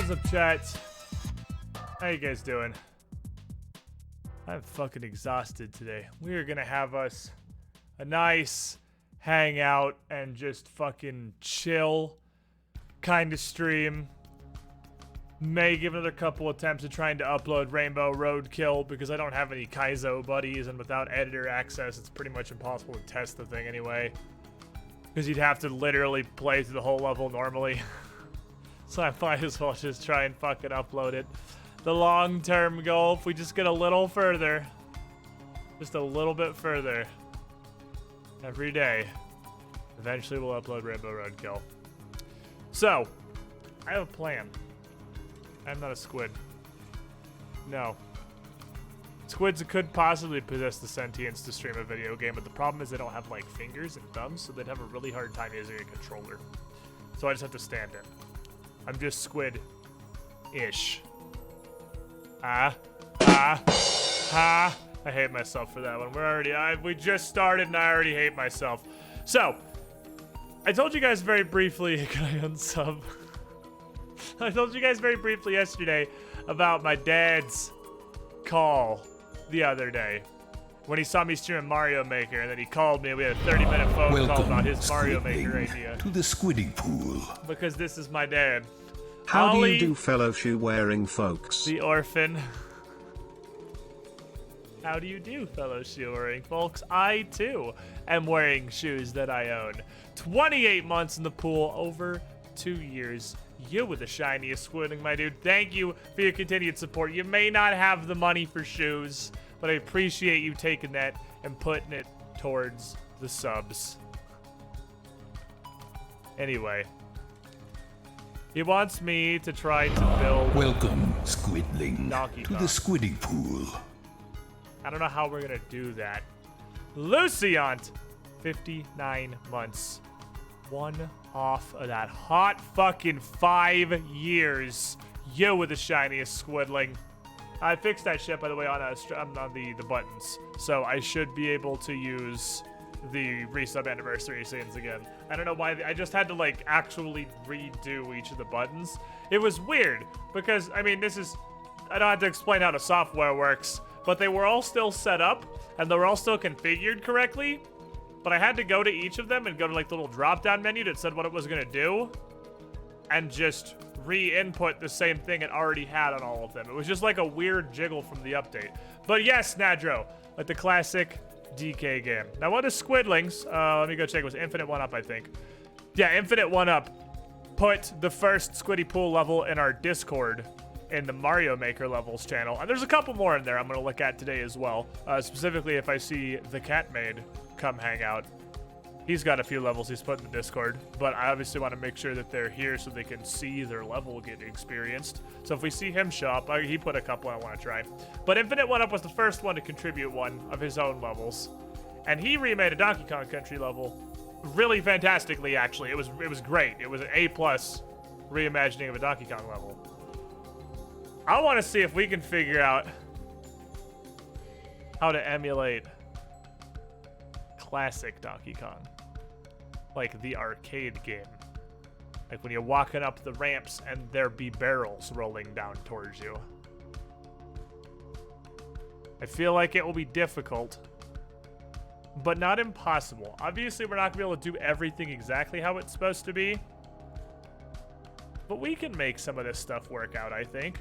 What's up, chat? How you guys doing? I'm fucking exhausted today. We are gonna have us a nice hangout and just fucking chill kind of stream. May give another couple attempts at trying to upload Rainbow Roadkill because I don't have any Kaizo buddies, and without editor access, it's pretty much impossible to test the thing anyway. Because you'd have to literally play through the whole level normally. So I might as well just try and fucking upload it. The long-term goal, if we just get a little further, just a little bit further, every day, eventually we'll upload Rainbow Roadkill. So, I have a plan. I'm not a squid. No. Squids could possibly possess the sentience to stream a video game, but the problem is they don't have, like, fingers and thumbs, so they'd have a really hard time using a controller. So I just have to stand in. I'm just squid-ish. I hate myself for that one. We just started and I already hate myself. So, I told you guys very briefly, can I unsub? I told you guys very briefly yesterday about my dad's call the other day when he saw me streaming Mario Maker, and then he called me and we had a 30-minute phone call about his Mario Maker idea. To the Squiddy Pool. Because this is my dad. How Ollie, do you do, fellow shoe-wearing folks? the orphan. How do you do, fellow shoe-wearing folks? I, too, am wearing shoes that I own. 28 months in the pool, over 2 years. You were the shiniest squidling, my dude. Thank you for your continued support. You may not have the money for shoes, but I appreciate you taking that and putting it towards the subs. Anyway. He wants me to try to build... Welcome, Squidling, Donkey to Kong. the Squiddy Pool. I don't know how we're gonna do that. Luciant, 59 months. One off of that hot fucking 5 years. You were the shiniest squidling. I fixed that shit, by the way, on the buttons. So I should be able to use the resub anniversary scenes again. I don't know why. I just had to, like, actually redo each of the buttons. It was weird because, I mean, I don't have to explain how the software works, but they were all still set up and they were all still configured correctly. But I had to go to each of them and go to, like, the little drop-down menu that said what it was gonna do and just re-input the same thing it already had on all of them. It was just like a weird jiggle from the update. But yes, Nadro, like the classic DK game. Now, what is Squidlings? Let me go check. It was Infinite 1-Up, I think. Yeah, Infinite 1-Up put the first Squiddy Pool level in our Discord in the Mario Maker levels channel. And there's a couple more in there I'm going to look at today as well. Specifically, if I see the Cat Maid come hang out. He's got a few levels he's put in the Discord, but I obviously want to make sure that they're here so they can see their level get experienced. So if we see him show up, he put a couple I want to try. But Infinite 1-Up was the first one to contribute one of his own levels. And he remade a Donkey Kong Country level really fantastically, actually. It was great. It was an A+ reimagining of a Donkey Kong level. I want to see if we can figure out how to emulate classic Donkey Kong. Like the arcade game. Like when you're walking up the ramps and there be barrels rolling down towards you. I feel like it will be difficult, but not impossible. Obviously, we're not gonna be able to do everything exactly how it's supposed to be, but we can make some of this stuff work out, I think.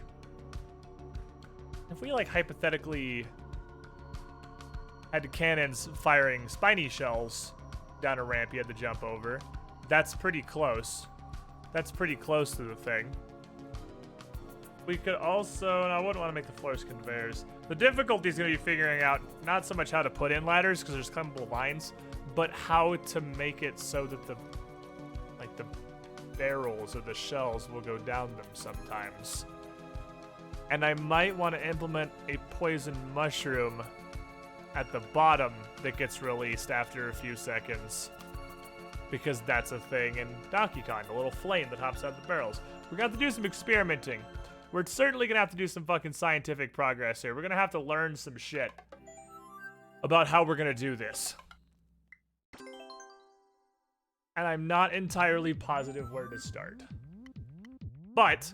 If we, like, hypothetically had cannons firing spiny shells down a ramp you had to jump over, that's pretty close. That's pretty close to the thing. We could also, and I wouldn't want to make the floors conveyors. The difficulty is going to be figuring out not so much how to put in ladders, because there's climbable lines, but how to make it so that the barrels or the shells will go down them sometimes. And I might want to implement a poison mushroom at the bottom that gets released after a few seconds, because that's a thing in Donkey Kong, the little flame that hops out of the barrels. We're gonna have to do some experimenting. We're certainly gonna have to do some fucking scientific progress here. We're gonna have to learn some shit about how we're gonna do this. And I'm not entirely positive where to start. But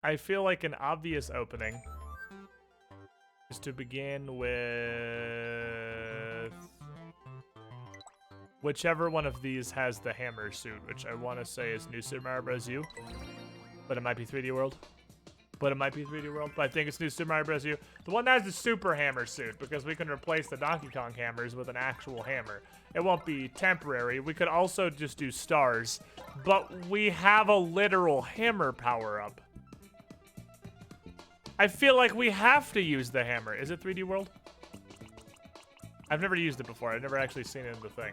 I feel like an obvious opening is to begin with whichever one of these has the hammer suit, which I want to say is New Super Mario Bros. U, but it might be 3D World. But it might be 3D World, but I think it's New Super Mario Bros. U. The one that has the super hammer suit, because we can replace the Donkey Kong hammers with an actual hammer. It won't be temporary. We could also just do stars, but we have a literal hammer power-up. I feel like we have to use the hammer. Is it 3D World? I've never used it before. I've never actually seen it in the thing.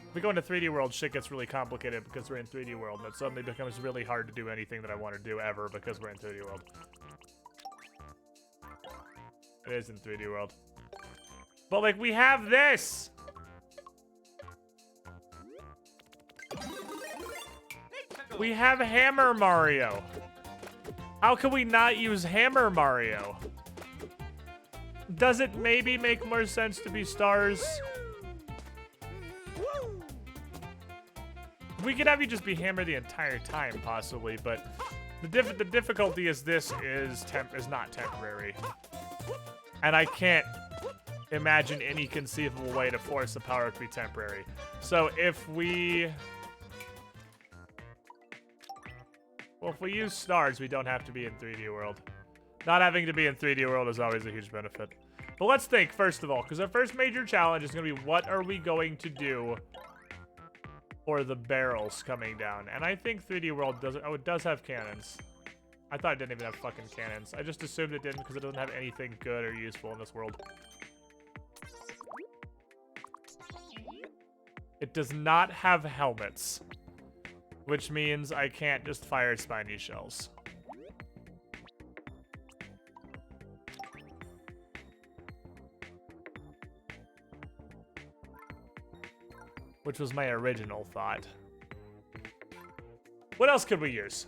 If we go into 3D World, shit gets really complicated because we're in 3D World, and it suddenly becomes really hard to do anything that I want to do ever because we're in 3D World. It is in 3D World. But, like, we have this! We have Hammer Mario. How can we not use Hammer Mario? Does it maybe make more sense to be stars? We could have you just be Hammer the entire time, possibly, but the difficulty is this is not temporary. And I can't imagine any conceivable way to force a power to be temporary. So if we... Well, if we use stars, we don't have to be in 3D World. Not having to be in 3D World is always a huge benefit. But let's think, first of all, because our first major challenge is going to be what are we going to do for the barrels coming down. And I think 3D World doesn't... Oh, it does have cannons. I thought it didn't even have fucking cannons. I just assumed it didn't because it doesn't have anything good or useful in this world. It does not have helmets, which means I can't just fire spiny shells. Which was my original thought. What else could we use?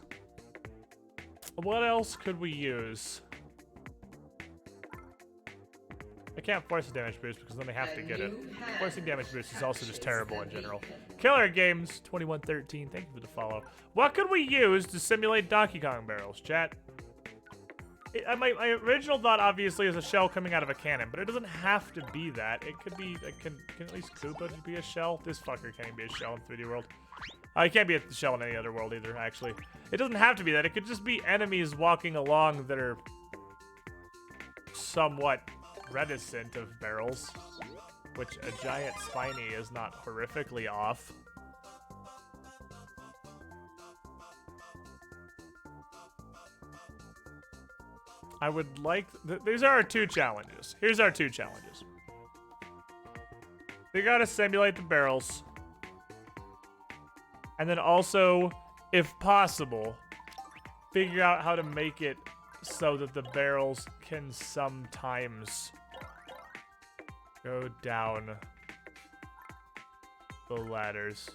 What else could we use? I can't force a damage boost because then they have to get it. Forcing damage boost is also just terrible in general. Killer Games 2113, thank you for the follow. What could we use to simulate Donkey Kong barrels, chat? My original thought obviously is a shell coming out of a cannon, but it doesn't have to be that. It could be, can at least Koopa be a shell? This fucker can't be a shell in 3D World. It can't be a shell in any other world either, actually. It doesn't have to be that. It could just be enemies walking along that are somewhat reticent of barrels, which a giant spiny is not horrifically off. I would like... These are our two challenges. Here's our two challenges. We gotta simulate the barrels. And then also, if possible, figure out how to make it so that the barrels can sometimes go down the ladders.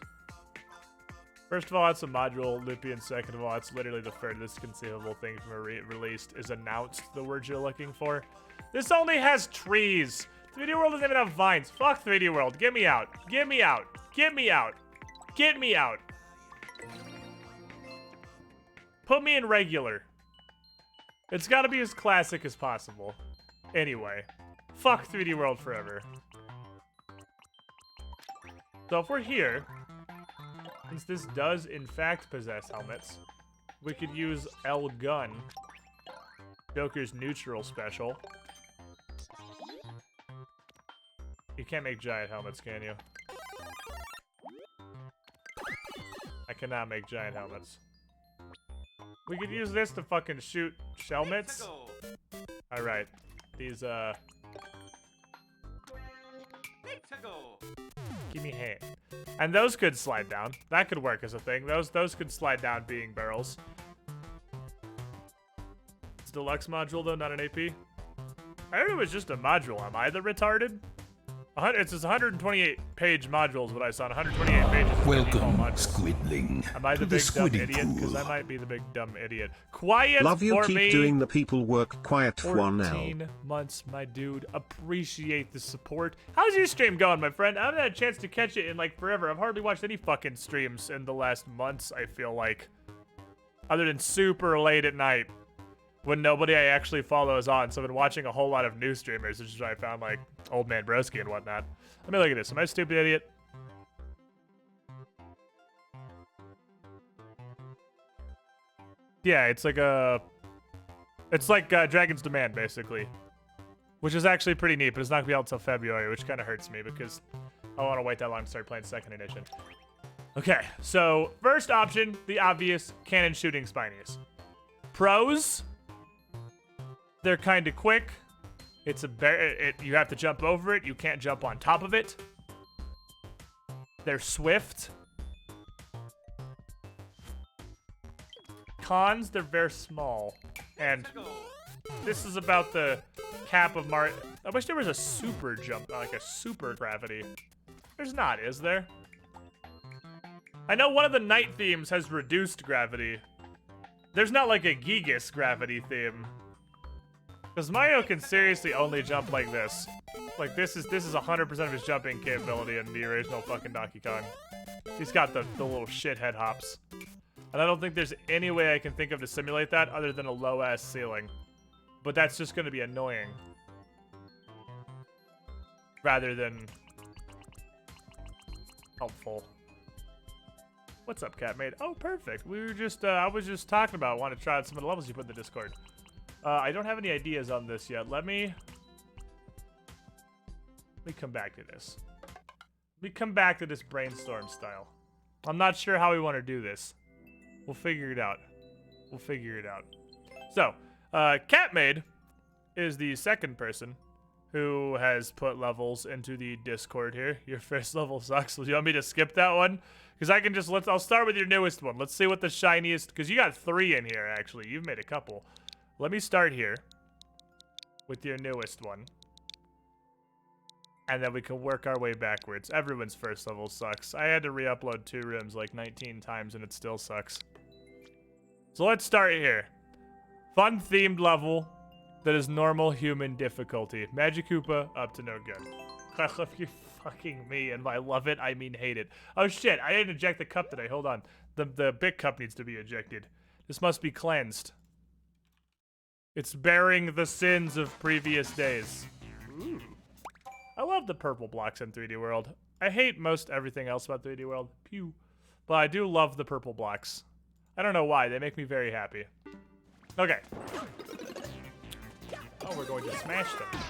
First of all, that's a module loopy, and second of all, that's literally the furthest conceivable thing from a released is announced the word you're looking for. This only has trees. 3D World doesn't even have vines. Fuck 3D World. Get me out. Get me out. Get me out. Get me out. Put me in regular. It's gotta be as classic as possible. Anyway. Fuck 3D World forever. So if we're here, since this does in fact possess helmets, we could use L Gun, Joker's neutral special. You can't make giant helmets, can you? I cannot make giant helmets. We could use this to fucking shoot shellmets. Alright. These, give me hand. And those could slide down. That could work as a thing. Those could slide down being barrels. It's a deluxe module though, not an AP. I heard it was just a module. Am I the retarded? It's 128-page modules, what I saw. 128 pages. Welcome, Squidling. Am I the big dumb idiot? Because I might be the big dumb idiot. Quiet Love you, for keep me. doing the people work. Quiet 14 1L. months, my dude. Appreciate the support. How's your stream going, my friend? I haven't had a chance to catch it in like forever. I've hardly watched any fucking streams in the last months, I feel like. other than super late at night when nobody I actually follow is on. So I've been watching a whole lot of new streamers, which is why I found like Old Man Broski and whatnot. Let me look at this. Am I a stupid idiot? Yeah, it's like Dragon's Demand, basically. Which is actually pretty neat, but it's not gonna be out until February, which kind of hurts me because I want to wait that long to start playing second edition. Okay, so first option, the obvious cannon shooting Spinies. Pros, they're kind of quick. It's you have to jump over it. You can't jump on top of it. They're swift. Cons, they're very small. And this is about the cap of I wish there was a super jump, like a super gravity. There's not, is there? I know one of the night themes has reduced gravity. There's not like a Gigas gravity theme. Because Mario can seriously only jump like this. Like this is 100% of his jumping capability in the original fucking Donkey Kong. He's got the little shithead hops. And I don't think there's any way I can think of to simulate that other than a low-ass ceiling. But that's just going to be annoying. Rather than helpful. What's up, Catmate? Oh, perfect. We were just, I was just talking about, I want to try out some of the levels you put in the Discord. I don't have any ideas on this yet. Let me come back to this. Let me come back to this brainstorm style. I'm not sure how we want to do this. We'll figure it out. We'll figure it out. So, Catmade is the second person who has put levels into the Discord here. Your first level sucks. Do you want me to skip that one? Because I can just, I'll start with your newest one. Let's see what the shiniest, because you got 3 in here, actually. You've made a couple. Let me start here with your newest one. And then we can work our way backwards. Everyone's first level sucks. I had to re-upload 2 rooms like 19 times and it still sucks. So let's start here. Fun themed level that is normal human difficulty. Magic Koopa up to no good. I love you fucking me, and by love it, I mean hate it. Oh shit, I didn't eject the cup today. Hold on. The big cup needs to be ejected. This must be cleansed. It's bearing the sins of previous days. Ooh. I love the purple blocks in 3D World. I hate most everything else about 3D World. Pew. But I do love the purple blocks. I don't know why. They make me very happy. Okay. Oh, we're going to smash them.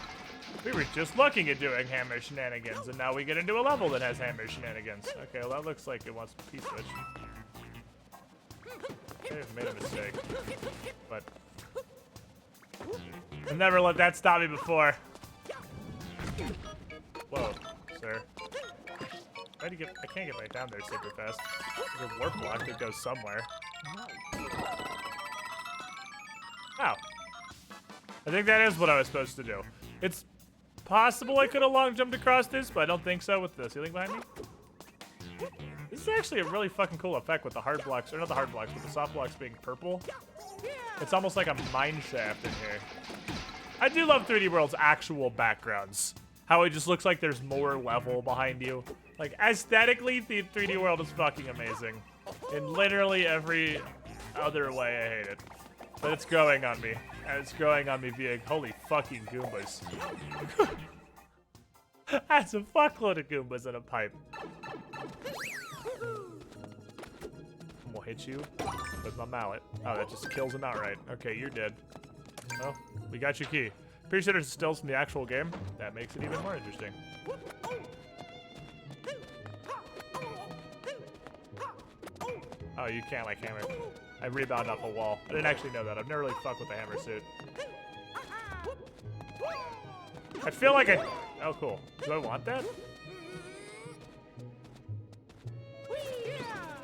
We were just looking at doing hammer shenanigans, and now we get into a level that has hammer shenanigans. Okay, well, that looks like it wants to P-switch. I've made a mistake. But I've never let that stop me before. Whoa, sir. I can't get back down there super fast. There's a warp block that goes somewhere. Oh. I think that is what I was supposed to do. It's possible I could have long jumped across this, but I don't think so with the ceiling behind me. This is actually a really fucking cool effect with the hard blocks, or not the hard blocks, but the soft blocks being purple. It's almost like a mine shaft in here. I do love 3D World's actual backgrounds. How it just looks like there's more level behind you. Like, aesthetically, the 3D World is fucking amazing. In literally every other way, I hate it. But it's growing on me. And it's growing on me via holy fucking Goombas. That's a fuckload of Goombas in a pipe. We'll hit you with my mallet. Oh, that just kills him outright. Okay, you're dead. Well, we got your key. Pretty sure there's stills from the actual game. That makes it even more interesting. Oh, you can't like hammer. I rebound off a wall. I didn't actually know that. I've never really fucked with the hammer suit. I feel like I... Oh, cool. Do I want that?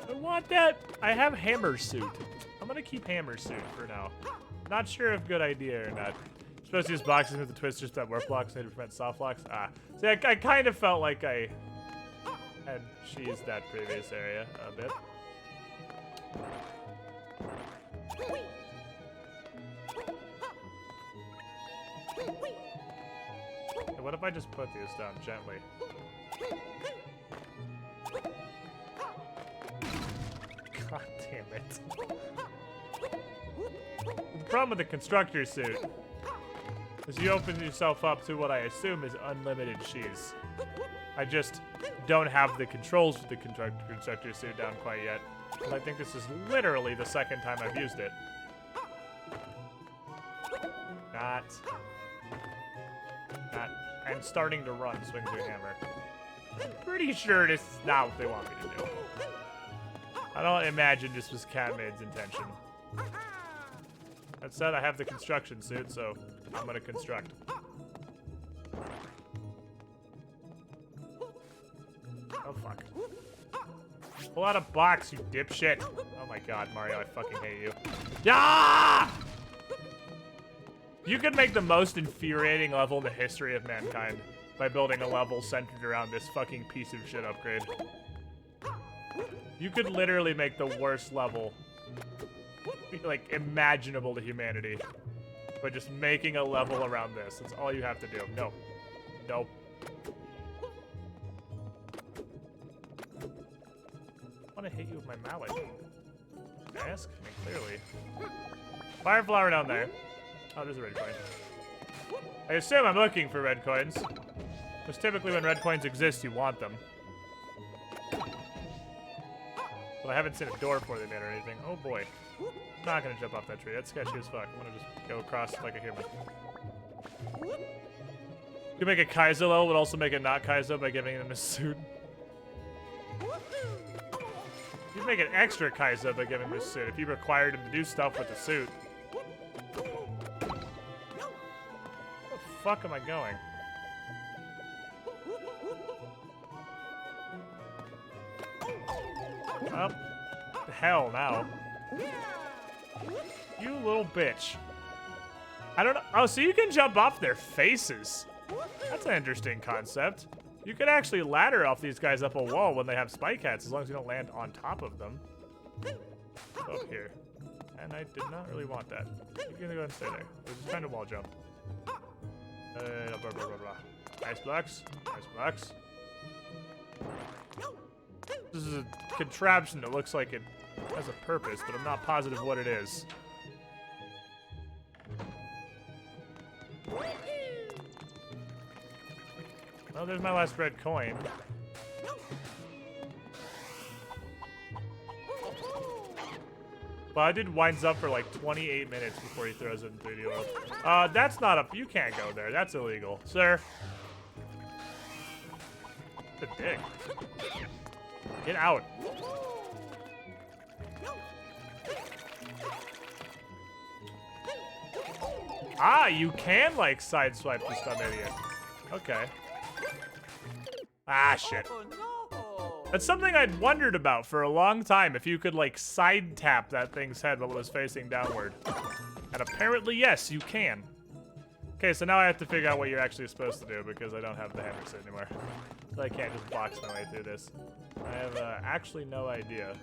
I want that. I have hammer suit. I'm gonna keep hammer suit for now. Not sure if good idea or not. Supposed to use boxes with the twisters that warp blocks to prevent soft blocks. Ah, see, I kind of felt like I had cheesed that previous area a bit. Hey, what if I just put these down gently? God damn it. The problem with the constructor suit is you open yourself up to what I assume is unlimited cheese. I just don't have the controls for the constructor suit down quite yet. But I think this is literally the second time I've used it. Not. I'm starting to run, swing through hammer. I'm pretty sure this is not what they want me to do. I don't imagine this was Catman's intention. That said, I have the construction suit, so I'm gonna construct. Oh, fuck. Pull out a box, you dipshit. Oh my god, Mario, I fucking hate you. Ah! You could make the most infuriating level in the history of mankind by building a level centered around this fucking piece of shit upgrade. You could literally make the worst level, like, imaginable to humanity by just making a level around this. That's all you have to do. No. Nope. I want to hit you with my mallet. Ask? I mean, clearly. Fire flower down there. Oh, there's a red coin. I assume I'm looking for red coins. Because typically when red coins exist, you want them. But I haven't seen a door for them yet or anything. Oh boy. I'm not gonna jump off that tree. That's sketchy as fuck. I'm gonna just go across like a human. You can make a Kaizo level, but also make it not Kaizo by giving them a suit. You can make an extra Kaizo by giving him a suit if you required him to do stuff with the suit. Where the fuck am I going? Well, the hell now. You little bitch. I don't know. Oh, so you can jump off their faces. That's an interesting concept. You could actually ladder off these guys up a wall when they have spike hats, as long as you don't land on top of them. Up here. And I did not really want that. You're gonna go and stay there. We're just trying to wall jump. Blah, blah, blah, blah. Ice blocks. Ice blocks. This is a contraption that looks like it has a purpose, but I'm not positive what it is. Well, there's my last red coin. But I did winds up for like 28 minutes before he throws it in 3D world. That's not up. You can't go there. That's illegal, sir. The dick. Get out. Ah, you can like sideswipe this dumb idiot. Okay. Ah, shit. That's something I'd wondered about for a long time, if you could like side tap that thing's head while it was facing downward. And apparently, yes, you can. Okay, so now I have to figure out what you're actually supposed to do because I don't have the hammer set anymore. So I can't just box my way through this. I have actually no idea.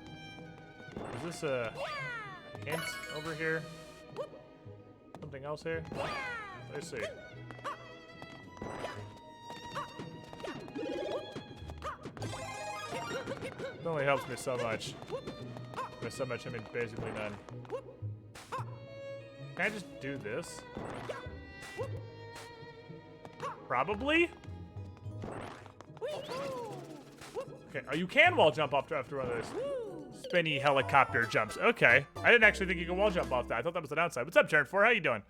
Is this a hint over here? Something else here? Let's see. It only helps me so much. By so much, I mean basically none. Can I just do this? Probably? Okay, oh, you can wall jump off after one of those spinny helicopter jumps. Okay. I didn't actually think you could wall jump off that. I thought that was the downside. What's up, Jared 4? How you doing?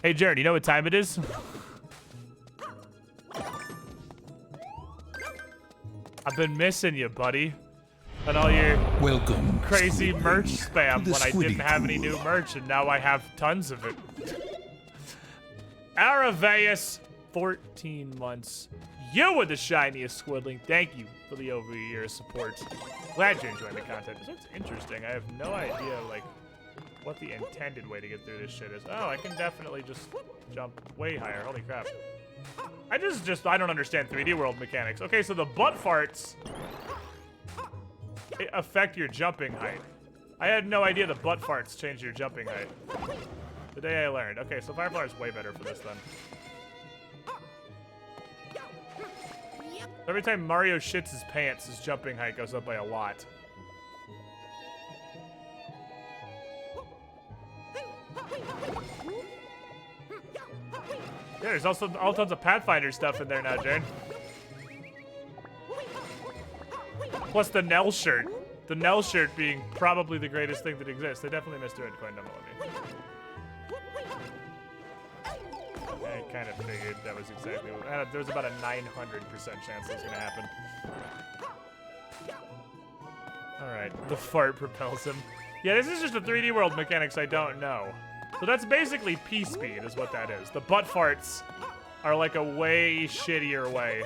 Hey, Jared, you know what time it is? I've been missing you, buddy. And all your crazy merch spam when I didn't have any new merch, and now I have tons of it. Araveus, 14 months. You were the shiniest Squidling. Thank you for the over-year support. Glad you're enjoying the content. This looks interesting. I have no idea, like, what the intended way to get through this shit is. Oh, I can definitely just jump way higher. Holy crap. I don't understand 3D world mechanics. Okay, so the butt farts affect your jumping height. I had no idea the butt farts change your jumping height. The day I learned. Okay, so Firefly is way better for this then. Every time Mario shits his pants, his jumping height goes up by a lot. Yeah, there's also all tons of Pathfinder stuff in there now, Jaren. Plus the Nell shirt. The Nell shirt being probably the greatest thing that exists. They definitely missed a red coin, don't believe me. I kind of figured that was exactly what... there was about a 900% chance that was going to happen. Alright, the fart propels him. Yeah, this is just the 3D world mechanics I don't know. So that's basically P-Speed is what that is. The butt farts are like a way shittier way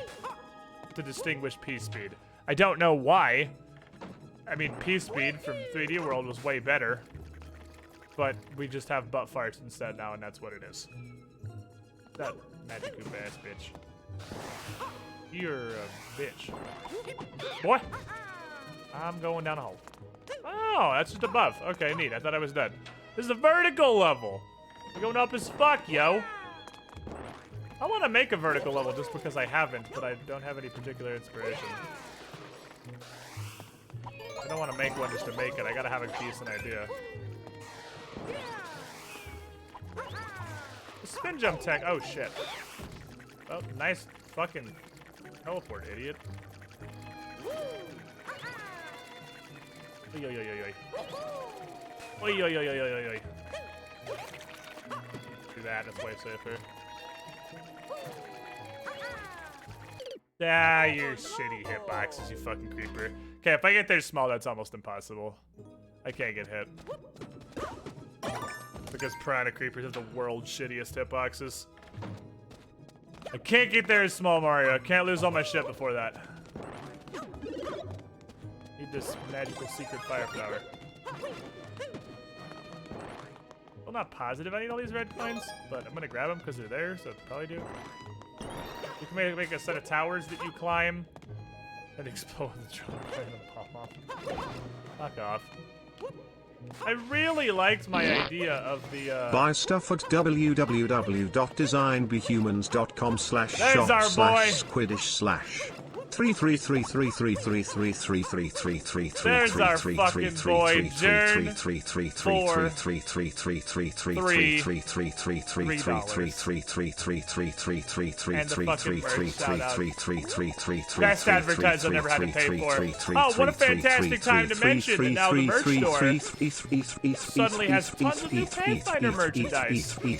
to distinguish P-Speed. I don't know why. I mean, P-Speed from 3D world was way better. But we just have butt farts instead now, and that's what it is. That magic goop ass bitch. You're a bitch. Boy! I'm going down a hole. Oh, that's just above. Okay, neat. I thought I was dead. This is a vertical level. We're going up as fuck, yo. I want to make a vertical level just because I haven't, but I don't have any particular inspiration. I don't want to make one just to make it. I gotta have a decent idea. The spin jump tech. Oh, shit. Oh, nice fucking teleport, idiot. Oi, oi, oi, oi, oi. Oi, oi, oi, oi, oi, oi, oi. Do that, that's way safer. Ah, you're shitty hitboxes, you fucking creeper. Okay, if I get there small, that's almost impossible. I can't get hit. Because piranha creepers have the world's shittiest hitboxes. I can't get there as small, Mario. I can't lose all my shit before that. Need this magical secret fire flower. Well, not positive I need all these red coins, but I'm gonna grab them because they're there, so probably do. You can make a set of towers that you climb and explode the drum and pop off. Fuck off. I really liked my idea of the Buy stuff at www.designbehumans.com/shop/squiddish/ 3333333333333333333333333333333333333333333333333333333333333333333333333333333333333333333333333333333333333333333333333333333333333333333333333333333333333333333333333333333333333333333333333333333333333333333333333333333333333333333333333Best advertised I've never had to pay for. Oh, what a fantastic time to mention that now the merch store suddenly has tons of new Pathfinder merchandise. You're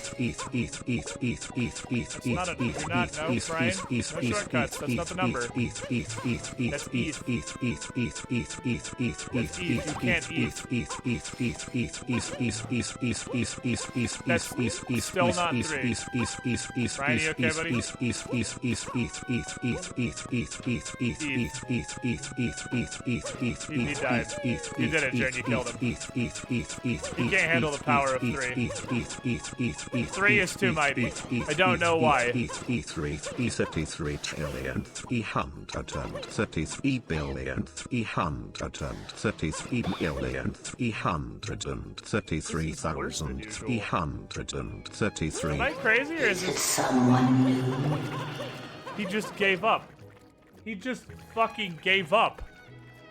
not, no, Brian. No shortcuts. That's not the number. That's ETH. You can't eat. That's still not 3. Brian, you okay, buddy? He died. You did it, Jern. You killed him. He can't handle the power of 3. 3 is too mighty. I don't know why. E3 E33 trillion E133 billion E133 million E133,133. Am I crazy or is this someone new? He just gave up. He just fucking gave up.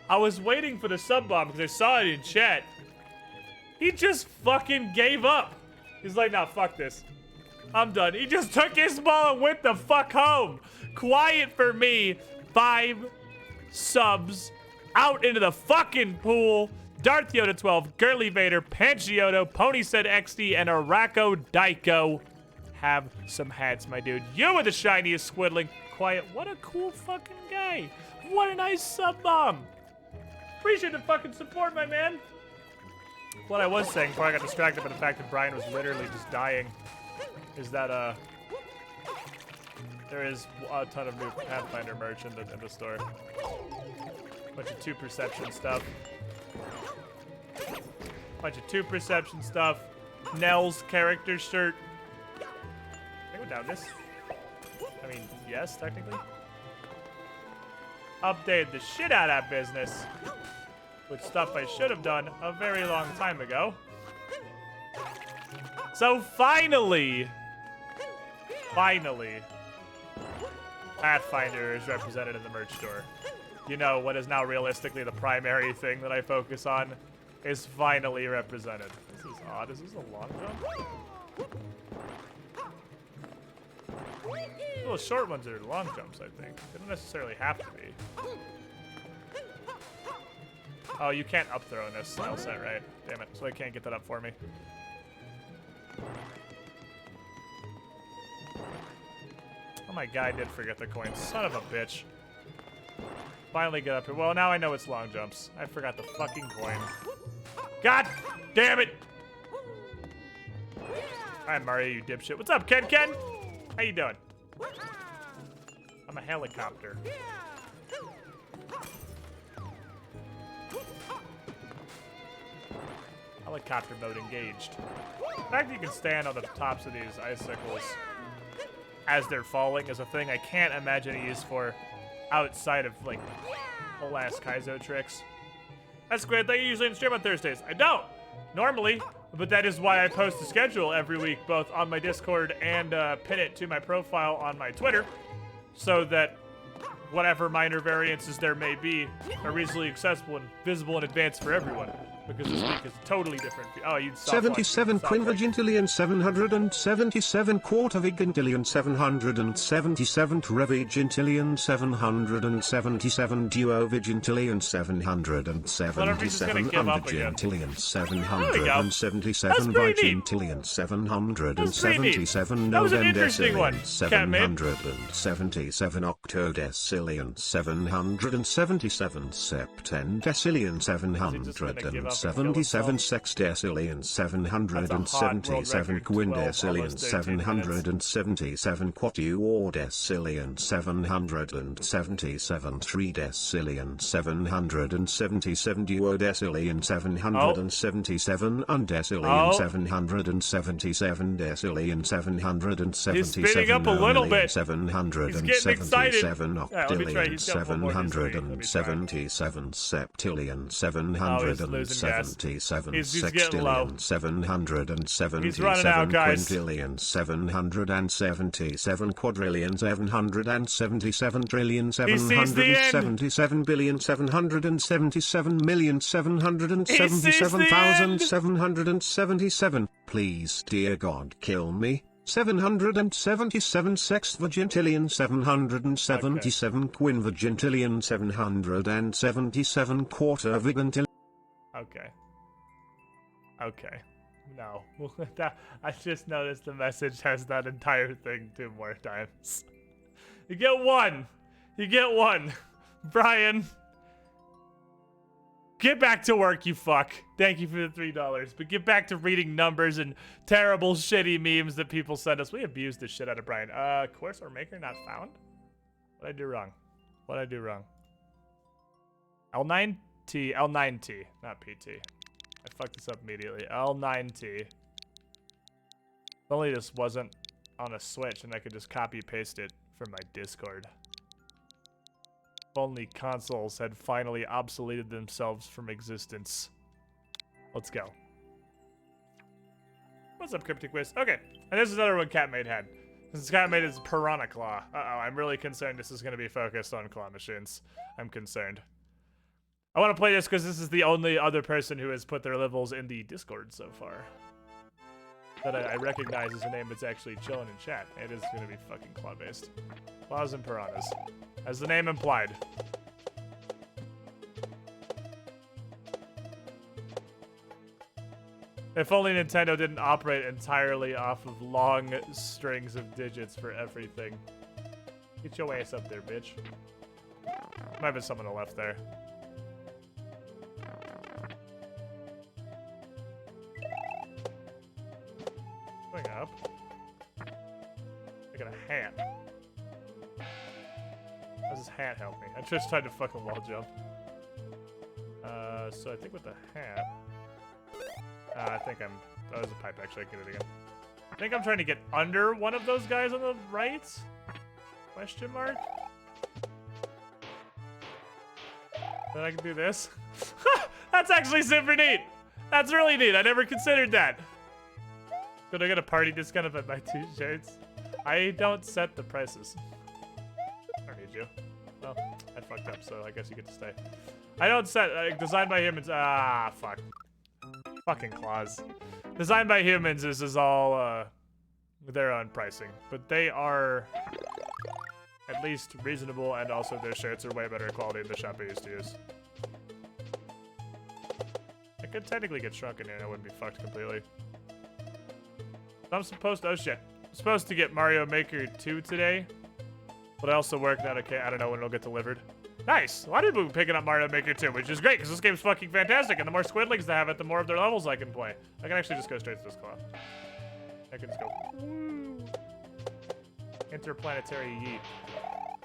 I was waiting for the sub bomb because I saw it in chat. He just fucking gave up. He's like, nah, fuck this. I'm done. He just took his ball and went the fuck home. Quiet for me. 5 subs out into the fucking pool. Darth Yoda 12, Girly Vader, Pangioto, Pony said XD, and Arako Daiko. Have some hats, my dude. You are the shiniest squiddling. Quiet. What a cool fucking guy. What a nice sub bomb. Appreciate the fucking support, my man. What I was saying before I got distracted by the fact that Brian was literally just dying is that there is a ton of new Pathfinder merch in the store. Bunch of 2 perception stuff. Bunch of 2 perception stuff. Nell's character shirt. Can I go down this? I mean, yes, technically. Updated the shit out of that business. Which stuff I should have done a very long time ago. So finally, Pathfinder is represented in the merch store. You know, what is now realistically the primary thing that I focus on is finally represented. This is odd. Is this a long jump? Well, short ones are long jumps, I think. They don't necessarily have to be. Oh, you can't up throw in this style set, right? Damn it, so I can't get that up for me. Oh my god, I did forget the coin. Son of a bitch. Finally get up here. Well, now I know it's long jumps. I forgot the fucking coin. God damn it! Alright, Mario, you dipshit. What's up, Ken? How you doing? I'm a helicopter. Helicopter mode engaged. The fact that you can stand on the tops of these icicles as they're falling is a thing I can't imagine a use for outside of, like, whole ass Kaizo tricks. That's great. That you usually stream on Thursdays. I don't normally, but that is why I post a schedule every week, both on my Discord and pin it to my profile on my Twitter, so that whatever minor variances there may be are easily accessible and visible in advance for everyone. Because this week is totally different. Oh, you'd stop 77 watching. quinvigintillion 777 quarter-vigintillion 777 trevigintillion 777 duo-vigintillion 777 undergintillion 777 vigintillion 777 novendecillion 777 octodecillion 777 septendecillion 777 sextecillion 777 quindecillion 777 quatuordecillion 777 tridecillion 777 duodecillion 777 undecillion 777 decillion 777 He's speeding up a little bit. 777 octillion He's got one more this week. Let me try. 777 septillion losing gas. 777 He's getting low. sextillion 777 He's running out, guys. quintillion 777 quadrillion 777 trillion sees the end. 777 billion 777 million He sees the 777,777. Please, dear God, kill me. 777 sextvigintillion 777 quinvigintillion 777 quarter-vigintillion. Okay. No. I just noticed the message has that entire thing 2 more times. You get one. Brian. Get back to work, you fuck. Thank you for the $3. But get back to reading numbers and terrible, shitty memes that people send us. We abused the shit out of Brian. Course or maker not found? What'd I do wrong? L9T, not PT. I fucked this up immediately. L9T. If only this wasn't on a Switch and I could just copy paste it from my Discord. If only consoles had finally obsoleted themselves from existence. Let's go. What's up, Cryptic Wiz? Okay, and this is another one Catmade had. This Catmade is Piranha Claw. Uh-oh, I'm really concerned this is going to be focused on claw machines. I'm concerned. I want to play this because this is the only other person who has put their levels in the Discord so far. That I recognize as a name that's actually chilling in chat. It is going to be fucking claw-based. Claws and piranhas. As the name implied. If only Nintendo didn't operate entirely off of long strings of digits for everything. Get your ass up there, bitch. Might have been someone on the left there. Going up. I got a hat. How does this hat help me? I just tried to fucking wall jump. So I think with the hat... I think I'm... Oh, there's a pipe, actually. I get it again. I think I'm trying to get under one of those guys on the right? Question mark? Then I can do this? That's actually super neat! That's really neat. I never considered that. Could I get a party discount if I buy 2 shirts? I don't set the prices. I don't need you. Well, I fucked up, so I guess you get to stay. I don't set... designed by humans... Ah, fuck. Fucking claws. Designed by humans is all, their own pricing, but they are at least reasonable, and also their shirts are way better quality than the shop I used to use. I could technically get shrunk in here and I wouldn't be fucked completely. I'm supposed to, oh shit. I'm supposed to get Mario Maker 2 today, but I also work that, okay, I don't know when it'll get delivered. Nice! A lot of people are picking up Mario Maker 2, which is great, because this game's fucking fantastic, and the more squidlings they have it, the more of their levels I can play. I can actually just go straight to this claw. I can just go, woo. Interplanetary yeet.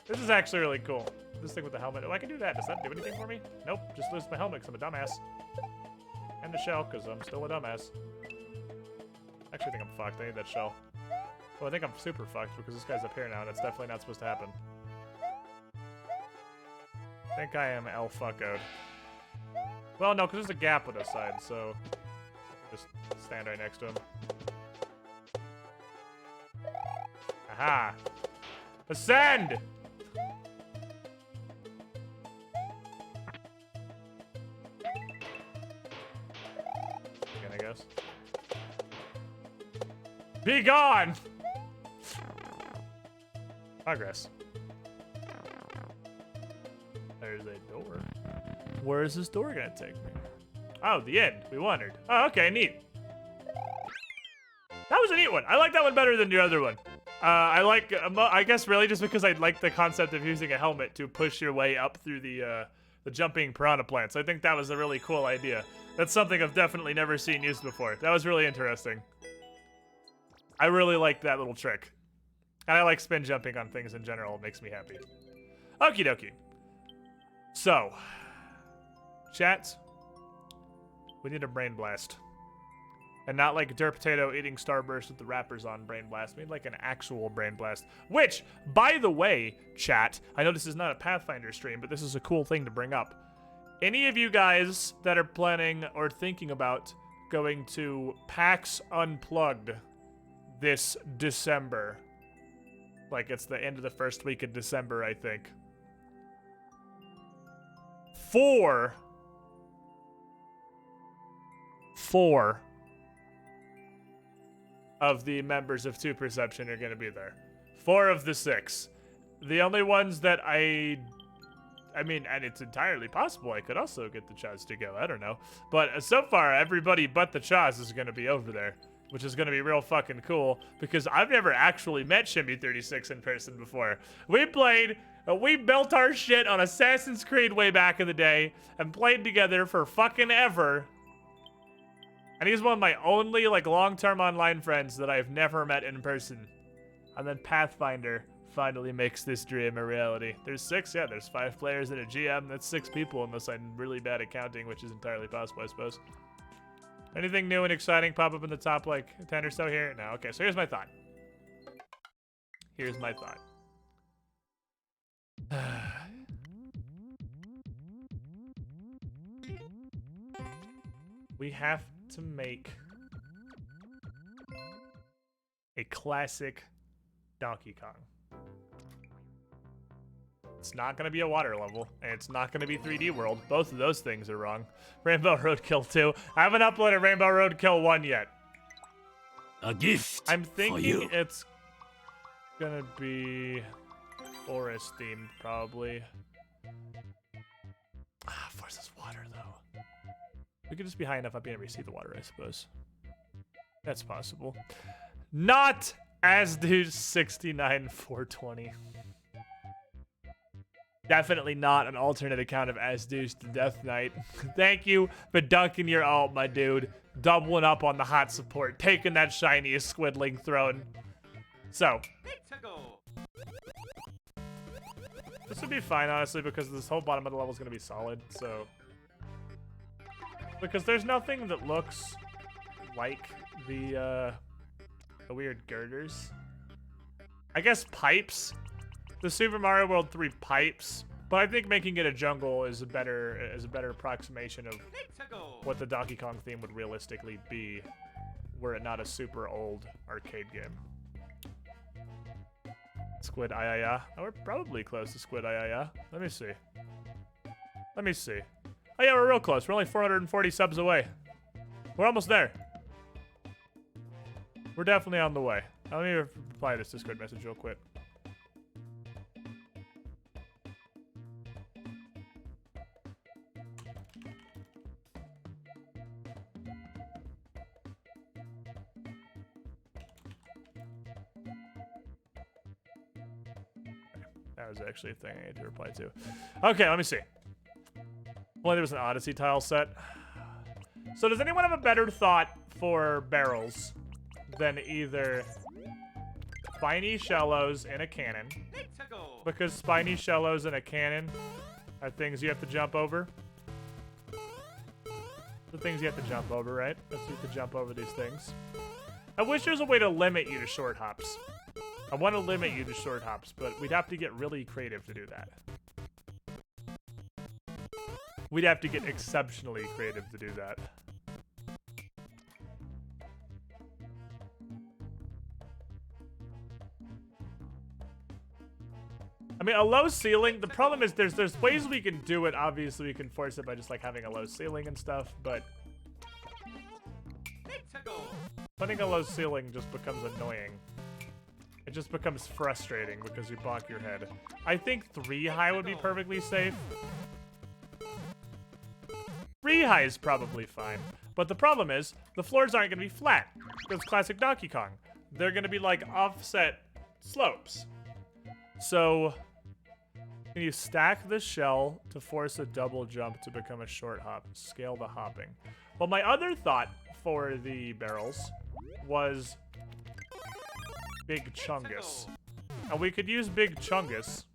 This is actually really cool. This thing with the helmet. Oh, I can do that. Does that do anything for me? Nope. Just lose my helmet because I'm a dumbass. And the shell because I'm still a dumbass. Actually, I think I'm fucked. I need that shell. Well, I think I'm super fucked because this guy's up here now and it's definitely not supposed to happen. I think I am El Fuckoed. Well, no, because there's a gap on the side, so I can just stand right next to him. Aha! Ascend! Again, I guess. Be gone! Progress. There's a door. Where is this door gonna take me? Oh, the end. We wandered. Oh, okay, neat. That was a neat one. I like that one better than the other one. I like, I guess really just because I like the concept of using a helmet to push your way up through the jumping piranha plants. I think that was a really cool idea. That's something I've definitely never seen used before. That was really interesting. I really like that little trick. And I like spin jumping on things in general. It makes me happy. Okie dokie. So, chat, we need a brain blast. And not like Dirt Potato eating Starburst with the wrappers on brain blast. We need like an actual brain blast. Which, by the way, chat, I know this is not a Pathfinder stream, but this is a cool thing to bring up. Any of you guys that are planning or thinking about going to PAX Unplugged this December, like it's the end of the first week of December, I think. 4 of the members of Two Perception are going to be there. 4 of the 6. The only ones that I mean, and it's entirely possible I could also get the Chaz to go. I don't know. But so far, everybody but the Chaz is going to be over there, which is going to be real fucking cool because I've never actually met Shimmy36 in person before. We built our shit on Assassin's Creed way back in the day and played together for fucking ever. And he's one of my only, like, long-term online friends that I've never met in person. And then Pathfinder finally makes this dream a reality. There's 6, yeah, there's 5 players and a GM. That's 6 people, unless I'm really bad at counting, which is entirely possible, I suppose. Anything new and exciting pop up in the top, like, 10 or so here? No, okay, so here's my thought. Here's my thought. We have to make a classic Donkey Kong. It's not going to be a water level, and it's not going to be 3D World. Both of those things are wrong. Rainbow Roadkill 2. I haven't uploaded Rainbow Roadkill 1 yet. A gift. I'm thinking it's going to be forest themed, probably. Forest is water, though. We could just be high enough up here and we see the water, I suppose. That's possible. Not Asduce 69420. Definitely not an alternate account of Asduce to Death Knight. Thank you for dunking your ult, my dude. Doubling up on the hot support. Taking that shiniest squidling throne. So. This would be fine, honestly, because this whole bottom of the level is going to be solid, so. Because there's nothing that looks like the weird girders. I guess pipes. The Super Mario World 3 pipes. But I think making it a jungle is a better approximation of what the Donkey Kong theme would realistically be, were it not a super old arcade game. Squid Ayaya. Oh, we're probably close to Squid Ayaya. Let me see. Let me see. Oh yeah, we're real close. We're only 440 subs away. We're almost there. We're definitely on the way. Let me reply to this Discord message real quick. That was actually a thing I had to reply to. Okay, let me see. Well, there was an Odyssey tile set. So does anyone have a better thought for barrels than either spiny shallows in a cannon? Because spiny shallows in a cannon are things you have to jump over. The things you have to jump over, right? You have to jump over these things. I wish there was a way to limit you to short hops. I want to limit you to short hops, but we'd have to get really creative to do that. We'd have to get exceptionally creative to do that. I mean, a low ceiling, the problem is there's ways we can do it. Obviously, we can force it by just like having a low ceiling and stuff, but putting a low ceiling just becomes annoying. It just becomes frustrating because you bonk your head. I think 3 high would be perfectly safe. 3 high is probably fine. But the problem is, the floors aren't going to be flat. That's classic Donkey Kong. They're going to be like offset slopes. So, can you stack the shell to force a double jump to become a short hop? Scale the hopping. Well, my other thought for the barrels was Big Chungus. And we could use Big Chungus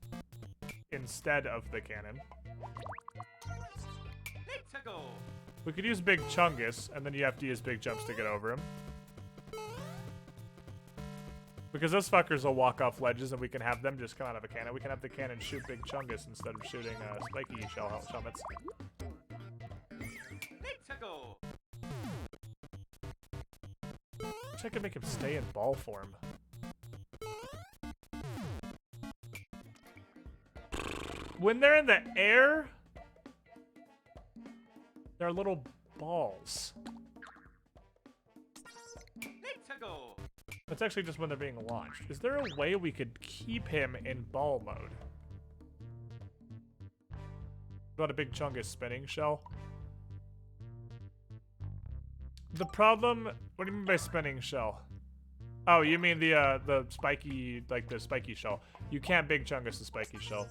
instead of the cannon. We could use Big Chungus, and then you have to use big jumps to get over him. Because those fuckers will walk off ledges, and we can have them just come out of a cannon. We can have the cannon shoot Big Chungus instead of shooting spiky helmets. Wish I could make him stay in ball form. When they're in the air, they're little balls. That's actually just when they're being launched. Is there a way we could keep him in ball mode? Got a Big Chungus spinning shell. The problem, what do you mean by spinning shell? Oh, you mean the spiky, like the spiky shell. You can't Big Chungus the spiky shell.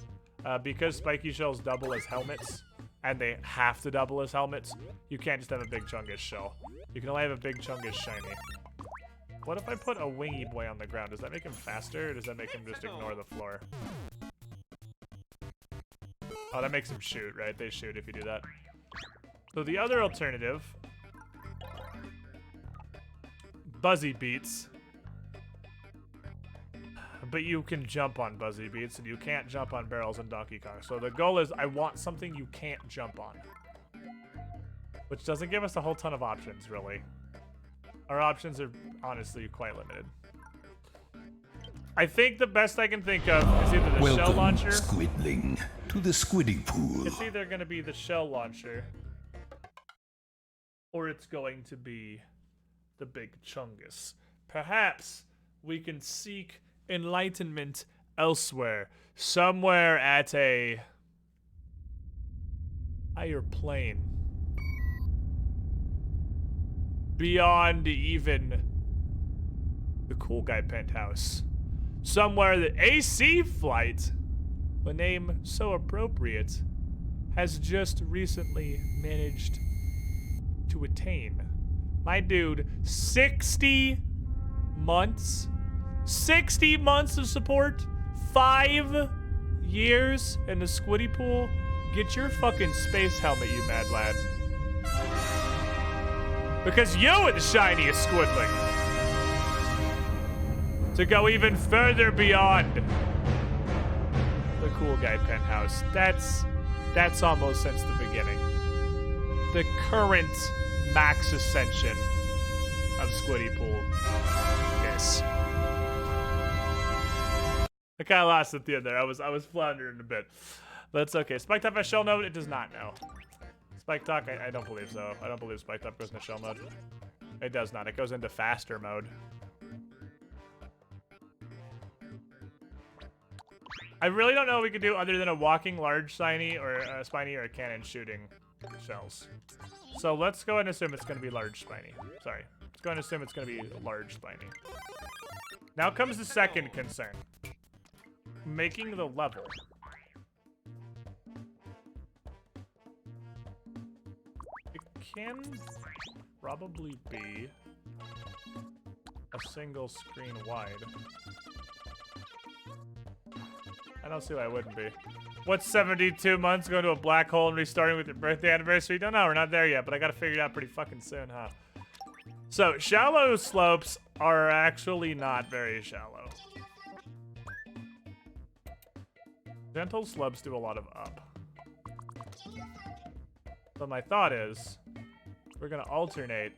Because spiky shells double as helmets, and they have to double as helmets, you can't just have a Big Chungus shell. You can only have a Big Chungus shiny. What if I put a Wingy Boy on the ground? Does that make him faster, or does that make him just ignore the floor? Oh, that makes him shoot, right? They shoot if you do that. So the other alternative, Buzzy Beats. But you can jump on Buzzy Beats, and you can't jump on barrels in Donkey Kong. So the goal is, I want something you can't jump on. Which doesn't give us a whole ton of options, really. Our options are honestly quite limited. I think the best I can think of is either the shell launcher. Squidling, to the squidding pool. It's either going to be the shell launcher, or it's going to be the Big Chungus. Perhaps we can seek enlightenment elsewhere, somewhere at a higher plane. Beyond even the Cool Guy penthouse. Somewhere that AC Flight, a name so appropriate, has just recently managed to attain. My dude, 60 months? 60 months of support? 5 years in the Squiddy Pool? Get your fucking space helmet, you mad lad. Because you are the shiniest Squidling. To go even further beyond the Cool Guy penthouse. That's almost since the beginning. The current max ascension of Squiddy Pool. Yes. I kind of lost at the end there. I was floundering a bit. But it's okay. Spike Top has shell node? It does not know. Spike Talk, I don't believe so. I don't believe Spike Top goes into shell mode. It does not. It goes into faster mode. I really don't know what we could do other than a walking large spiny or a spiny or a cannon shooting shells. So let's go and assume it's going to be large spiny. Sorry. Let's go and assume it's going to be large spiny. Now comes the second concern. Making the level. It can probably be a single screen wide. I don't see why it wouldn't be. What's 72 months going to a black hole and restarting with your birthday anniversary? Don't know, we're not there yet, but I gotta figure it out pretty fucking soon, huh? So, shallow slopes are actually not very shallow. Gentle slopes do a lot of up. So my thought is, we're gonna alternate.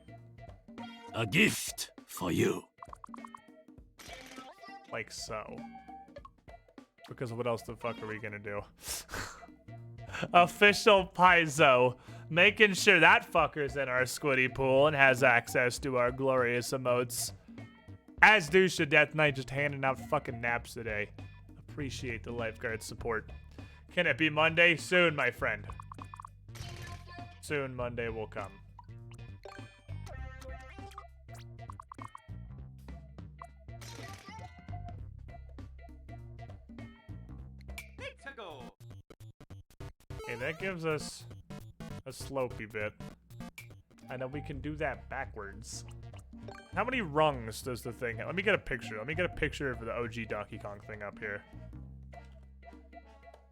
A gift for you. Like so. Because what else the fuck are we gonna do? Official Paizo. Making sure that fucker's in our squiddy pool and has access to our glorious emotes. As Douche Death Knight just handing out fucking naps today. Appreciate the lifeguard support. Can it be Monday? Soon, my friend. Soon Monday will come. Okay, that gives us a slopey bit. And then we can do that backwards. How many rungs does the thing have? Let me get a picture. Let me get a picture of the OG Donkey Kong thing up here.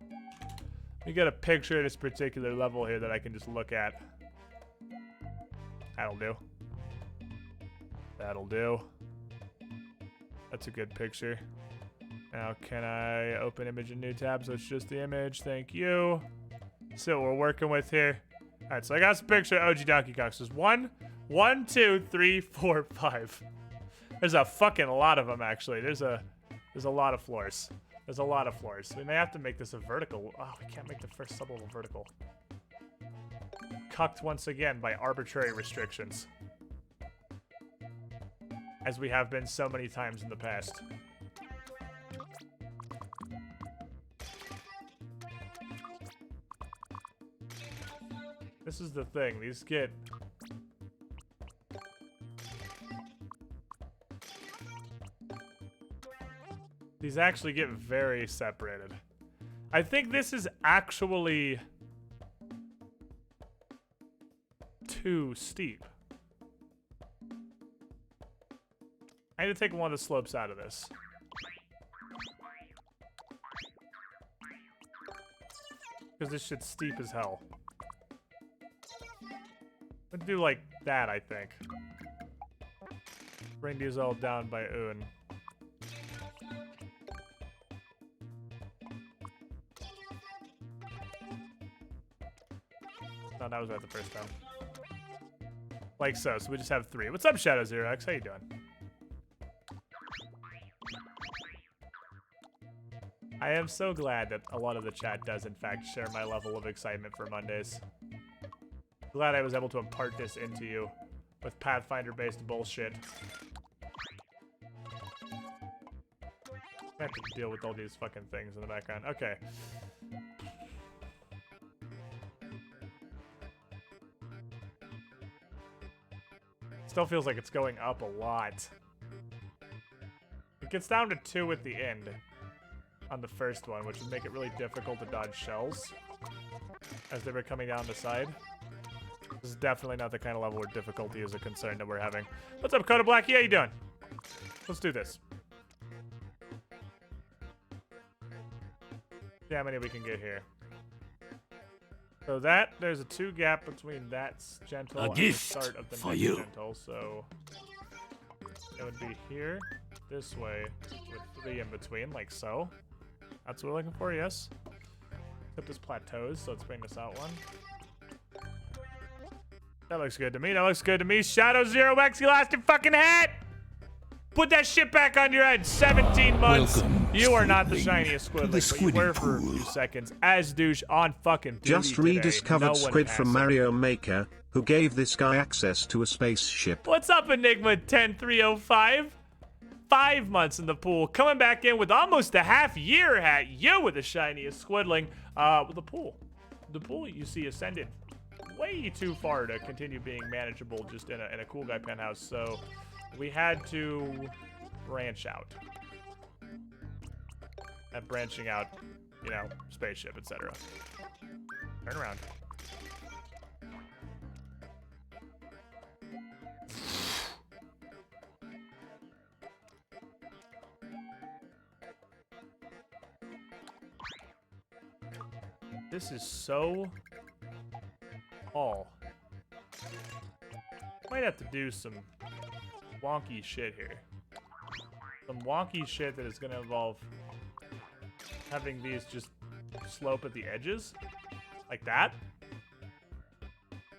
Let me get a picture of this particular level here that I can just look at. That'll do. That'll do. That's a good picture. Now, can I open image in new tab so it's just the image? Thank you. So we're working with here. All right, so I got this picture of OG Donkey Kong. So there's 1, 2, 3, 4, 5. There's a fucking lot of them, actually. There's a lot of floors. There's a lot of floors. We may have to make this a vertical. Oh, we can't make the first sublevel vertical. Cucked once again by arbitrary restrictions. As we have been so many times in the past. This is the thing. These actually get very separated. I think this is actually too steep. I need to take one of the slopes out of this. Because this shit's steep as hell. Let's do like that, I think. Bring these all down by Un. No, that was right the first time. Like so. So we just have 3. What's up, Shadow Zero X? How you doing? I am so glad that a lot of the chat does, in fact, share my level of excitement for Mondays. Glad I was able to impart this into you with Pathfinder-based bullshit. I have to deal with all these fucking things in the background. Okay. Still feels like it's going up a lot. It gets down to 2 at the end on the first one, which would make it really difficult to dodge shells as they were coming down the side. This is definitely not the kind of level where difficulty is a concern that we're having. What's up, Coda Black? How you doing? Let's do this. See how many we can get here. So there's a 2 gap between that gentle and the start of the next gentle. So it would be here, this way, with 3 in between, like so. That's what we're looking for, yes. Except this plateaus, so let's bring this out one. That looks good to me. That looks good to me. Shadow Zero X, you lost your fucking hat! Put that shit back on your head. 17 months. Welcome, you are not the Squidling, shiniest to the Squidling, but you were for a few Pool. seconds. As Douche on fucking duty Just today. rediscovered No one Squid passed from him. Mario Maker, who gave this guy access to a spaceship. What's up, Enigma 10305? 5 months in the pool, coming back in with almost a half year hat. You with the shiniest squiddling. With the pool. The pool you see ascended way too far to continue being manageable just in a cool guy penthouse. So we had to branch out. And branching out, you know, spaceship, etc. Turn around. This is so tall. Might have to do some wonky shit here. Some wonky shit that is gonna involve having these just slope at the edges. Like that.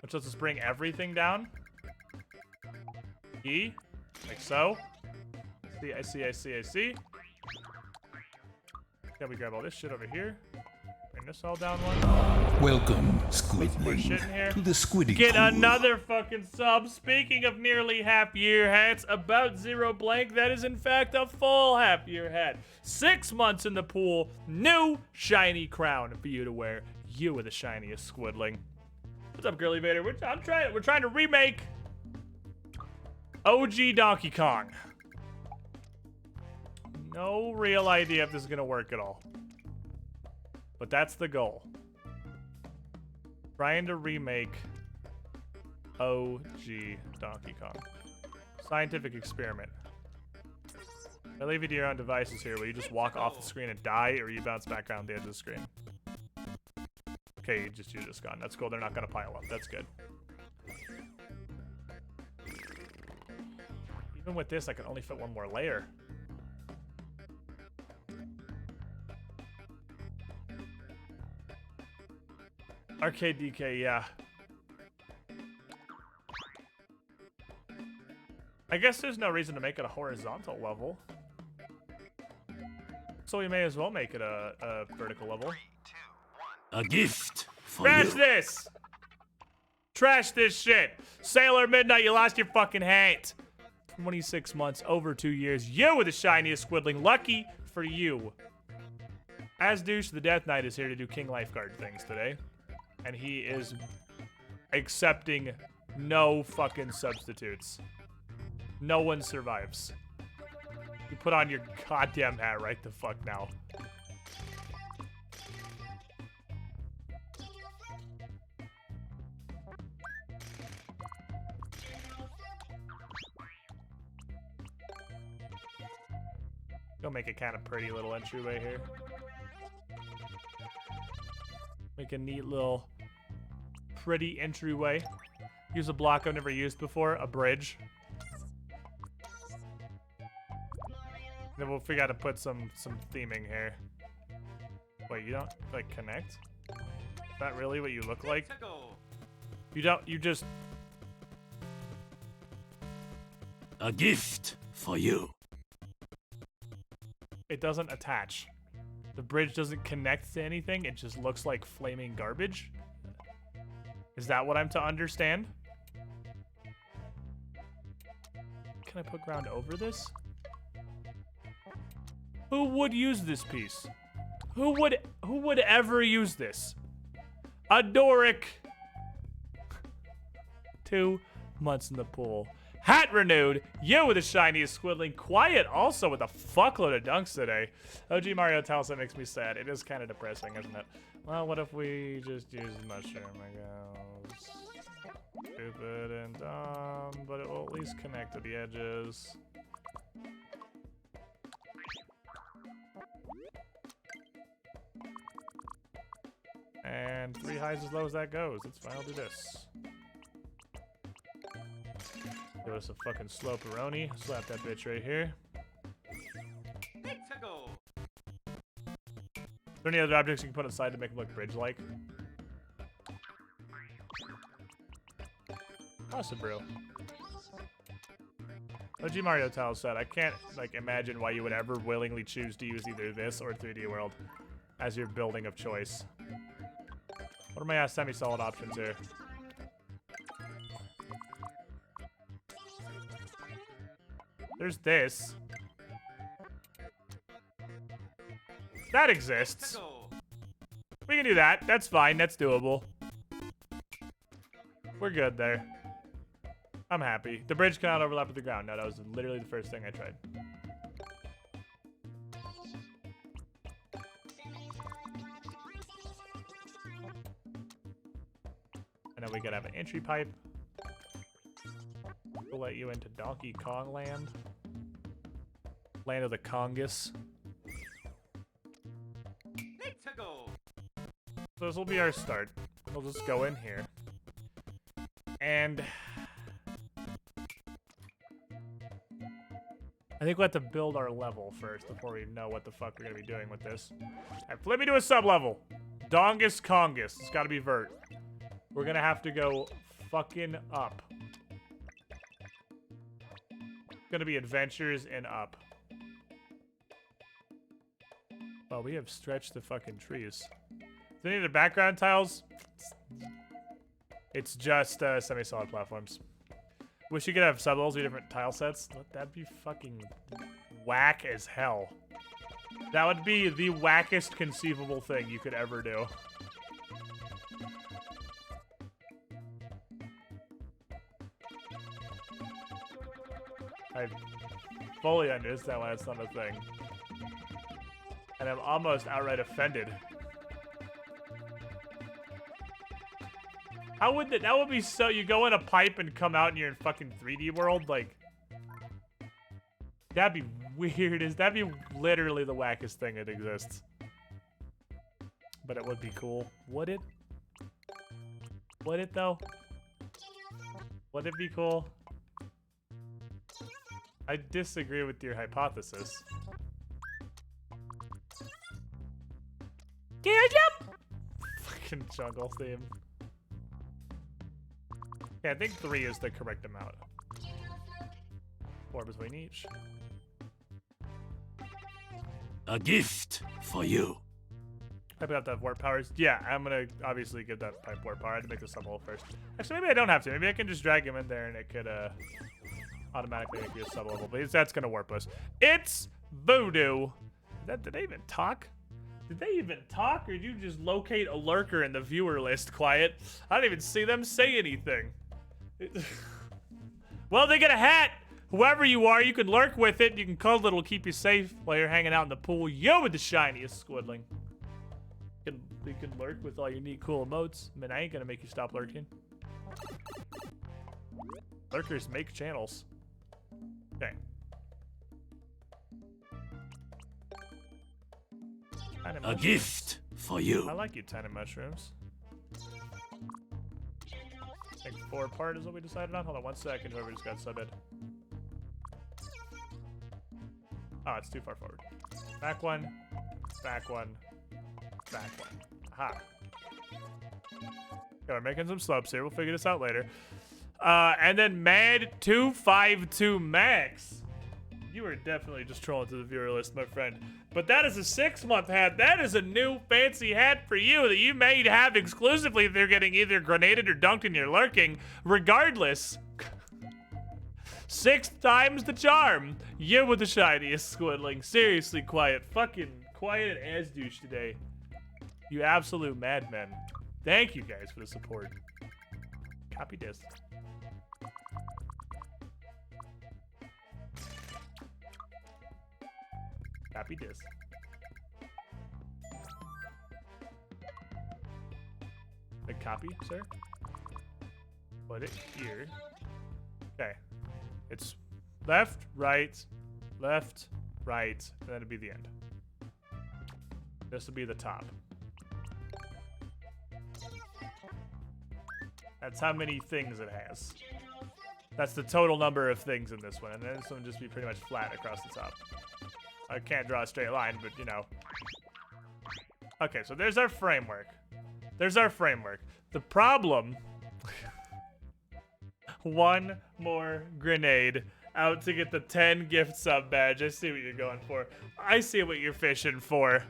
Which lets us bring everything down. E. Like so. I see. Can we grab all this shit over here? Bring this all down one. Welcome, More Squidling, shit in here. to the Squiddy Get Pool. another fucking sub. Speaking of nearly half-year hats, about zero blank, that is in fact a full half-year hat. 6 months in the pool, new shiny crown for you to wear. You are the shiniest squiddling. What's up, Girly Vader? We're trying to remake OG Donkey Kong. No real idea if this is gonna work at all. But that's the goal. Trying to remake OG Donkey Kong. Scientific experiment. I leave you to your own devices here. Will you just walk off the screen and die, or you bounce back around the edge of the screen? Okay, you just gone. That's cool. They're not gonna pile up. That's good. Even with this, I can only fit one more layer. Arcade DK, yeah. I guess there's no reason to make it a horizontal level. So we may as well make it a vertical level. A gift for Trash you. this! Trash this shit! Sailor Midnight, you lost your fucking hat! 26 months, over 2 years. You were the shiniest squiddling. Lucky for you. As Douche, the Death Knight is here to do King Lifeguard things today. And he is accepting no fucking substitutes. No one survives. You put on your goddamn hat right the fuck now. Go make a kind of pretty little entryway here. Make a neat little pretty entryway. Use a block I've never used before, a bridge. Then we'll figure out to put some theming here. Wait, you don't like connect? Is that really what you look like? You just A gift for you. it doesn't attach. The bridge doesn't connect to anything, it just looks like flaming garbage. Is that what I'm to understand? Can I put ground over this? Who would use this piece? Who would ever use this? A Doric. 2 months in the pool. Hat renewed. You with the shiniest squiddling. Quiet also with a fuckload of dunks today. OG Mario Talsa makes me sad. It is kind of depressing, isn't it? Well, what if we just use mushroom? I guess. Stupid and dumb, but it will at least connect to the edges. And 3 highs as low as that goes. It's fine, I'll do this. Give us a fucking slope-a-roni. Slap that bitch right here. Is there any other objects you can put inside to make them look bridge-like? Possibly. OG Mario Tile said, I can't like imagine why you would ever willingly choose to use either this or 3D World as your building of choice. What are my semi-solid options here? There's this. That exists. We can do that. That's fine. That's doable. We're good there. I'm happy. The bridge cannot overlap with the ground. No, that was literally the first thing I tried. And then we gotta have an entry pipe. We'll let you into Donkey Kong land. Land of the Kongus. So this will be our start. We'll just go in here. And I think we'll have to build our level first before we know what the fuck we're gonna be doing with this. Alright, flip me to a sub-level. Dongus Kongus. It's gotta be vert. We're gonna have to go fucking up. It's gonna be adventures and up. Oh, we have stretched the fucking trees. Is there any other background tiles? It's just semi-solid platforms. Wish you could have sub-levels with different tile sets. That'd be fucking whack as hell. That would be the wackest conceivable thing you could ever do. I fully understand why it's not a thing. And I'm almost outright offended. How would that would be so, you go in a pipe and come out and you're in fucking 3D world? Like, that'd be weird. That'd be literally the wackest thing that exists. But it would be cool. Would it? Would it though? Would it be cool? I disagree with your hypothesis. Can I jump? Fucking jungle theme. Yeah, I think 3 is the correct amount. 4 between each. A gift for you. Pipe have to have warp powers. Yeah, I'm gonna obviously give that pipe warp power. I had to make the sub-level first. Actually, maybe I don't have to. Maybe I can just drag him in there and it could automatically make you a sub-level. But that's gonna warp us. It's Voodoo. Did they even talk? Did they even talk, or did you just locate a lurker in the viewer list, Quiet? I didn't even see them say anything. Well, they get a hat. Whoever you are, you can lurk with it. You can cuddle it. It'll keep you safe while you're hanging out in the pool. Yo, with the shiniest squidling. You can lurk with all your neat, cool emotes. I mean, I ain't gonna make you stop lurking. Lurkers make channels. Okay. A gift for you. I like you, tiny mushrooms. I think 4 part is what we decided on. Hold on 1 second. Whoever just got subbed. Oh, it's too far forward. Back 1. Back 1. Back 1. Aha. Okay, we're making some slopes here. We'll figure this out later. And then Mad252 Max. You are definitely just trolling to the viewer list, my friend. But that is a 6-month hat. That is a new fancy hat for you that you may have exclusively if they're getting either grenaded or dunked in your lurking. Regardless, 6 times the charm. You with the shiniest squidling. Seriously, Quiet. Fucking Quiet as douche today. You absolute madmen. Thank you guys for the support. Copy this. Copy this. The copy, sir? Put it here. Okay. It's left, right, and then it'll be the end. This will be the top. That's how many things it has. That's the total number of things in this one, and then this one will just be pretty much flat across the top. I can't draw a straight line, but you know. Okay, so there's our framework. There's our framework. The problem... 1 more grenade out to get the 10 gift sub badge. I see what you're going for. I see what you're fishing for.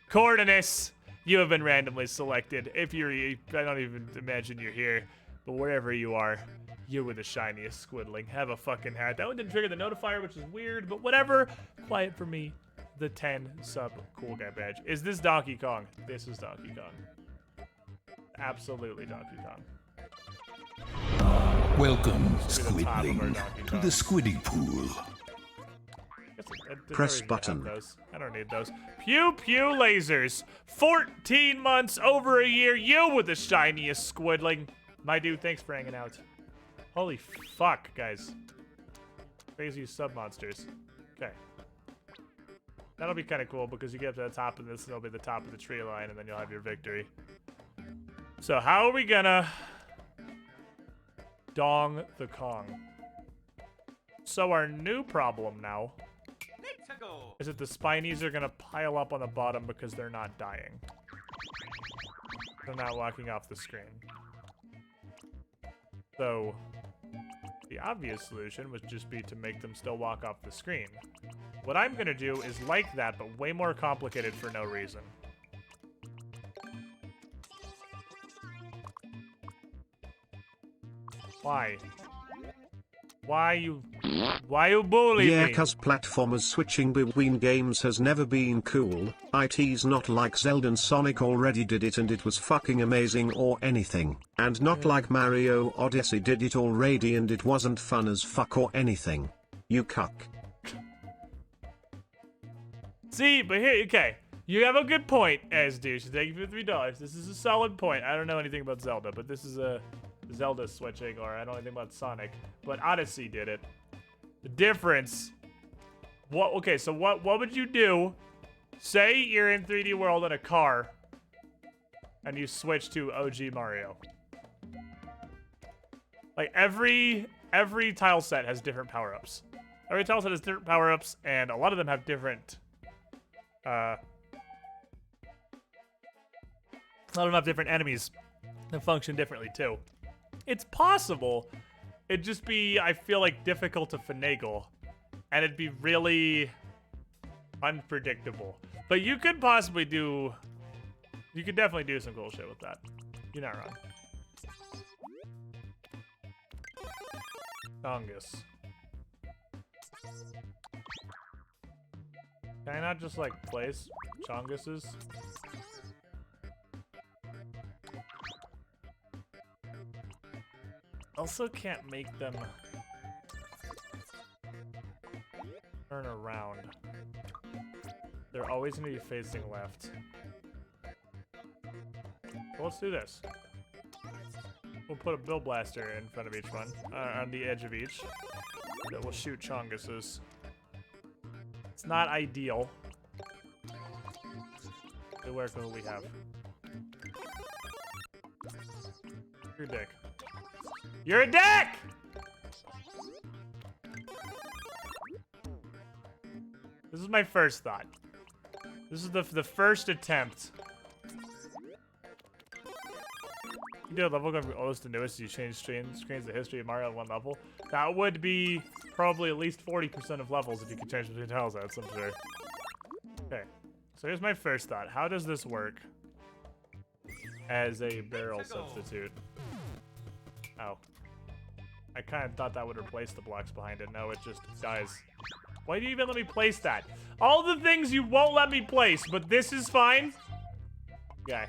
Coordinates, you have been randomly selected. If you're... I don't even imagine you're here, but wherever you are, you were the shiniest squidling. Have a fucking hat. That one didn't trigger the notifier, which is weird, but whatever. Quiet for me. the 10 sub cool guy badge. Is this Donkey Kong? This is Donkey Kong. Absolutely Donkey Kong. Welcome, This will be the top of our Squidling, Donkey to Kong. the Squidding Pool. Press I button. I don't need those. Pew pew lasers. 14 months, over a year. You with the shiniest Squidling. My dude, thanks for hanging out. Holy fuck, guys. Crazy sub monsters. Okay. That'll be kind of cool because you get up to the top of this and it'll be the top of the tree line and then you'll have your victory. So how are we gonna Dong the Kong? So our new problem now is that the Spinies are gonna pile up on the bottom because they're not dying. They're not walking off the screen. So the obvious solution would just be to make them still walk off the screen. What I'm gonna do is like that, but way more complicated for no reason. Why? Why you bully Yeah, me? cause platformers switching between games has never been cool. It's not like Zelda and Sonic already did it and it was fucking amazing or anything. And not like Mario Odyssey did it already and it wasn't fun as fuck or anything. You cuck. See, but here, okay. You have a good point, as douche. Thank you for $3. This is a solid point. I don't know anything about Zelda, but this is a Zelda switching, or I don't know anything about Sonic. But Odyssey did it. The difference. Okay, so what would you do? Say you're in 3D World in a car, and you switch to OG Mario. Like every tile set has different power-ups. Every tile set has different power-ups, and a lot of them have different. A lot of them have different enemies that function differently too. It's possible. It'd just be, I feel like, difficult to finagle, and it'd be really unpredictable. But you could possibly do. You could definitely do some cool shit with that. You're not wrong. Chongus. Can I not just, like, place Chonguses? Also can't make them turn around. They're always going to be facing left. Well, let's do this. We'll put a Bill Blaster in front of each one, on the edge of each, that will shoot Chonguses. It's not ideal. Good work with what we have. Your dick. You're a dick! This is my first thought. This is the first attempt. You do a level going from oldest to newest, you change screens the history of Mario at one level. That would be probably at least 40% of levels if you could change between tiles, I'm sure. Okay, so here's my first thought. How does this work as a barrel substitute? Oh. I kind of thought that would replace the blocks behind it. No, it just dies. Why do you even let me place that? All the things you won't let me place, but this is fine? Okay.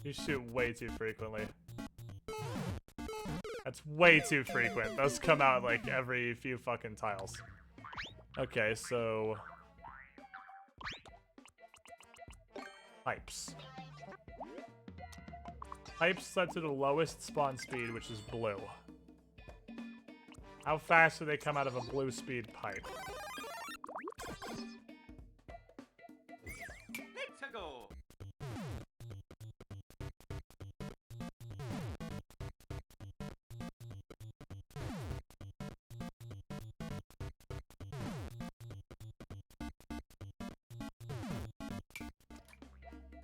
You shoot way too frequently. That's way too frequent. Those come out like every few fucking tiles. Okay, so... Pipes. Pipes set to the lowest spawn speed, which is blue. How fast do they come out of a blue speed pipe?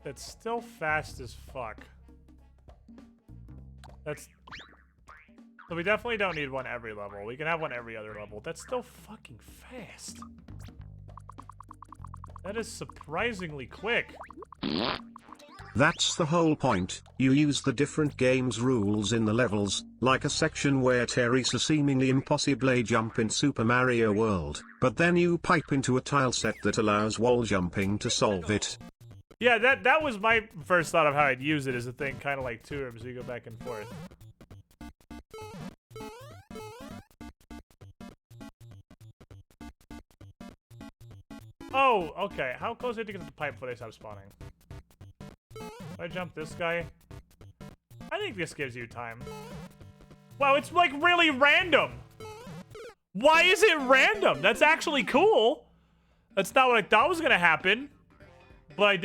That's still fast as fuck. That's... So we definitely don't need one every level. We can have one every other level. That's still fucking fast. That is surprisingly quick. That's the whole point. You use the different game's rules in the levels, like a section where Teresa seemingly impossibly jump in Super Mario World, but then you pipe into a tile set that allows wall jumping to solve it. Yeah, that was my first thought of how I'd use it as a thing, kind of like Two Rooms, so you go back and forth. Oh, okay. How close do you have to get to the pipe before they stop spawning? If I jump this guy? I think this gives you time. Wow, it's like really random. Why is it random? That's actually cool. That's not what I thought was gonna happen. But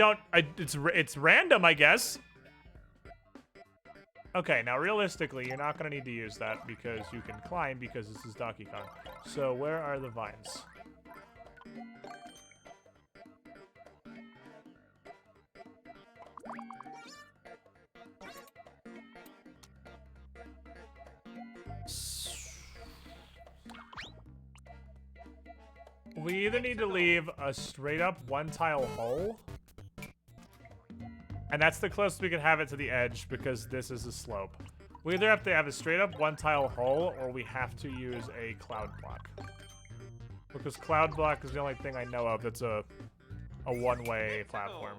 it's random, I guess. Okay, now realistically, you're not gonna need to use that because you can climb because this is Donkey Kong. So where are the vines? We either need to leave a straight up one tile hole, and that's the closest we can have it to the edge because this is a slope. We either have to have a straight up one tile hole or we have to use a cloud block. Because cloud block is the only thing I know of that's a one-way platform.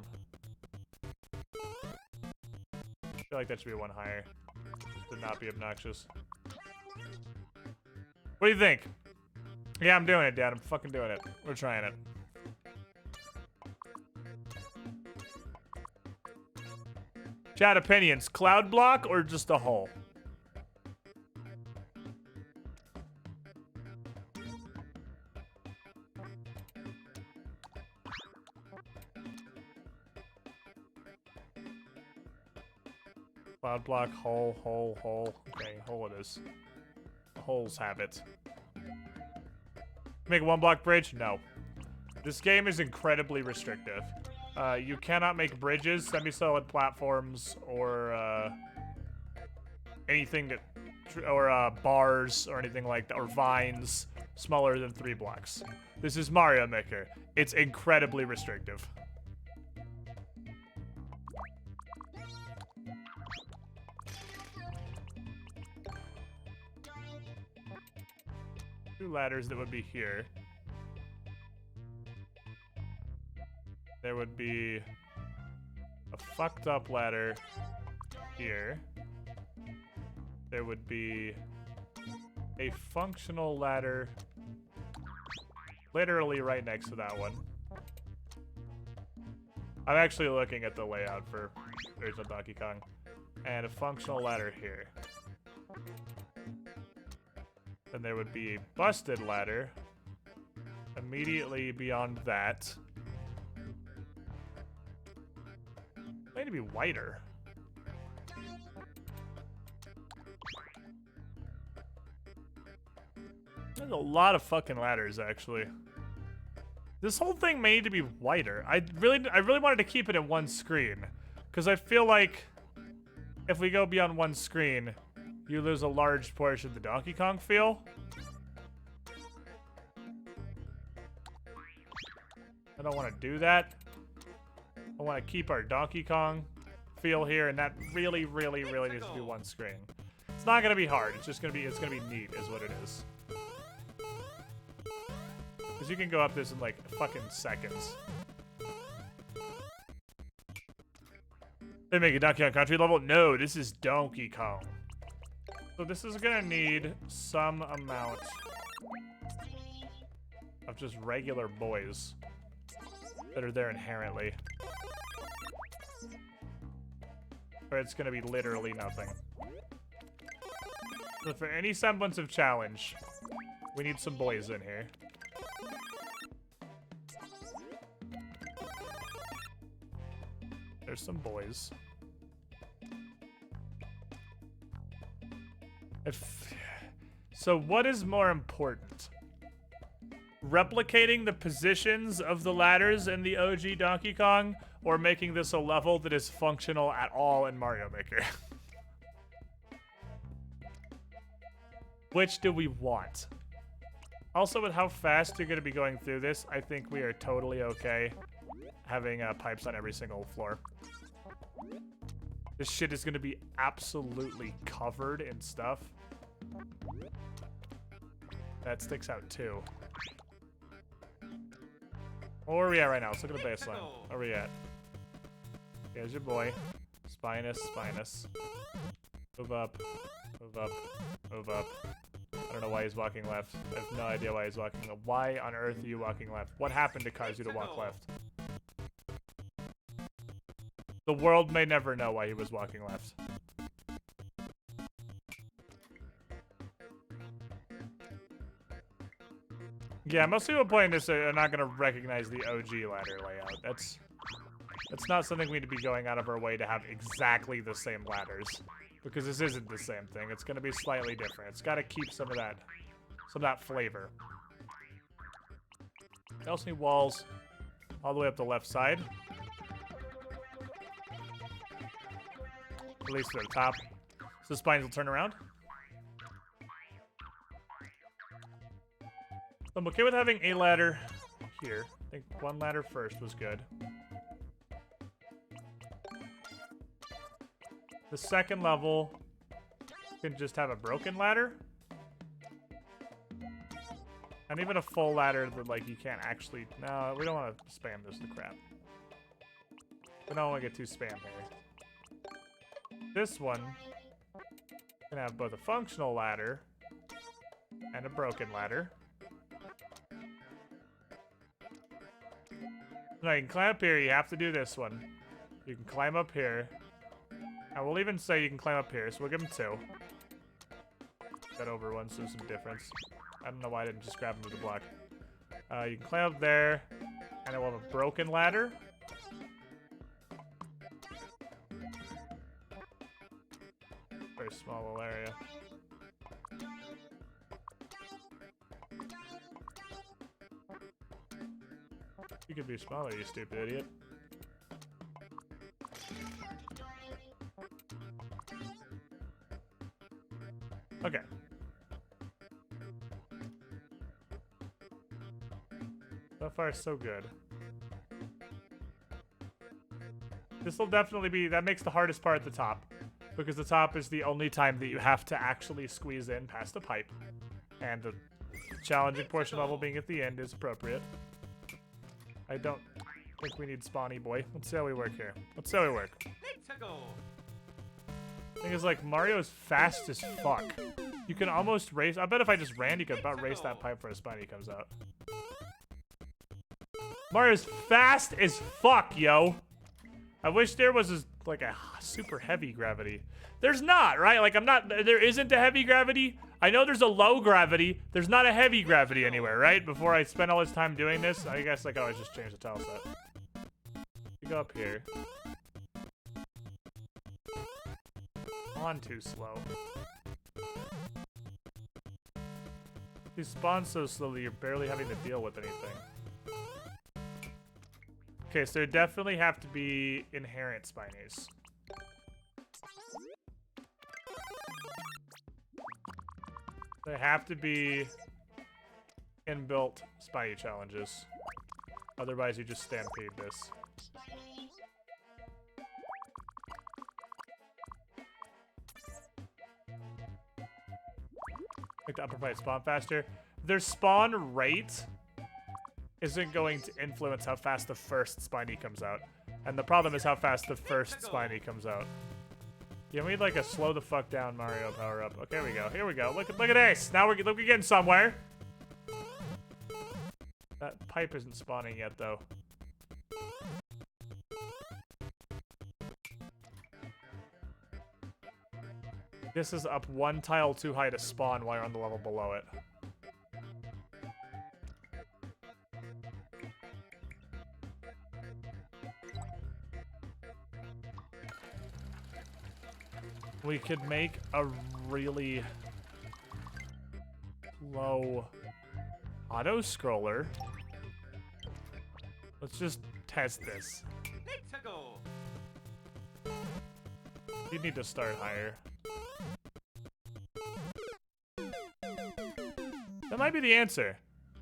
I feel like that should be one higher. To not be obnoxious. What do you think? Yeah, I'm doing it, Dad. I'm fucking doing it. We're trying it. Chat opinions. Cloud block or just a hole? Cloud block, hole, hole, hole. Okay, hole it is. Holes have it. Make a one block bridge? No. This game is incredibly restrictive. You cannot make bridges, semi-solid platforms, or anything that, or bars or anything like that, or vines smaller than 3 blocks. This is Mario Maker. It's incredibly restrictive. Two ladders that would be here. There would be a fucked up ladder here. There would be a functional ladder literally right next to that one. I'm actually looking at the layout for Original Donkey Kong. And a functional ladder here. Then there would be a busted ladder immediately beyond that. Might need to be wider. There's a lot of fucking ladders, actually. This whole thing may need to be wider. I really wanted to keep it in one screen, because I feel like if we go beyond one screen, you lose a large portion of the Donkey Kong feel. I don't want to do that. I want to keep our Donkey Kong feel here, and that really, really, really needs to be one screen. It's not gonna be hard. It's just gonna be neat, is what it is. Because you can go up this in like fucking seconds. They make a Donkey Kong Country level? No, this is Donkey Kong. So this is gonna need some amount of just regular boys that are there inherently. Or it's gonna be literally nothing. So for any semblance of challenge, we need some boys in here. There's some boys. So what is more important? Replicating the positions of the ladders in the OG Donkey Kong, or making this a level that is functional at all in Mario Maker? Which do we want? Also, with how fast you're going to be going through this, I think we are totally okay having pipes on every single floor. This shit is gonna be absolutely covered in stuff. That sticks out too. Where are we at right now? Let's look at the baseline. Where are we at? Here's your boy. Spinus, Spinus. Move up, move up, move up. I don't know why he's walking left. I have no idea why he's walking left. Why on earth are you walking left? What happened to cause you to walk left? The world may never know why he was walking left. Yeah, most people playing this are not going to recognize the OG ladder layout. That's not something we need to be going out of our way to have exactly the same ladders. Because this isn't the same thing. It's going to be slightly different. It's got to keep some of that flavor. We also need walls all the way up the left side. At least to the top. So the spines will turn around. I'm okay with having a ladder here. I think one ladder first was good. The second level can just have a broken ladder. And even a full ladder that, like, you can't actually... No, we don't want to spam this to crap. We don't want to get too spam here. This one can have both a functional ladder and a broken ladder. No, you can climb up here. You have to do this one. You can climb up here. And we'll even say you can climb up here, so we'll give him 2. That over one, so there's some difference. I don't know why I didn't just grab him with the block. You can climb up there, and then we'll have a broken ladder. Very small little area. You could be smaller, you stupid idiot. Okay. So far, so good. This will definitely be... That makes the hardest part at the top. Because the top is the only time that you have to actually squeeze in past the pipe. And the challenging portion level being at the end is appropriate. I don't think we need Spawny Boy. Let's see how we work here. Let's see how we work. Thing is, like, Mario's fast as fuck. You can almost race... I bet if I just ran, you could about race that pipe before a Spiny comes out. Mario's fast as fuck, yo. I wish there was, like, a super heavy gravity. There's not, right? Like, I'm not... There isn't a heavy gravity. I know there's a low gravity. There's not a heavy gravity anywhere, right? Before I spend all this time doing this, I guess, like, oh, I just changed the tile set. You go up here. On too slow. You spawn so slowly, you're barely having to deal with anything. Okay, so there definitely have to be inherent Spinies. They have to be inbuilt Spiny challenges. Otherwise, you just stampede this. Like the upper fight spawn faster. Their spawn rate isn't going to influence how fast the first Spiny comes out. And the problem is how fast the first Spiny comes out. Yeah, we need like a slow the fuck down Mario power up. Okay, here we go. Here we go. Look at this. Now we're getting somewhere. That pipe isn't spawning yet, though. This is up one tile too high to spawn while you're on the level below it. We could make a really low auto-scroller. Let's just test this. You need to start higher. That might be the answer.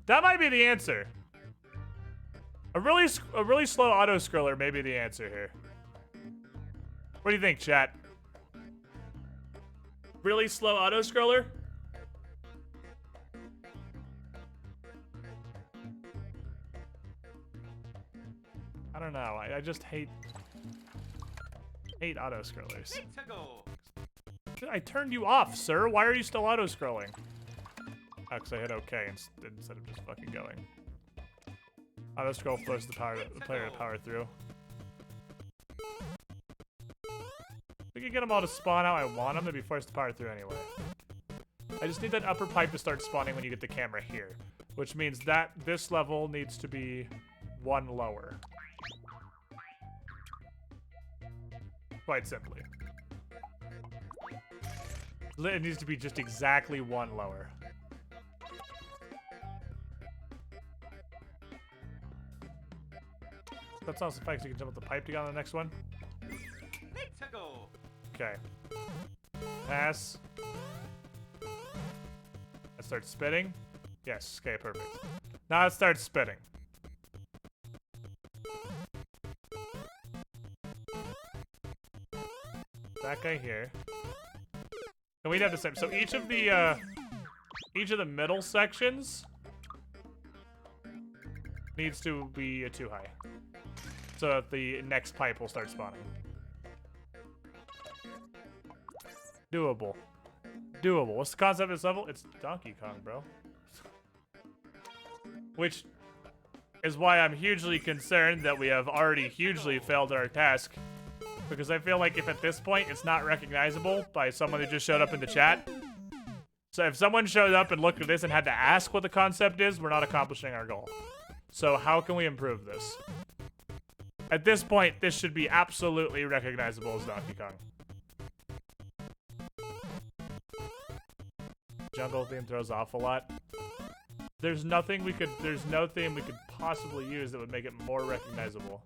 That might be the answer. A really slow auto-scroller may be the answer here. What do you think, chat? Really slow auto-scroller? I don't know. I just hate auto-scrollers. I turned you off, sir. Why are you still auto-scrolling? Oh, because I hit OK instead of just fucking going. Auto-scroll forces the player to power through. We can get them all to spawn out. I want them to be forced to power through anyway. I just need that upper pipe to start spawning when you get the camera here, which means that this level needs to be one lower. Quite simply. It needs to be just exactly one lower. That's also the fact you can jump up the pipe to get on the next one. Okay. Pass. It starts spitting. Yes, okay, perfect. Now it starts spitting. That guy here. And we'd have the same. So each of the middle sections needs to be too high. So that the next pipe will start spawning. Doable. Doable. What's the concept of this level? It's Donkey Kong, bro. Which is why I'm hugely concerned that we have already hugely failed at our task. Because I feel like if at this point it's not recognizable by someone who just showed up in the chat. So if someone showed up and looked at this and had to ask what the concept is, we're not accomplishing our goal. So how can we improve this? At this point, this should be absolutely recognizable as Donkey Kong. Jungle theme throws off a lot. There's no theme we could possibly use that would make it more recognizable.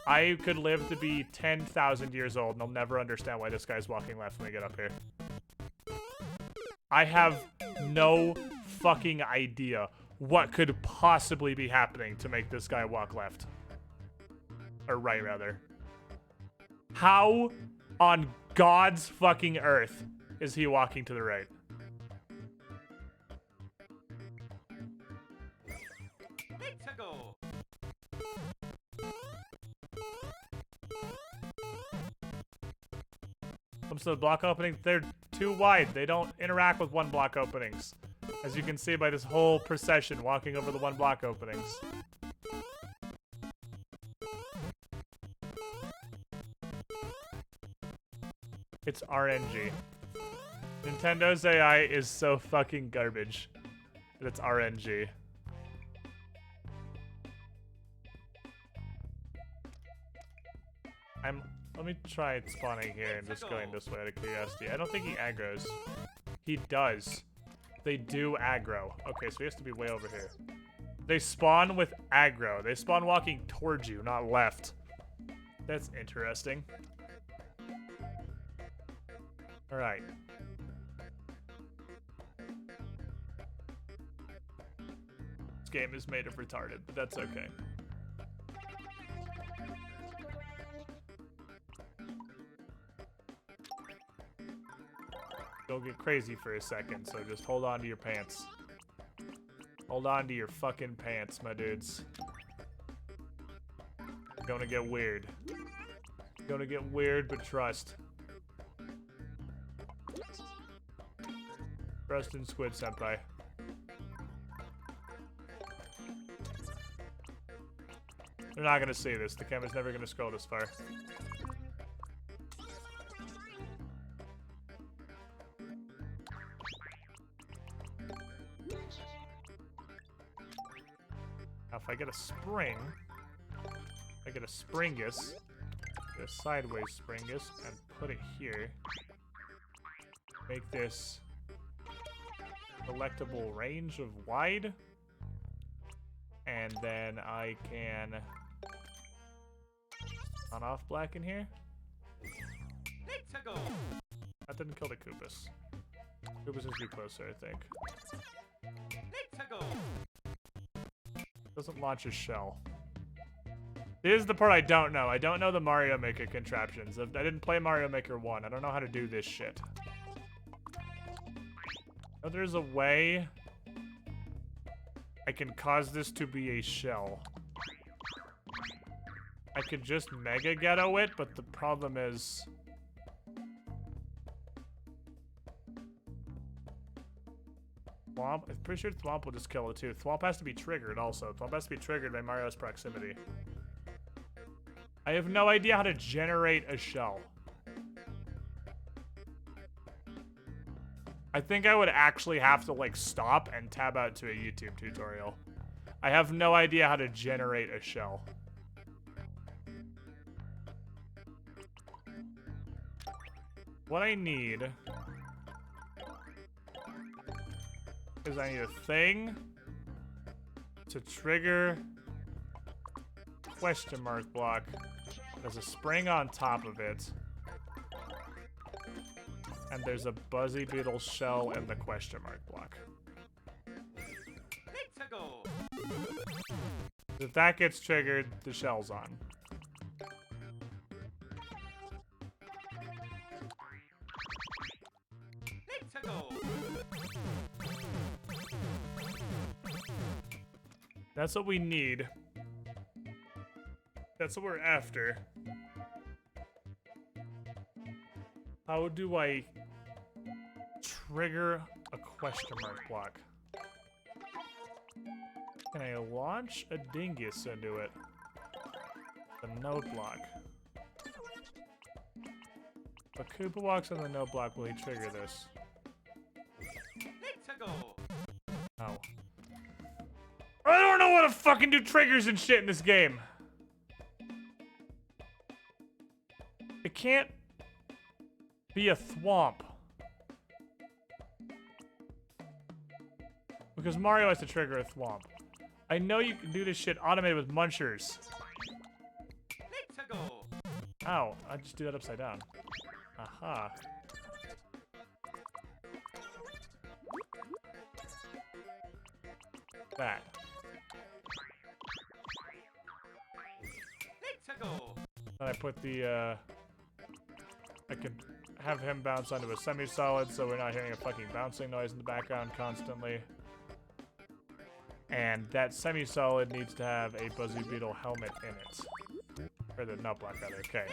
I could live to be 10,000 years old and I'll never understand why this guy's walking left when we get up here. I have no fucking idea what could possibly be happening to make this guy walk left. Or right, rather. How on God's fucking earth is he walking to the right? So the block openings, they're too wide. They don't interact with one block openings. As you can see by this whole procession walking over the one block openings. It's RNG. Nintendo's AI is so fucking garbage that it's RNG. Let me try spawning here and just going this way out of curiosity. I don't think he aggroes. He does. They do aggro. Okay, so he has to be way over here. They spawn with aggro. They spawn walking towards you, not left. That's interesting. Alright. This game is made of retarded, but that's okay. Don't get crazy for a second, so just hold on to your pants. Hold on to your fucking pants, my dudes. Gonna get weird. Gonna get weird, but trust. Trust in Squid Senpai. They're not gonna see this. The camera's never gonna scroll this far. Now if I get a spring, I get a springus, get a sideways springus, and put it here. Make this delectable range of wide. And then I can on off black in here. That didn't kill the Koopas. Koopas needs to be closer, I think. Doesn't launch his shell. This is the part I don't know. I don't know the Mario Maker contraptions. I didn't play Mario Maker 1. I don't know how to do this shit. Oh, there's a way I can cause this to be a shell. I could just Mega Ghetto it, but the problem is... Thwomp? I'm pretty sure Thwomp will just kill it too. Thwomp has to be triggered also. Thwomp has to be triggered by Mario's proximity. I have no idea how to generate a shell. I think I would actually have to, like, stop and tab out to a YouTube tutorial. I have no idea how to generate a shell. What I need is I need a thing to trigger question mark block. There's a spring on top of it. And there's a Buzzy Beetle shell in the question mark block. If that gets triggered, the shell's on. That's what we need. That's what we're after. How do I trigger a question mark block? Can I launch a dingus into it? The node block. If a Koopa walks on the node block, will he trigger this? Oh. I don't know how to fucking do triggers and shit in this game. It can't be a thwomp. Because Mario has to trigger a thwomp. I know you can do this shit automated with munchers. Ow, I just do that upside down. Aha. That. Then I put the, I can have him bounce onto a semi-solid so we're not hearing a fucking bouncing noise in the background constantly. And that semi-solid needs to have a Buzzy Beetle helmet in it. Or the nut block, rather. Okay.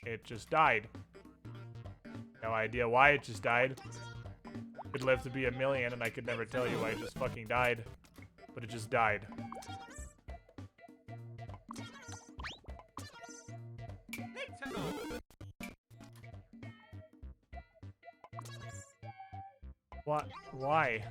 It just died. No idea why it just died. Could live to be 1,000,000 and I could never tell you why it just fucking died. But it just died. What? Why?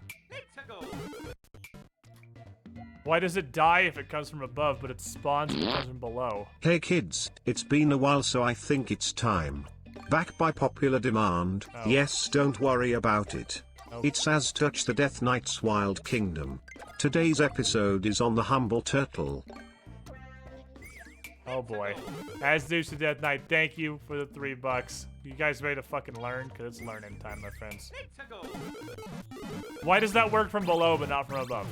Why does it die if it comes from above, but it spawns if it comes from below? Hey kids, it's been a while so I think it's time. Back by popular demand, Oh. yes don't worry about it. Nope. It's As Touch the Death Knight's Wild Kingdom. Today's episode is on the humble turtle. Oh boy. As Zeus the Death Knight, thank you for the $3. You guys ready to fucking learn? Because it's learning time, my friends. Why does that work from below but not from above?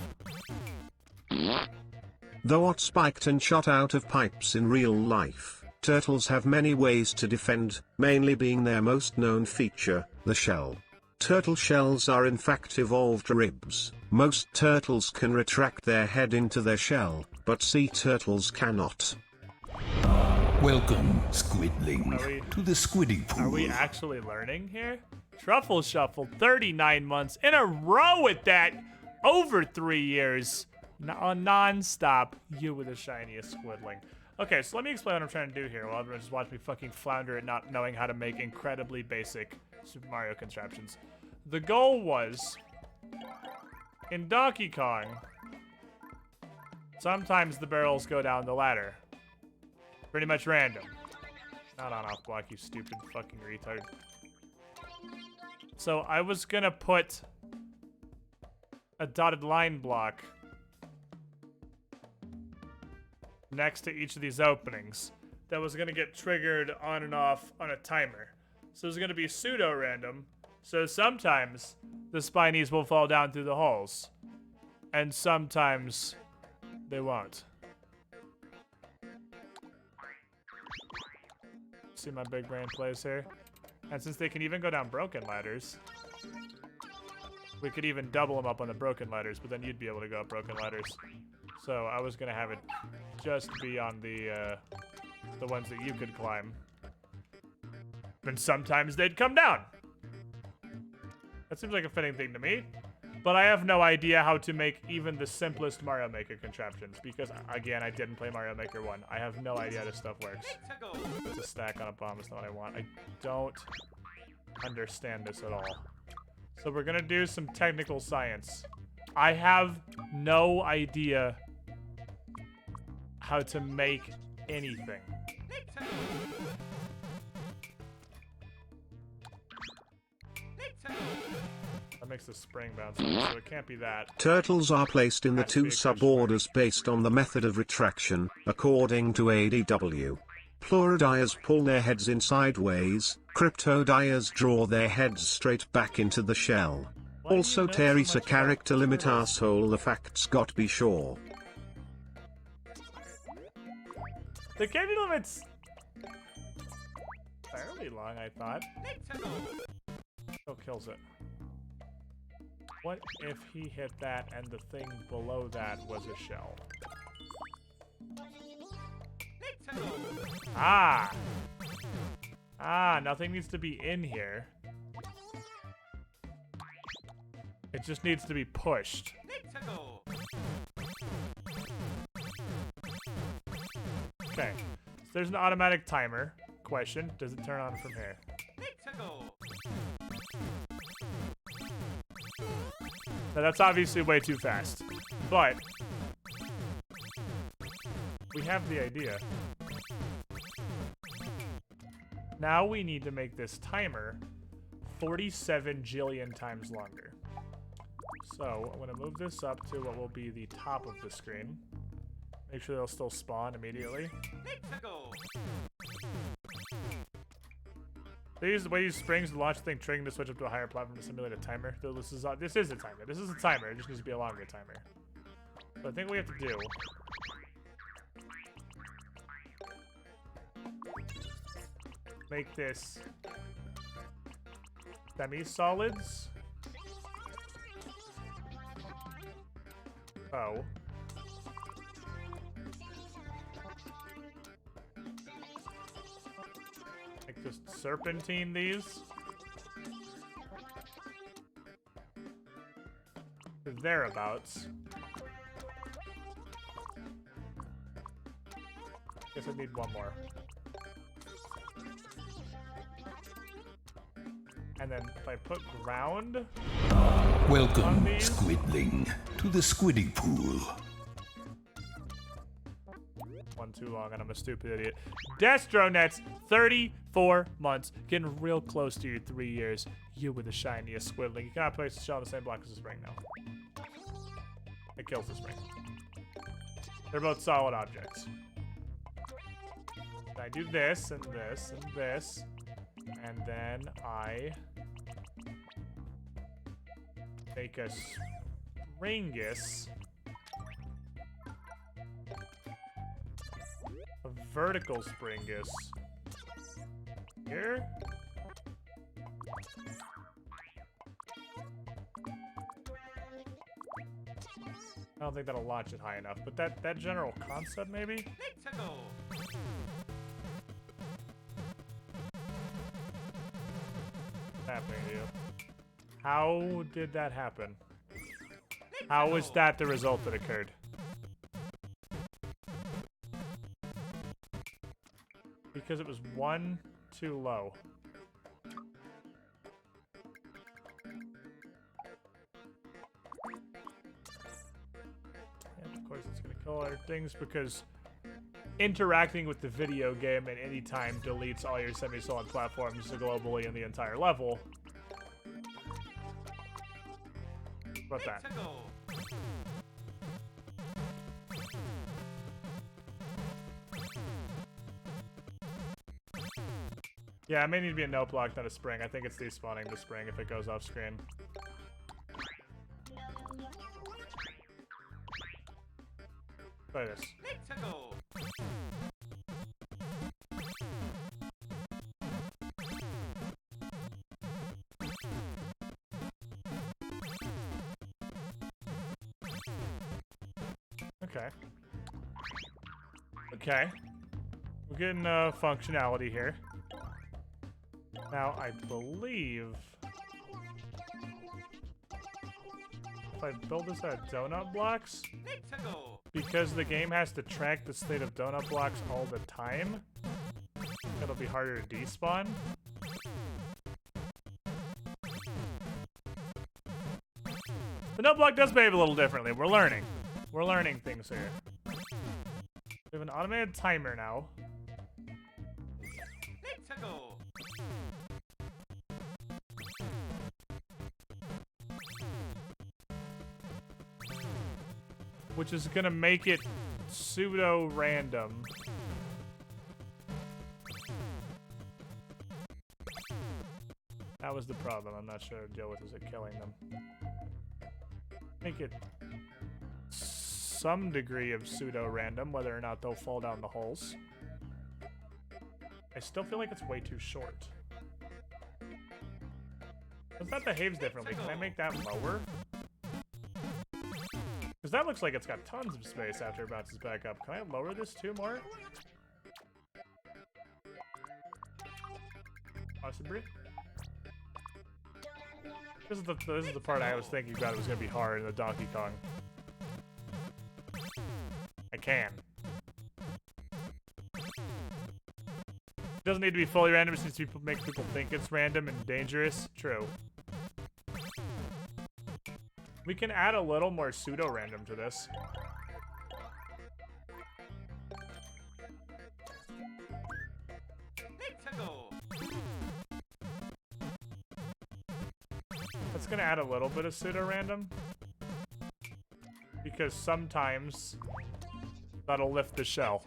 Though not spiked and shot out of pipes in real life, turtles have many ways to defend, mainly being their most known feature, the shell. Turtle shells are in fact evolved ribs. Most turtles can retract their head into their shell, but sea turtles cannot. Welcome, Squidling, to the Squiddy Pool. Are we actually learning here? Truffle Shuffle, 39 months in a row at that. Over 3 years. Non-stop. You were the shiniest Squidling. Okay, so let me explain what I'm trying to do here while everyone just watch me fucking flounder at not knowing how to make incredibly basic Super Mario contraptions. The goal was, in Donkey Kong, sometimes the barrels go down the ladder. Pretty much random. Not on off block, you stupid fucking retard. So I was gonna put a dotted line block next to each of these openings that was gonna get triggered on and off on a timer. So it's gonna be pseudo random. So sometimes the Spinies will fall down through the holes, and sometimes they won't. see my big brain plays here. And since they can even go down broken ladders, we could even double them up on the broken ladders, but then you'd be able to go up broken ladders. So I was gonna have it just be on the ones that you could climb. And sometimes they'd come down. That seems like a fitting thing to me. But I have no idea how to make even the simplest Mario Maker contraptions because, again, I didn't play Mario Maker 1. I have no idea how this stuff works. It's a stack on a bomb. It's not what I want. I don't understand this at all. So we're gonna do some technical science. I have no idea how to make anything. That makes the spring bounce, so it can't be that. Turtles are placed in the two suborders based on the method of retraction, according to ADW. Pleurodires pull their heads in sideways, Cryptodires draw their heads straight back into the shell. Also Teresa character limit asshole the facts got be sure. The character limit's fairly long, I thought. Still kills it. What if he hit that and the thing below that was a shell? Ah! Ah, nothing needs to be in here. It just needs to be pushed. Okay, so there's an automatic timer. Question, does it turn on from here? Now that's obviously way too fast, but we have the idea. Now we need to make this timer 47 jillion times longer. So I'm gonna move this up to what will be the top of the screen. Make sure they'll still spawn immediately. They use the way you use springs to launch the thing, triggering to switch up to a higher platform to simulate a timer. So this is a timer. This is a timer. It just needs to be a longer timer. So I think what we have to do make this semi-solids. Oh. Like just serpentine these. Thereabouts. Guess I need one more. And then if I put ground. Welcome, Squidling, to the Squiddy Pool. One too long and I'm a stupid idiot. Destronets, 34 months. Getting real close to your 3 years. You with the shiniest Squidling. You cannot place the shell on the same block as the spring now. It kills the spring. They're both solid objects. I do this and this and this. And then I make a Springus. A vertical Springus. Here. I don't think that'll launch it high enough, but that general concept maybe? Happening to you? How did that happen? How was that the result that occurred? Because it was one too low. And of course it's gonna kill our things because interacting with the video game at any time deletes all your semi-solid platforms globally in the entire level. What about that? Yeah, it may need to be a no block, not a spring. I think it's despawning the spring if it goes off screen. Try this. Okay. Okay. We're getting functionality here. Now, I believe if I build this out of donut blocks, because the game has to track the state of donut blocks all the time, it'll be harder to despawn. The nut block does behave a little differently. We're learning. We're learning things here. We have an automated timer now. Which is gonna make it pseudo-random. That was the problem. I'm not sure how to deal with is it killing them. Make it some degree of pseudo-random, whether or not they'll fall down the holes. I still feel like it's way too short. Because that behaves differently. Can I make that lower? Because that looks like it's got tons of space after it bounces back up. Can I lower this 2 more? Possibly. This is the part I was thinking about. It was gonna be hard in the Donkey Kong. I can. It doesn't need to be fully random. It just needs to make people think it's random and dangerous. True. We can add a little more pseudo-random to this. That's gonna add a little bit of pseudo-random. Because sometimes that'll lift the shell.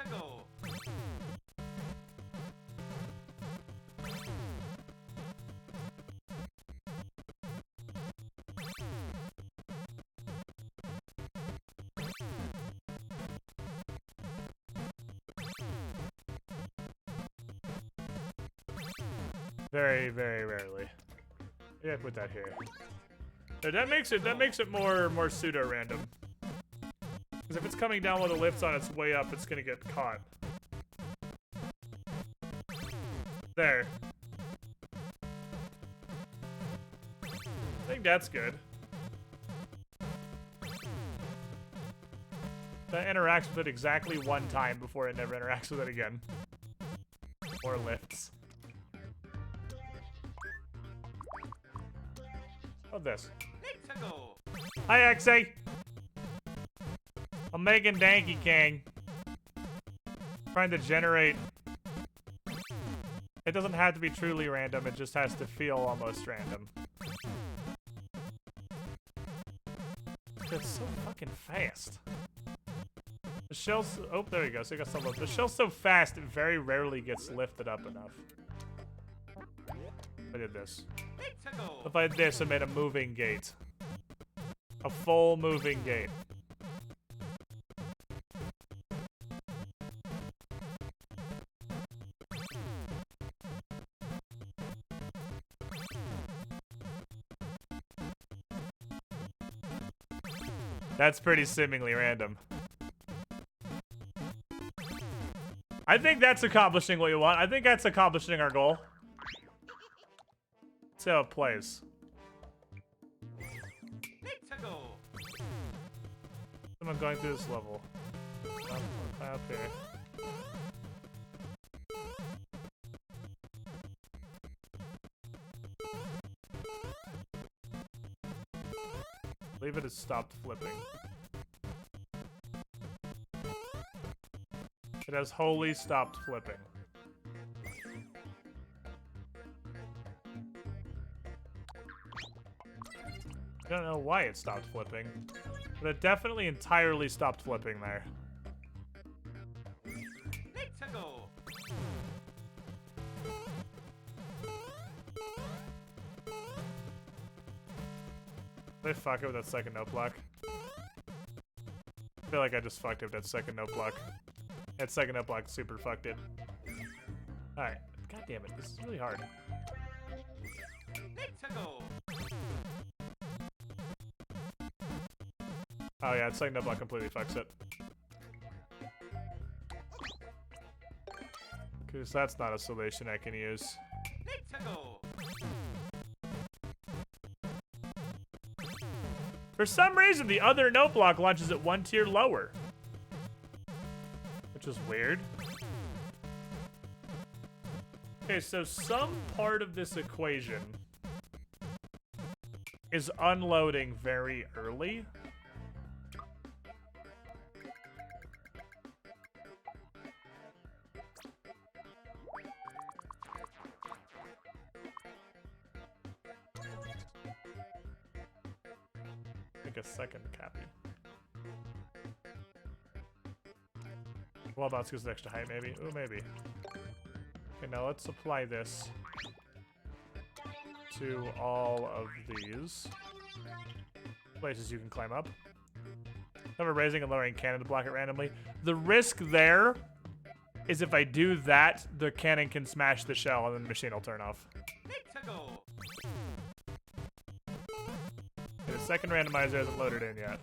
Very, very rarely. Yeah, put that here. So that makes it more pseudo-random. Because if it's coming down with a lift on its way up, it's gonna get caught. There. I think that's good. That interacts with it exactly 1 time before it never interacts with it again. Or lifts. What's this? Hi, XA! I'm making Danky King. Trying to generate... It doesn't have to be truly random, it just has to feel almost random. It's so fucking fast. The shell's... Oh, there you go. So you got some of... The shell's so fast, it very rarely gets lifted up enough. I did this. If I did this, I made a moving gate. A full moving gate. That's pretty seemingly random. I think that's accomplishing what you want. I think that's accomplishing our goal. See how it plays. Someone going through this level. Up here. I believe it has stopped flipping. It has wholly stopped flipping. I don't know why it stopped flipping, but it definitely entirely stopped flipping there. Did I fuck it with that second note block? I feel like I just fucked it with that second note block. That second note block super fucked it. Alright. God damn it, this is really hard. Oh yeah, that second note block completely fucks it. Because that's not a solution I can use. For some reason, the other note block launches at 1 tier lower. Which is weird. Okay, so some part of this equation is unloading very early. Like a second cappy. Well, about goes extra height, maybe. Ooh, maybe. Okay, now let's apply this to all of these places you can climb up. Never raising and lowering cannon to block it randomly. The risk there is if I do that, the cannon can smash the shell and then the machine will turn off. Okay, the second randomizer isn't loaded in yet.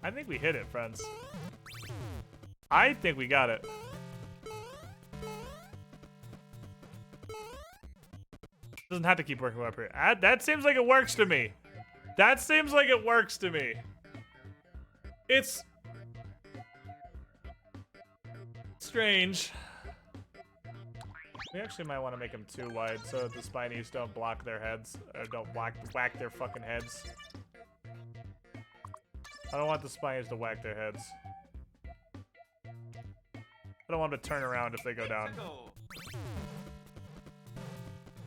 I think we hit it, friends. I think we got it. Doesn't have to keep working up here. That seems like it works to me. That seems like it works to me. It's strange. We actually might want to make them too wide so that the Spinies don't block their heads. Or don't whack their fucking heads. I don't want the Spinies to whack their heads. I don't want them to turn around if they go down.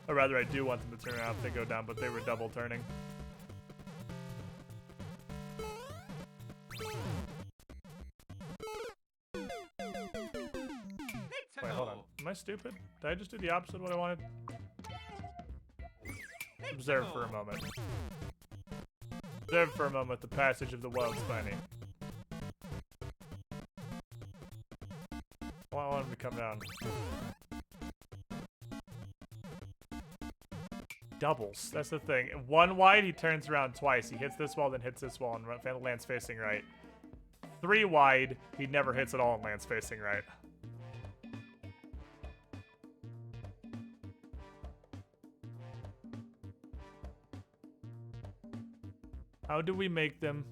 Or rather, I do want them to turn around if they go down, but they were double turning. Wait, hold on. Am I stupid? Did I just do the opposite of what I wanted? Observe for a moment. Observe for a moment the passage of the wild Spiny. I want him to come down. Doubles. That's the thing. One wide, he turns around twice. He hits this wall, then hits this wall, and lands facing right. 3 wide, he never hits at all and lands facing right. How do we make them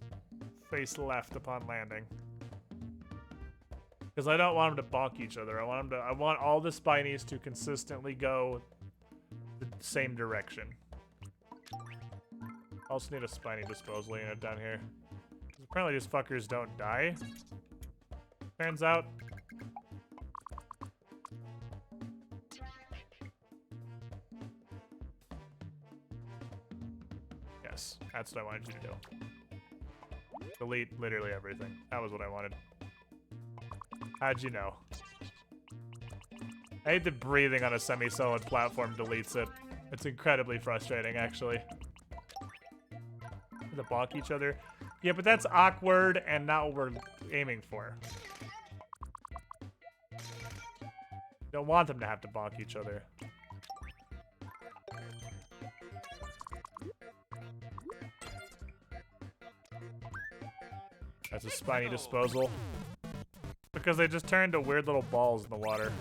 face left upon landing? Because I don't want them to bonk each other. I want all the Spinies to consistently go the same direction. Also need a Spiny disposal unit down here. Apparently these fuckers don't die. Turns out. Yes, that's what I wanted you to do. Delete literally everything. That was what I wanted. How'd you know? I hate that breathing on a semi-solid platform deletes it. It's incredibly frustrating, actually. To bonk each other. Yeah, but that's awkward and not what we're aiming for. Don't want them to have to bonk each other. That's a Spiny disposal. Because they just turn into weird little balls in the water.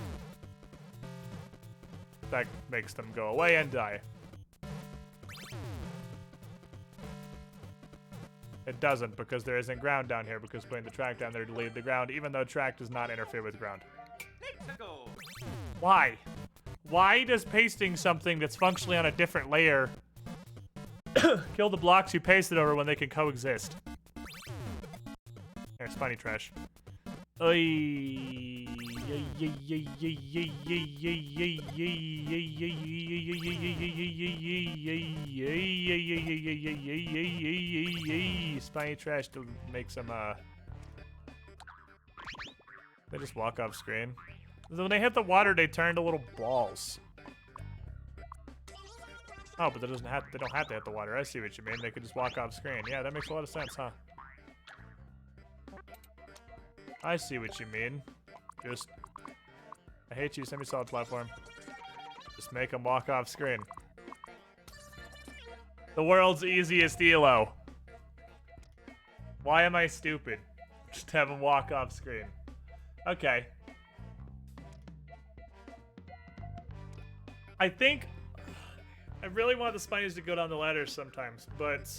That makes them go away and die. It doesn't, because there isn't ground down here, because putting the track down there deleted the ground, even though track does not interfere with ground. Why? Why does pasting something that's functionally on a different layer kill the blocks you pasted over when they can coexist? There's Spiny trash. Spiny trash to make some they just walk off screen. When they hit the water, they turn to little balls. Oh, but they don't have to hit the water. I see what you mean. They could just walk off screen. Yeah, that makes a lot of sense, huh? I see what you mean. Just I hate you, semi-solid platform. Just make him walk off screen. The world's easiest elo. Why am I stupid? Just have him walk off screen. Okay. I think I really want the Spinies to go down the ladder sometimes, but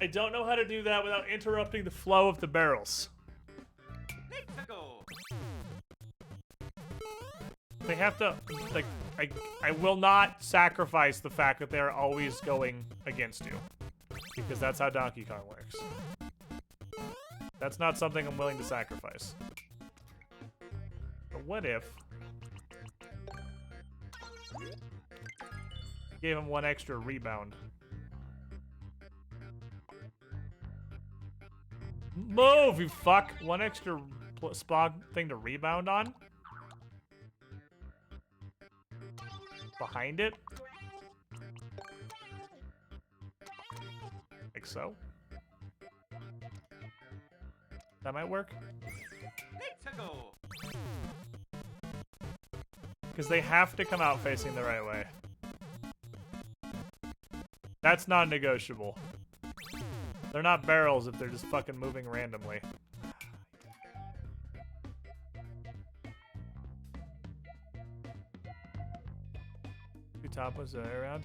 I don't know how to do that without interrupting the flow of the barrels. They have to, like, I will not sacrifice the fact that they're always going against you. Because that's how Donkey Kong works. That's not something I'm willing to sacrifice. But what if gave him one extra rebound? Move, you fuck! One extra spot thing to rebound on? Behind it? Like so? That might work. Because they have to come out facing the right way. That's non-negotiable. They're not barrels if they're just fucking moving randomly. Two top ones the way around.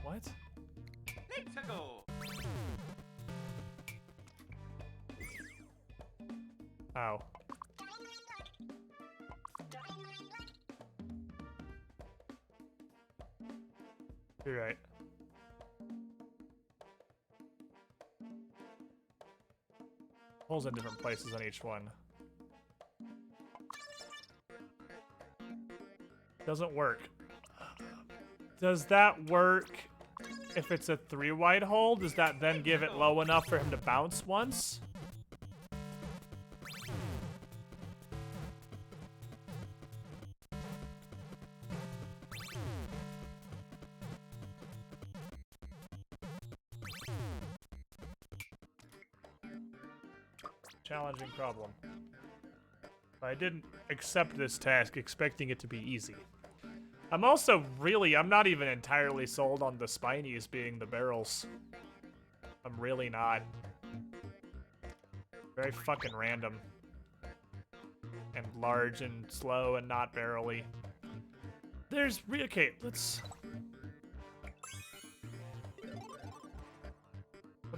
What? Ow. You're right. Holes in different places on each one. Doesn't work. Does that work if it's a 3-wide hole? Does that then give it low enough for him to bounce once? Challenging problem. I didn't accept this task expecting it to be easy. I'm also I'm not even entirely sold on the Spinies being the barrels. I'm really not. Very fucking random. And large and slow and not barrel-y. Okay, what's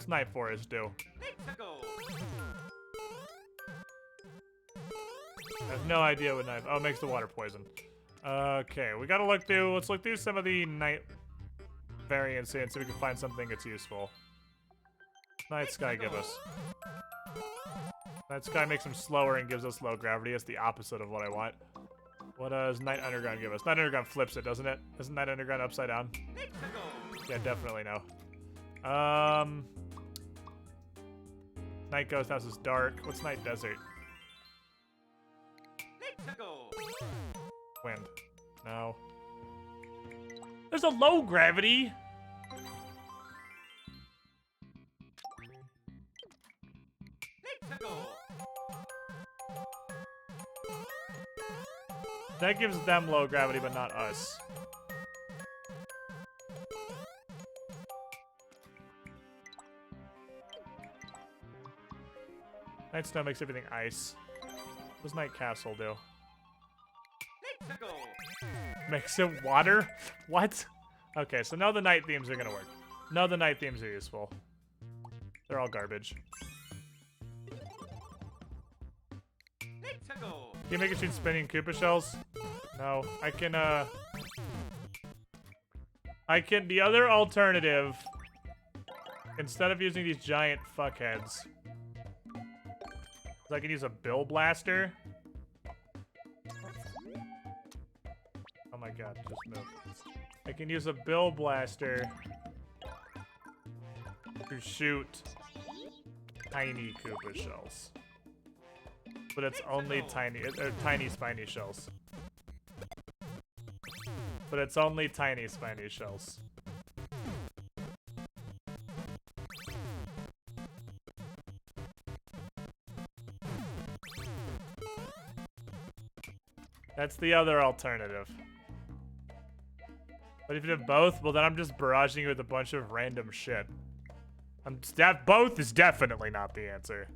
Night Forest do? I have no idea what knife. Oh, it makes the water poison. Okay, we gotta look through. Let's look through some of the night variants here and see if we can find something that's useful. Night Sky give us. Night Sky makes him slower and gives us low gravity. It's the opposite of what I want. What does Night Underground give us? Night Underground flips it, doesn't it? Isn't Night Underground upside down? Yeah, definitely no. Night Ghost House is dark. What's Night Desert? Wind. No. There's a low gravity. That gives them low gravity, but not us. Night Snow makes everything ice. What does Night Castle do? Makes it water? What? Okay, so none of the night themes are gonna work. None of the night themes are useful. They're all garbage. Can you make it shoot spinning Koopa shells? No. I can, the other alternative, instead of using these giant fuckheads, I can use a Bill Blaster. Oh my god, just move. I can use a Bill Blaster to shoot tiny Koopa shells. But it's only tiny spiny shells. But it's only tiny spiny shells. That's the other alternative. But if you have both, well then I'm just barraging you with a bunch of random shit. Both is definitely not the answer.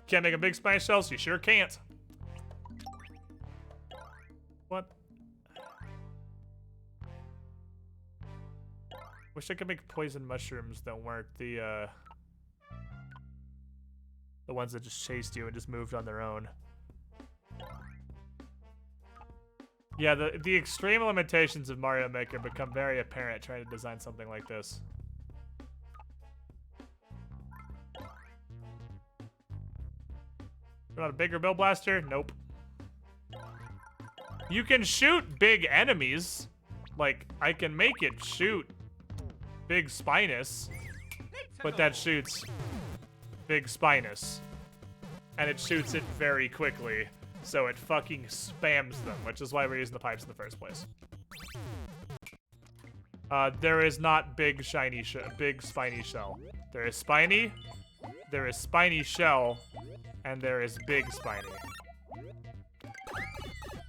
Can't make a big spiny shells? You sure can't. What? Wish I could make poison mushrooms that weren't the ones that just chased you and just moved on their own. Yeah, the extreme limitations of Mario Maker become very apparent trying to design something like this. Not a bigger Bill Blaster? Nope. You can shoot big enemies. Like, I can make it shoot Big Spinus, but that shoots Big Spinus. And it shoots it very quickly, so it fucking spams them, which is why we're using the pipes in the first place. There is not big spiny shell. There is spiny, there is spiny shell, and there is big spiny.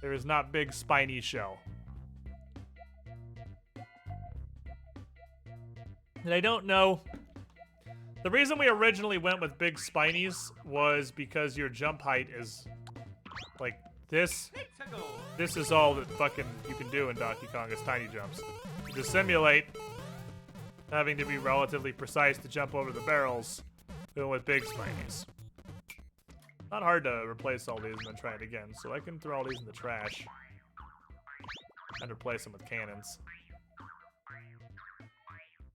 There is not big spiny shell. And I don't know. The reason we originally went with big spinies was because your jump height is like this. This is all that fucking you can do in Donkey Kong is tiny jumps. To simulate having to be relatively precise to jump over the barrels, going with big spinies. Not hard to replace all these and then try it again, so I can throw all these in the trash and replace them with cannons.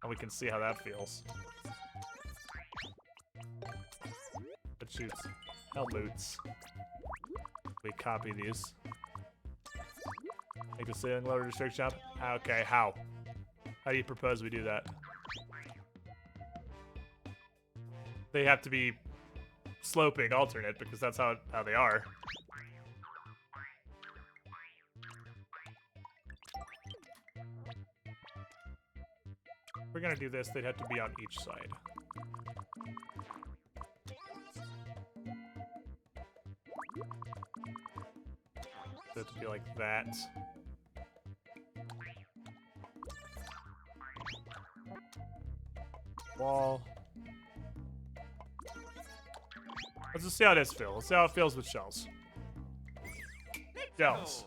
And we can see how that feels. It shoots helmets. We copy these. Make a ceiling lower restrict jump. Okay, how? How do you propose we do that? They have to be sloping alternate because that's how they are. If we're gonna do this, they'd have to be on each side. It'd have to be like that. Wall. Let's just see how this feels. Let's see how it feels with shells. Shells.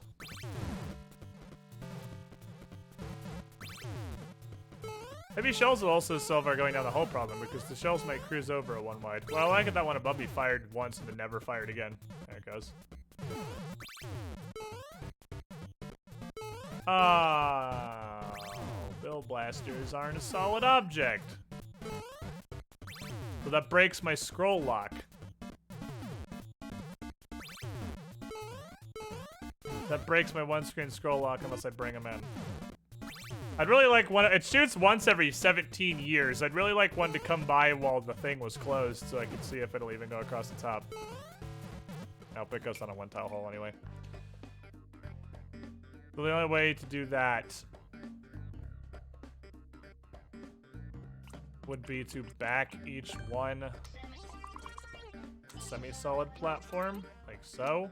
Maybe shells will also solve our going down the hole problem because the shells might cruise over a one wide. Well, I get that one above me fired once and then never fired again. There it goes. Bill blasters aren't a solid object. So that breaks my scroll lock. That breaks my one-screen scroll lock unless I bring them in. I'd really like one. It shoots once every 17 years. I'd really like one to come by while the thing was closed so I could see if it'll even go across the top. Nope, it goes on a one-tile hole anyway. So the only way to do that would be to back each one semi-solid platform, like so.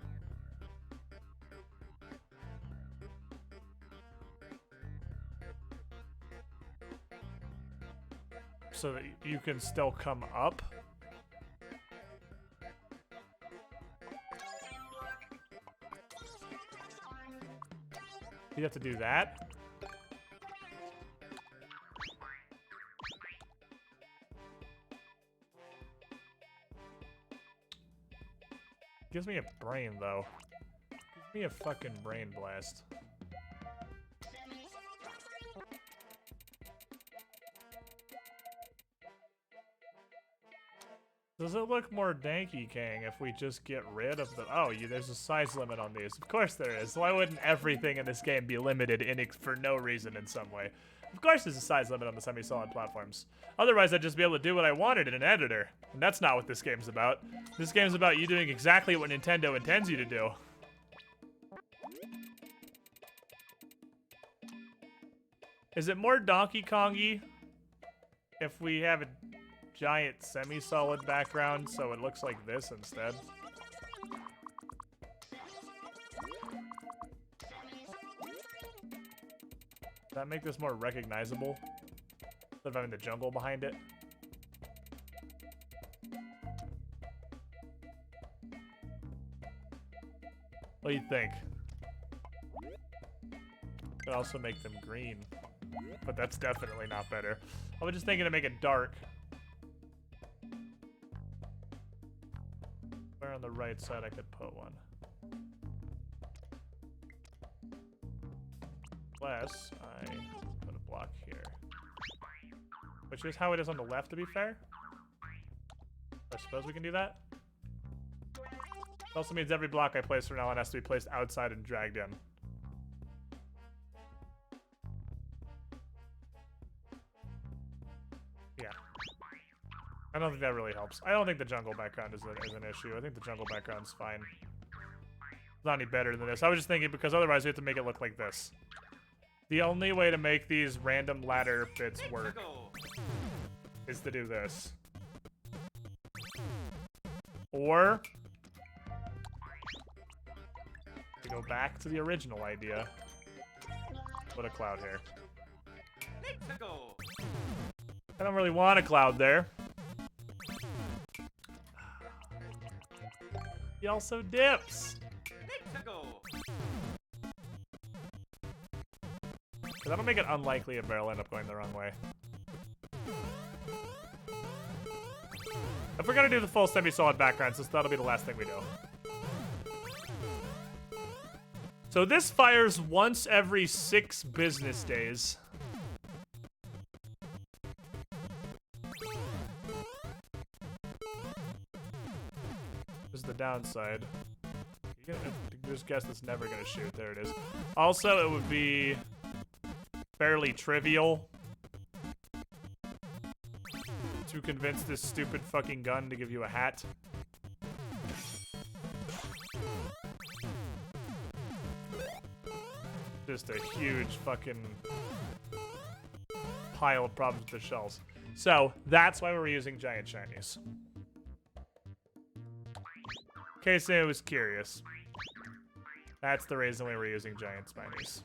So that you can still come up. You have to do that. Gives me a brain, though. Gives me a fucking brain blast. Does it look more Donkey Kong if we just get rid of the... Oh, there's a size limit on these. Of course there is. Why wouldn't everything in this game be limited for no reason in some way? Of course there's a size limit on the semi-solid platforms. Otherwise, I'd just be able to do what I wanted in an editor. And that's not what this game's about. This game's about you doing exactly what Nintendo intends you to do. Is it more Donkey Kong-y if we have a giant semi-solid background so it looks like this instead? Does that make this more recognizable? Instead of having the jungle behind it. What do you think? Could also make them green. But that's definitely not better. I was just thinking to make it dark. Where on the right side I could put one? Unless I put a block here. Which is how it is on the left, to be fair. I suppose we can do that. It also means every block I place from now on has to be placed outside and dragged in. Yeah. I don't think that really helps. I don't think the jungle background is an issue. I think the jungle background's fine. It's not any better than this. I was just thinking because otherwise we have to make it look like this. The only way to make these random ladder bits work is to do this. Or to go back to the original idea. Put a cloud here. I don't really want a cloud there. He also dips. That'll make it unlikely a barrel end up going the wrong way. If we're gonna do the full semi-solid background, so that'll be the last thing we do. So this fires once every 6 business days. This is the downside. You just guess it's never gonna shoot. There it is. Also, it would be fairly trivial to convince this stupid fucking gun to give you a hat. Just a huge fucking pile of problems with the shells. So, that's why we're using giant shinies. In case anyone was curious. That's the reason why we're using giant spinies.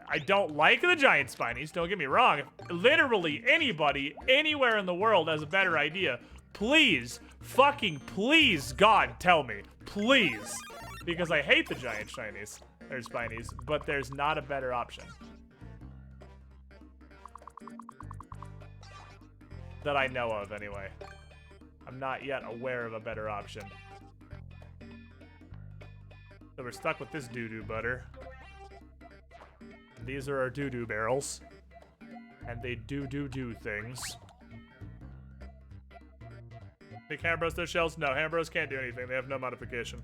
I don't like the giant spinies, don't get me wrong. If literally anybody, anywhere in the world has a better idea, please, fucking please, God, tell me. Please. Because I hate the giant shinies, or spinies, but there's not a better option. That I know of, anyway. I'm not yet aware of a better option. So we're stuck with this doo-doo butter. These are our doo-doo barrels. And they do things. Make Hammer Bros their shells? No, Hammer Bros can't do anything. They have no modification.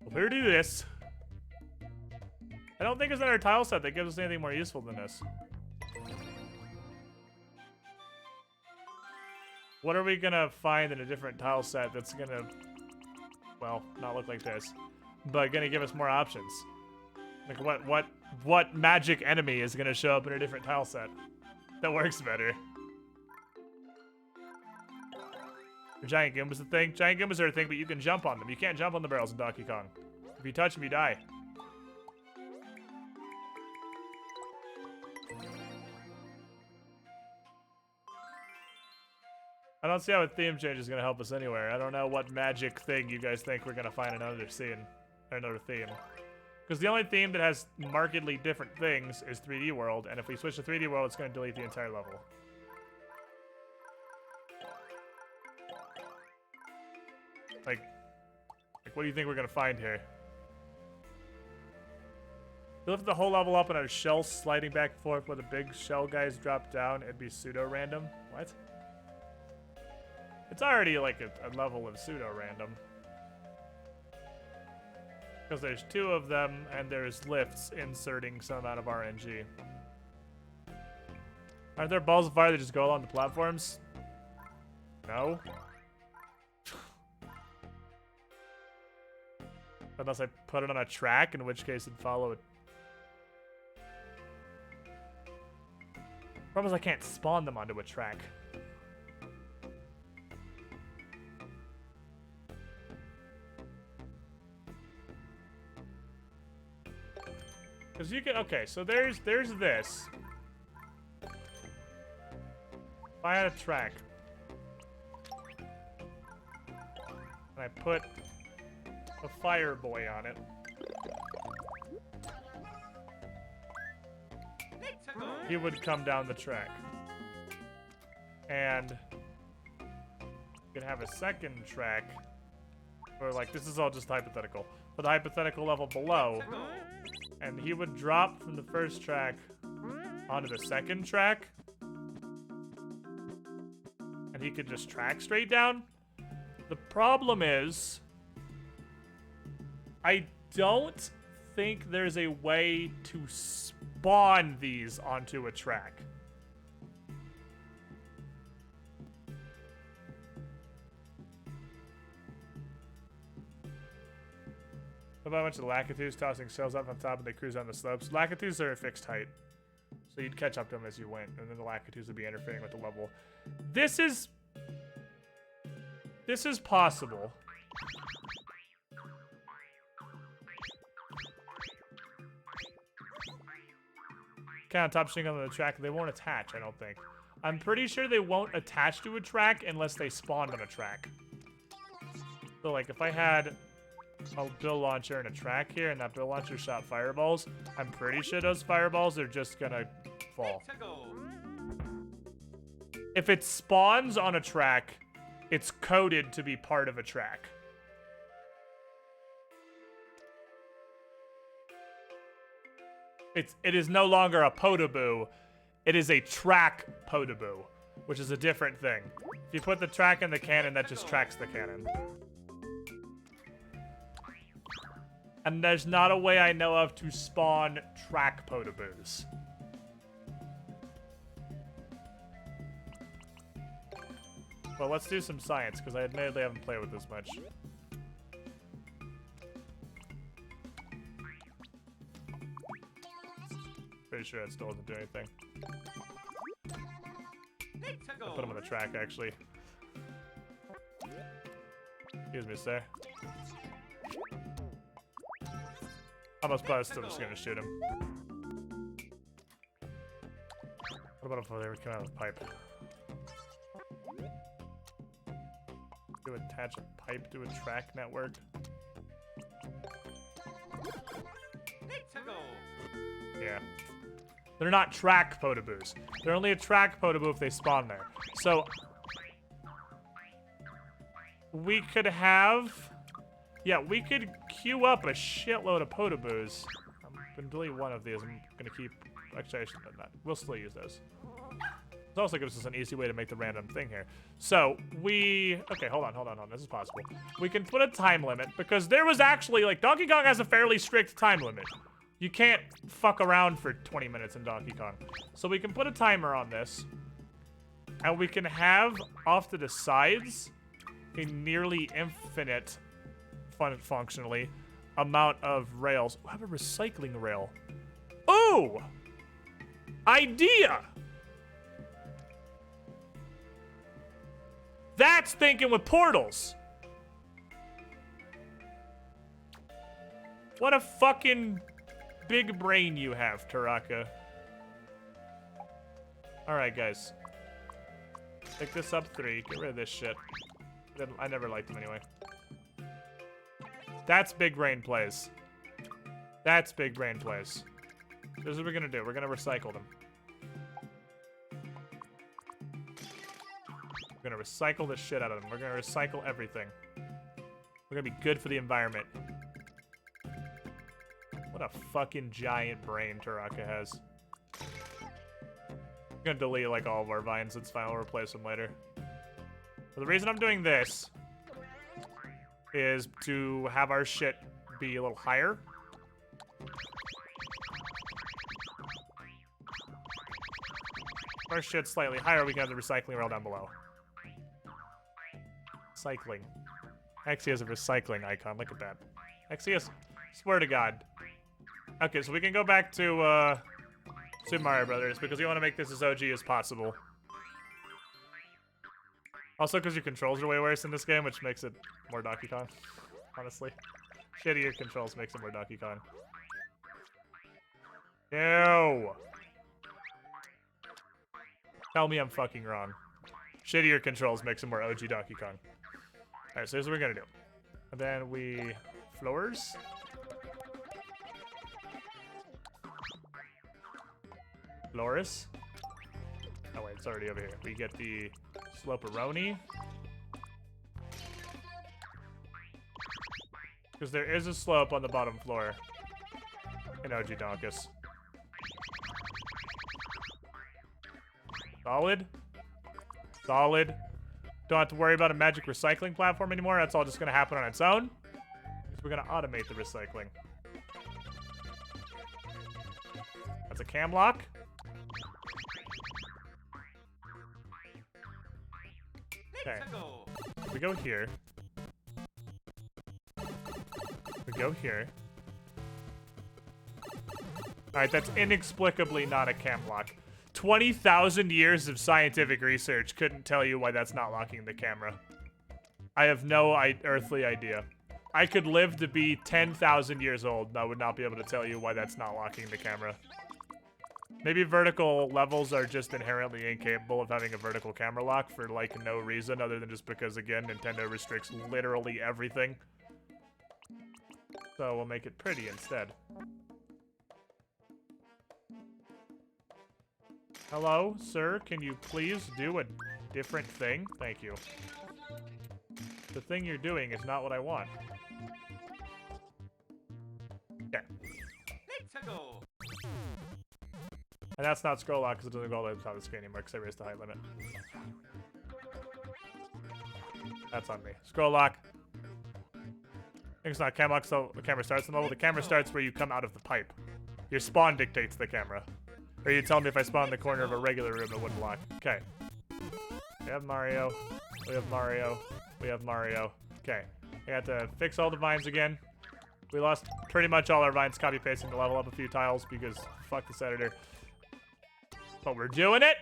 Well, here to do this. I don't think there's another tile set that gives us anything more useful than this. What are we gonna find in a different tile set that's gonna, well, not look like this, but gonna give us more options? Like what magic enemy is gonna show up in a different tile set that works better? The giant Goombas a thing? Giant Goombas are a thing, but you can jump on them. You can't jump on the barrels in Donkey Kong. If you touch them, you die. I don't see how a theme change is going to help us anywhere. I don't know what magic thing you guys think we're going to find in another scene. Or another theme. Because the only theme that has markedly different things is 3D World, and if we switch to 3D World, it's going to delete the entire level. Like what do you think we're going to find here? You lift the whole level up and a shell sliding back and forth where the big shell guys drop down, it'd be pseudo-random. What? It's already like a level of pseudo-random. Because there's 2 of them, and there's lifts inserting some amount of RNG. Aren't there balls of fire that just go along the platforms? No? Unless I put it on a track, in which case it'd follow it. Problem is I can't spawn them onto a track. Because you can, okay, so there's this. If I had a track, and I put a fire boy on it, he would come down the track. And you could have a second track, or like, this is all just hypothetical, but the hypothetical level below, and he would drop from the first track onto the second track, and he could just track straight down. The problem is, I don't think there's a way to spawn these onto a track. What about a bunch of Lakitus tossing shells up on top and they cruise down the slopes? Lakitus are a fixed height, so you'd catch up to them as you went, and then the Lakitus would be interfering with the level. This is possible. Okay, on top string on the track, they won't attach, I don't think. I'm pretty sure they won't attach to a track unless they spawned on a track. So, like, if I had a bill launcher and a track here, and that bill launcher shot fireballs, I'm pretty sure those fireballs are just gonna fall. If it spawns on a track, it's coded to be part of a track. It is no longer a Podoboo. It is a track Podoboo, which is a different thing. If you put the track in the cannon, that just tracks the cannon. And there's not a way I know of to spawn track Podoboos. Well, let's do some science, because I admittedly haven't played with this much. Pretty sure that still doesn't do anything. I put him on the track, actually. Excuse me, sir. Almost still just gonna shoot him. What about if they would come out of the pipe? To attach a pipe to a track network. Yeah. They're not track Podoboos. They're only a track Podoboo if they spawn there. So we could have, yeah, we could queue up a shitload of Podoboos. I'm gonna delete one of these. I'm gonna keep, actually I should have done that. We'll still use those. It also gives us an easy way to make the random thing here. So we, okay, hold on. This is possible. We can put a time limit because there was actually, like, Donkey Kong has a fairly strict time limit. You can't fuck around for 20 minutes in Donkey Kong. So we can put a timer on this. And we can have, off to the sides, a nearly infinite, functionally, amount of rails. We'll have a recycling rail. Ooh! Idea! That's thinking with portals! What a fucking big brain you have, Taraka. Alright, guys. Pick this up 3. Get rid of this shit. I never liked them anyway. That's big brain plays. That's big brain plays. This is what we're gonna do. We're gonna recycle them. We're gonna recycle the shit out of them. We're gonna recycle everything. We're gonna be good for the environment. What a fucking giant brain Taraka has. I'm gonna delete like all of our vines. It's fine. We'll replace them later. But the reason I'm doing this is to have our shit be a little higher. If our shit's slightly higher, we can have the recycling rail down below. Cycling. Actually has a recycling icon. Look at that. Actually has, swear to God. Okay, so we can go back to Super Mario Brothers, because we want to make this as OG as possible. Also, because your controls are way worse in this game, which makes it more Donkey Kong, honestly. Shittier controls makes it more Donkey Kong. Ew! Tell me I'm fucking wrong. Shittier controls makes it more OG Donkey Kong. Alright, so here's what we're gonna do. And then we... floors? Floors? Oh wait, it's already over here. We get the Slope-a-roni. Because there is a slope on the bottom floor in OG Donkus. Solid. Solid. Don't have to worry about a magic recycling platform anymore. That's all just going to happen on its own. So we're going to automate the recycling. That's a cam lock. Okay. We go here. We go here. Alright, that's inexplicably not a cam lock. 20,000 years of scientific research couldn't tell you why that's not locking the camera. I have no earthly idea. I could live to be 10,000 years old and I would not be able to tell you why that's not locking the camera. Maybe vertical levels are just inherently incapable of having a vertical camera lock for, like, no reason other than just because, again, Nintendo restricts literally everything. So we'll make it pretty instead. Hello, sir, can you please do a different thing? Thank you. The thing you're doing is not what I want. Okay. And that's not scroll lock because it doesn't go all the way to the top of the screen anymore because I raised the height limit. That's on me. Scroll lock. I think it's not cam lock, so the camera starts in the level. The camera starts where you come out of the pipe. Your spawn dictates the camera. Or you tell me if I spawn in the corner of a regular room, it wouldn't lock. Okay. We have Mario. We have Mario. We have Mario. Okay. I got to fix all the vines again. We lost pretty much all our vines copy-pasting to level up a few tiles because fuck this editor. But we're doing it!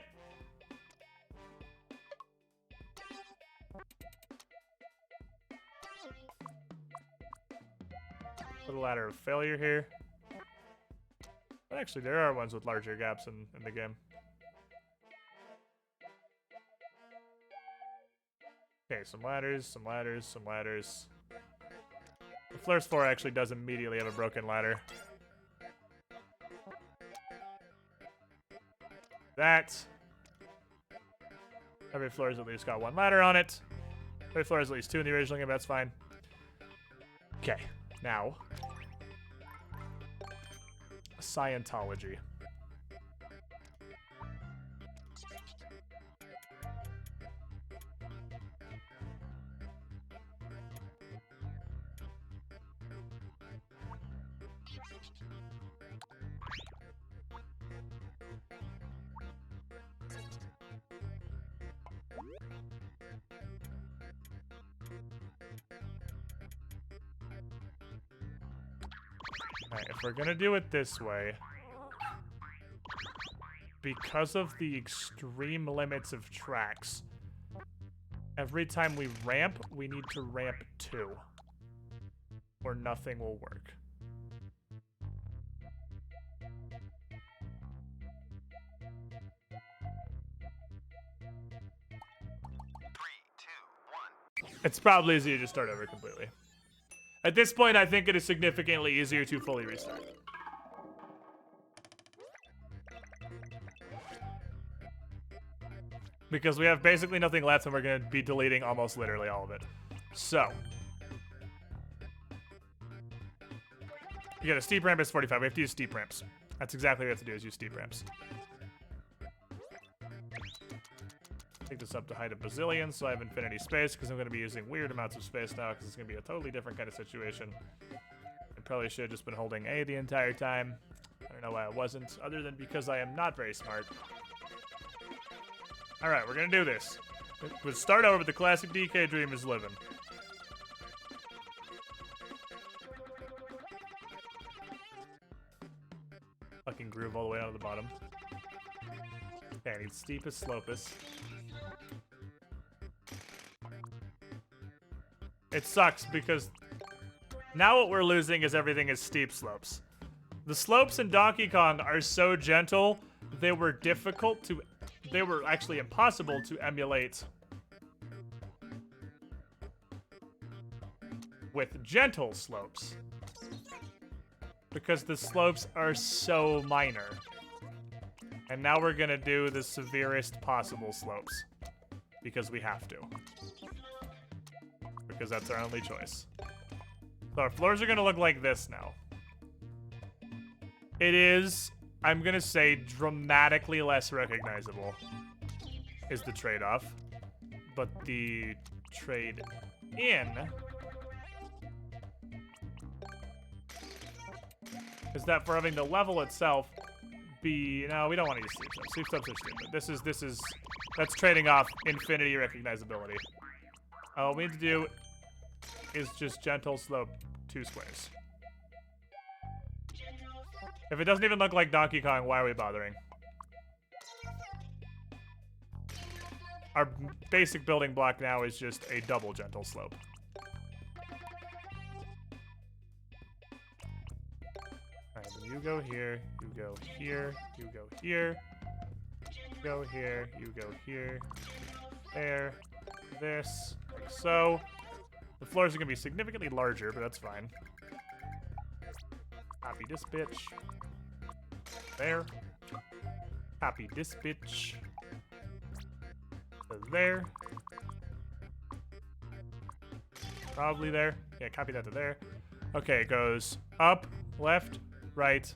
Little ladder of failure here. But actually, there are ones with larger gaps in the game. Okay, some ladders, some ladders, some ladders. The Floors 4 actually does immediately have a broken ladder. That. Every floor's at least got one ladder on it. Every floor has at least two in the original game, that's fine. Okay, now. Scientology. Alright, if we're gonna do it this way, because of the extreme limits of tracks, every time we ramp, we need to ramp 2, or nothing will work. It's probably easier to start over completely. At this point, I think it is significantly easier to fully restart. Because we have basically nothing left and we're going to be deleting almost literally all of it. So. You got a steep ramp, it's 45. We have to use steep ramps. That's exactly what we have to do, is use steep ramps. Take this up to height of bazillion, so I have infinity space, because I'm going to be using weird amounts of space now, because it's going to be a totally different kind of situation. I probably should have just been holding A the entire time. I don't know why I wasn't, other than because I am not very smart. Alright, we're going to do this. We'll start over with the classic DK Dream is living. Fucking groove all the way down to the bottom. need steepest, slopest. It sucks because now what we're losing is everything is steep slopes. The slopes in Donkey Kong are so gentle, they were actually impossible to emulate with gentle slopes. Because the slopes are so minor. And now we're gonna do the severest possible slopes. Because we have to. Because that's our only choice. So our floors are gonna look like this now. It is, I'm gonna say, dramatically less recognizable is the trade-off. But the trade-in is that for having the level itself be, no, we don't want to use steep slopes. Steep slopes are stupid. That's trading off infinity recognizability. All we need to do is just gentle slope 2 squares. If it doesn't even look like Donkey Kong, why are we bothering? Our basic building block now is just a double gentle slope. Alright, then you go here, you go here, you go here, you go here, you go here, there, this, like so. The floors are gonna be significantly larger, but that's fine. Copy this bitch. There. Copy this bitch. So there. Probably there. Yeah, copy that to there. Okay, it goes up, left, right,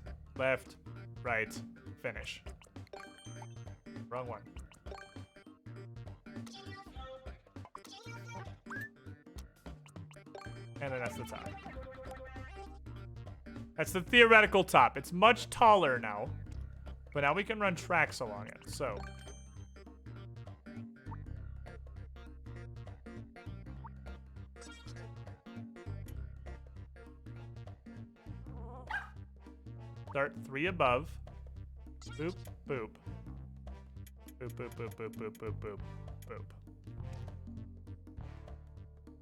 finish. Wrong one. And then that's the top. That's the theoretical top. It's much taller now. But now we can run tracks along it, so. Start 3 above. Boop, boop. Boop, boop, boop, boop, boop, boop, boop, boop.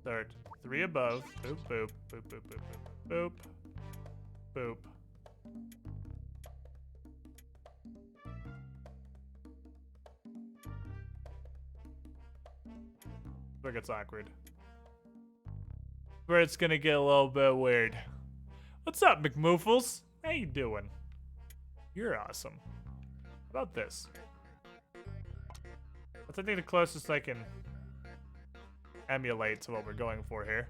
Start 3 above. Boop, boop, boop, boop, boop, boop, boop. Boop. Where it gets awkward. Where it's gonna get a little bit weird. What's up, McMoofles? How you doing? You're awesome. How about this? That's I think the closest I can emulate to what we're going for here.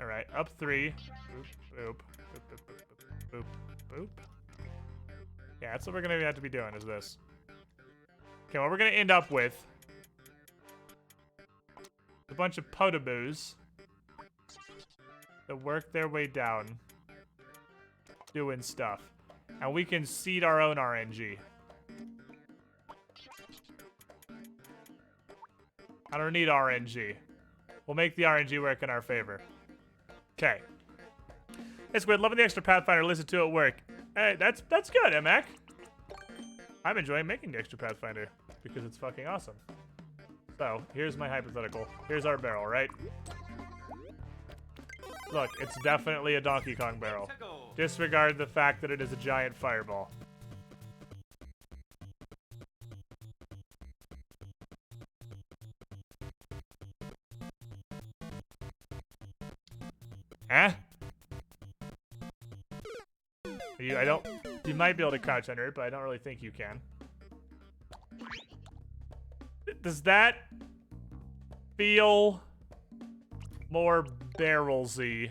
Alright, up 3. Boop, boop, boop, boop, boop, boop, boop. Yeah, that's what we're gonna have to be doing is this. Okay, what we're gonna end up with a bunch of potaboos that work their way down doing stuff. And we can seed our own RNG. I don't need RNG. We'll make the RNG work in our favor. Okay. It's weird. Loving the extra Pathfinder. Listen to it work. Hey, that's good, Mac. I'm enjoying making the extra Pathfinder because it's fucking awesome. So, here's my hypothetical. Here's our barrel, right? Look, it's definitely a Donkey Kong barrel. Disregard the fact that it is a giant fireball. Huh? You might be able to crouch under it, but I don't really think you can. Does that feel more barrelsy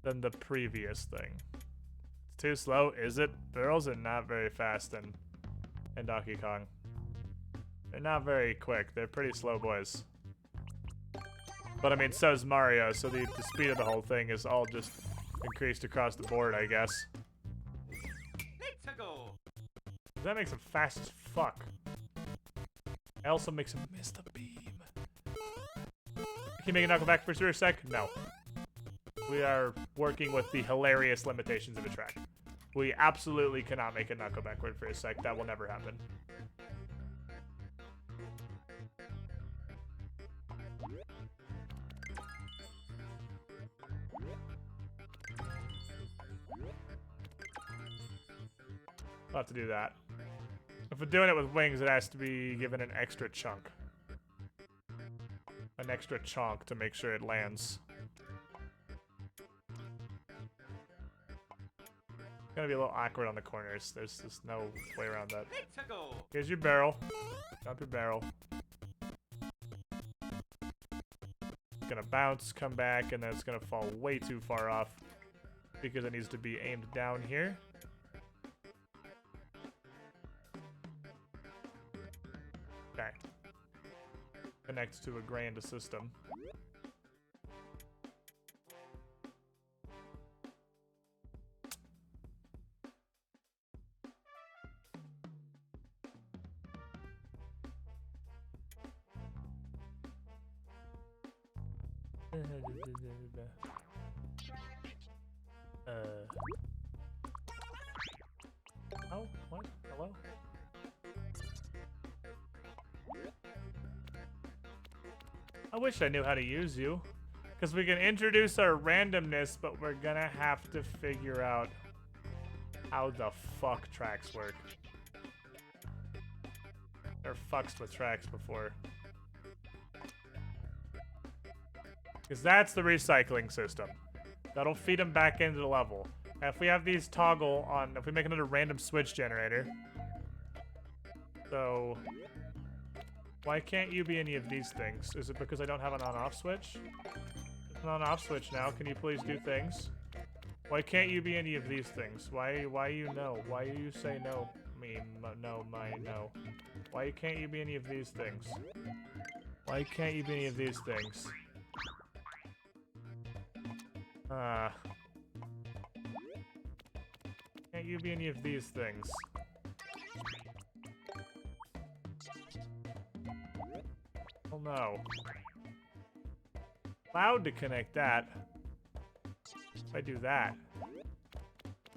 than the previous thing? It's too slow, is it? Barrels are not very fast in Donkey Kong. They're not very quick. They're pretty slow boys. But I mean, so is Mario, so the speed of the whole thing is all just increased across the board, I guess. That makes him fast as fuck. It also makes him miss the beam. Can you make a knuckle back for a sec? No. We are working with the hilarious limitations of the track. We absolutely cannot make it not go backward for a sec. That will never happen. I'll have to do that. If we're doing it with wings, it has to be given an extra chunk. An extra chunk to make sure it lands. It's gonna be a little awkward on the corners. There's just no way around that. Here's your barrel. Dump your barrel. It's gonna bounce, come back, and then it's gonna fall way too far off because it needs to be aimed down here. Okay. Connects to a grand system. Oh, what? Hello? I wish I knew how to use you. Because we can introduce our randomness, but we're gonna have to figure out how the fuck tracks work. They're fucked with tracks before. Because that's the recycling system. That'll feed them back into the level. And if we have these toggle on, if we make another random switch generator. So, why can't you be any of these things? Is it because I don't have an on-off switch? There's an on-off switch now. Can you please do things? Why can't you be any of these things? Why you no? Why you say no? No. Why can't you be any of these things? Why can't you be any of these things? Can't you be any of these things? Oh no. Allowed to connect that. If I do that.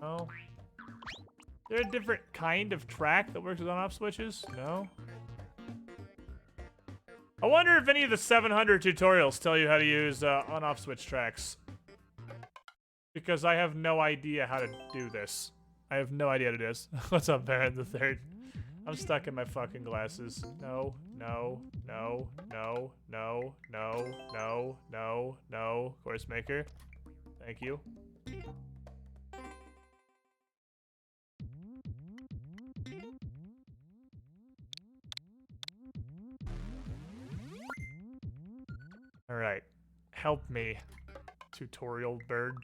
Oh. Is there a different kind of track that works with on-off switches? No. I wonder if any of the 700 tutorials tell you how to use on-off switch tracks. Because I have no idea how to do this. I have no idea how to do this. What's up, Baron the Third? I'm stuck in my fucking glasses. No. Course maker. Thank you. Alright. Help me, tutorial bird.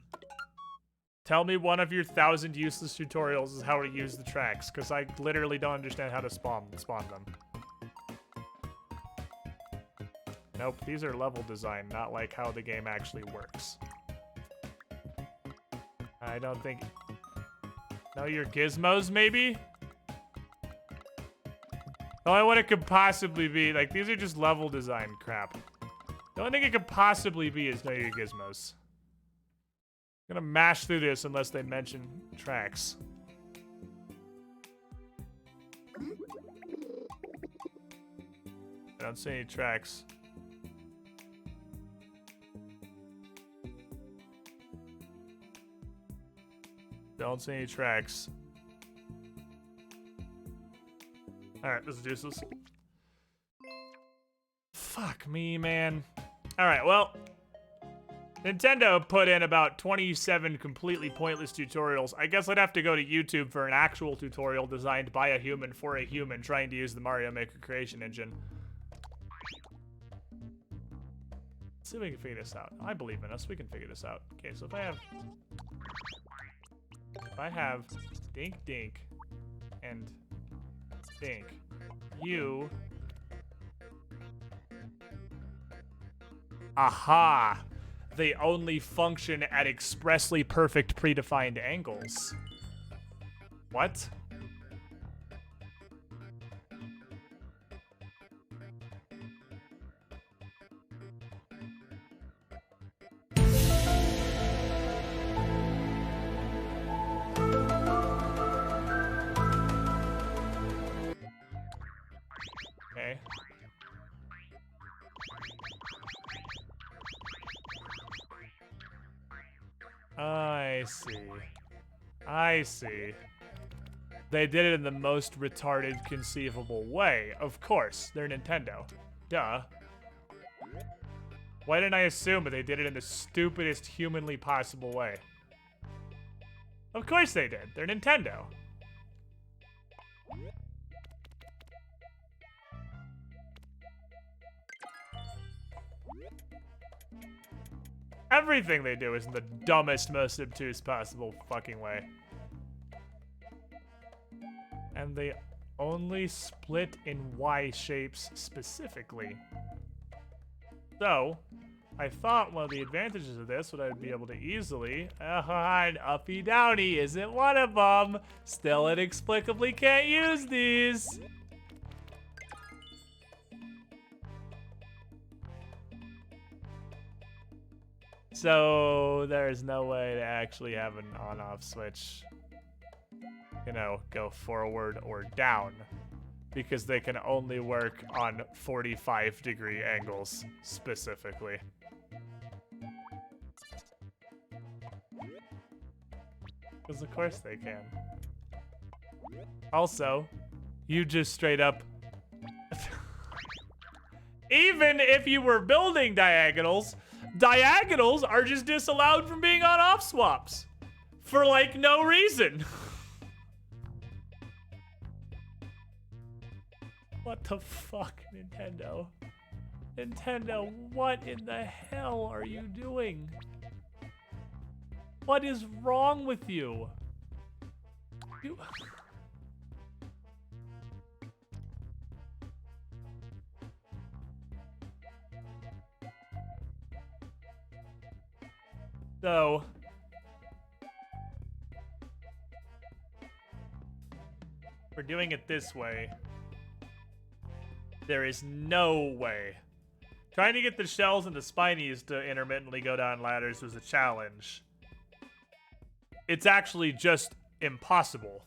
Tell me one of your 1,000 useless tutorials is how to use the tracks, because I literally don't understand how to spawn them. Nope, these are level design, not like how the game actually works. I don't think... No, your gizmos, maybe? The only one it could possibly be, like, these are just level design crap. The only thing it could possibly be is know your gizmos. I'm gonna mash through this unless they mention tracks. I don't see any tracks. Don't see any tracks. Alright, this is useless. Fuck me, man. Alright, well. Nintendo put in about 27 completely pointless tutorials. I guess I'd have to go to YouTube for an actual tutorial designed by a human for a human trying to use the Mario Maker creation engine. Let's see if we can figure this out. I believe in us. We can figure this out. Okay, so if I have Dink Dink and Dink, you... Aha! They only function at expressly perfect predefined angles. What? I see. I see. They did it in the most retarded conceivable way. Of course, they're Nintendo. Duh. Why didn't I assume that they did it in the stupidest humanly possible way? Of course they did. They're Nintendo. Everything they do is in the dumbest, most obtuse possible fucking way. And they only split in Y shapes specifically. So, I thought one of the advantages of this would I'd be able to easily, and Uppy Downy isn't one of them. Still inexplicably can't use these. So there's no way to actually have an on-off switch, you know, go forward or down, because they can only work on 45-degree angles specifically. Because of course they can. Also, you just straight up... Even if you were building diagonals, diagonals are just disallowed from being on-off swaps. For, like, no reason. What the fuck, Nintendo? Nintendo, what in the hell are you doing? What is wrong with you? You... So... we're doing it this way. There is no way. Trying to get the shells and the spinies to intermittently go down ladders was a challenge. It's actually just impossible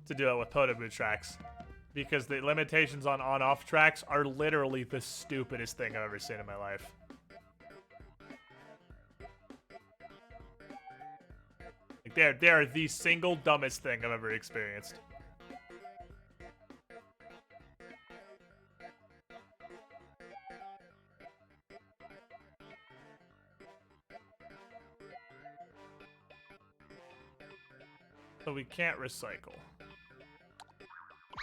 to do it with Podoboo tracks, because the limitations on on-off tracks are literally the stupidest thing I've ever seen in my life. Like they're the single dumbest thing I've ever experienced. So we can't recycle.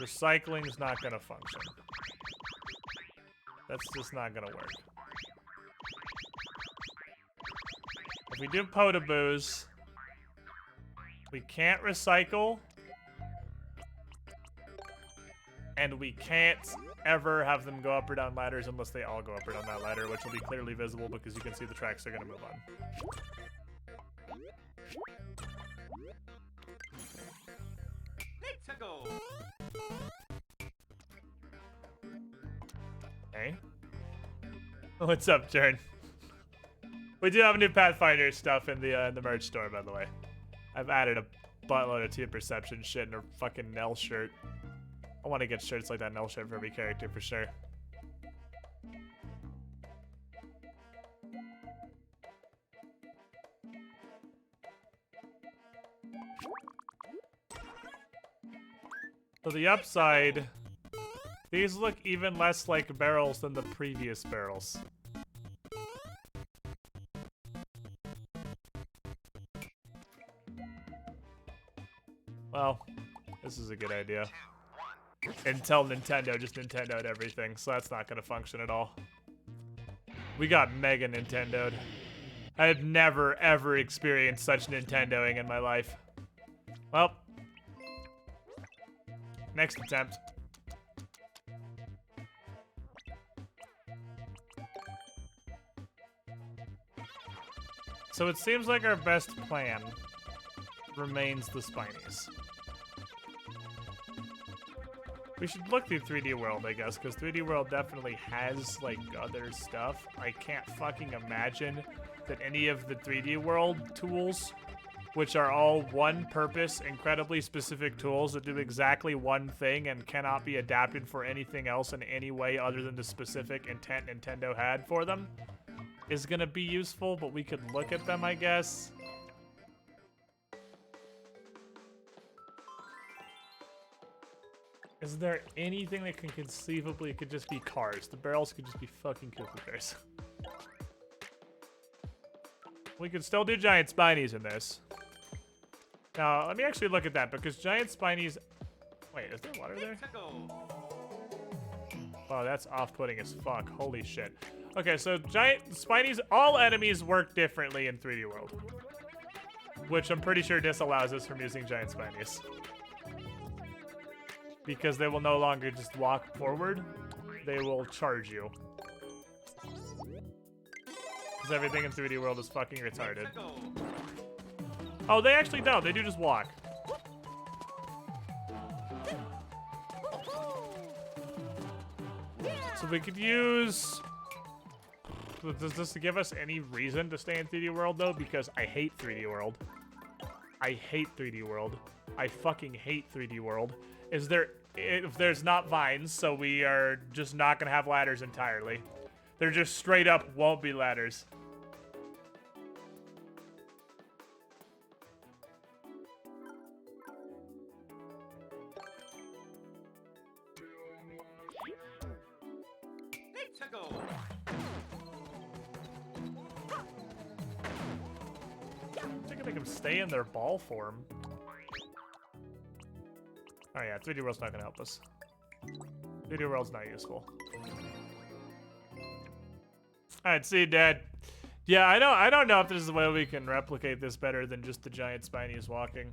Recycling is not gonna function. That's just not gonna work. If we do Podoboos, we can't recycle, and we can't ever have them go up or down ladders unless they all go up or down that ladder, which will be clearly visible because you can see the tracks are gonna move on. Let's go. Hey. What's up, Jern? We do have new Pathfinder stuff in the merch store, by the way. I've added a buttload of team perception shit in a fucking Nell shirt. I want to get shirts like that Nell shirt for every character for sure. So the upside, these look even less like barrels than the previous barrels. Well, this is a good idea. Until Nintendo just Nintendo'd everything, so that's not gonna function at all. We got mega Nintendo'd. I've never, ever experienced such Nintendoing in my life. Well, next attempt. So it seems like our best plan remains the Spinies. We should look through 3D World, I guess, because 3D World definitely has, like, other stuff. I can't fucking imagine that any of the 3D World tools, which are all one-purpose, incredibly specific tools that do exactly one thing and cannot be adapted for anything else in any way other than the specific intent Nintendo had for them, is gonna be useful, but we could look at them, I guess. Is there anything that can conceivably could just be cars? The barrels could just be fucking Koopa Bears. We could still do giant Spinies in this. Now, let me actually look at that, because giant Spinies... Wait, is there water there? Oh, that's off-putting as fuck. Holy shit. Okay, so giant Spinies, all enemies work differently in 3D World. Which I'm pretty sure disallows us from using giant Spinies. Because they will no longer just walk forward. They will charge you. Because everything in 3D World is fucking retarded. Oh, they actually don't. They do just walk. So we could use... Does this give us any reason to stay in 3D World, though? Because I hate 3D World. I hate 3D World. I fucking hate 3D World. Is there... If there's not vines, so we are just not gonna have ladders entirely. They're just straight up won't be ladders. I think I make them stay in their ball form. Oh yeah, 3D World's not gonna help us. 3D World's not useful. Alright, see you, Dad. Yeah, I don't know if there's a way we can replicate this better than just the giant Spinies walking.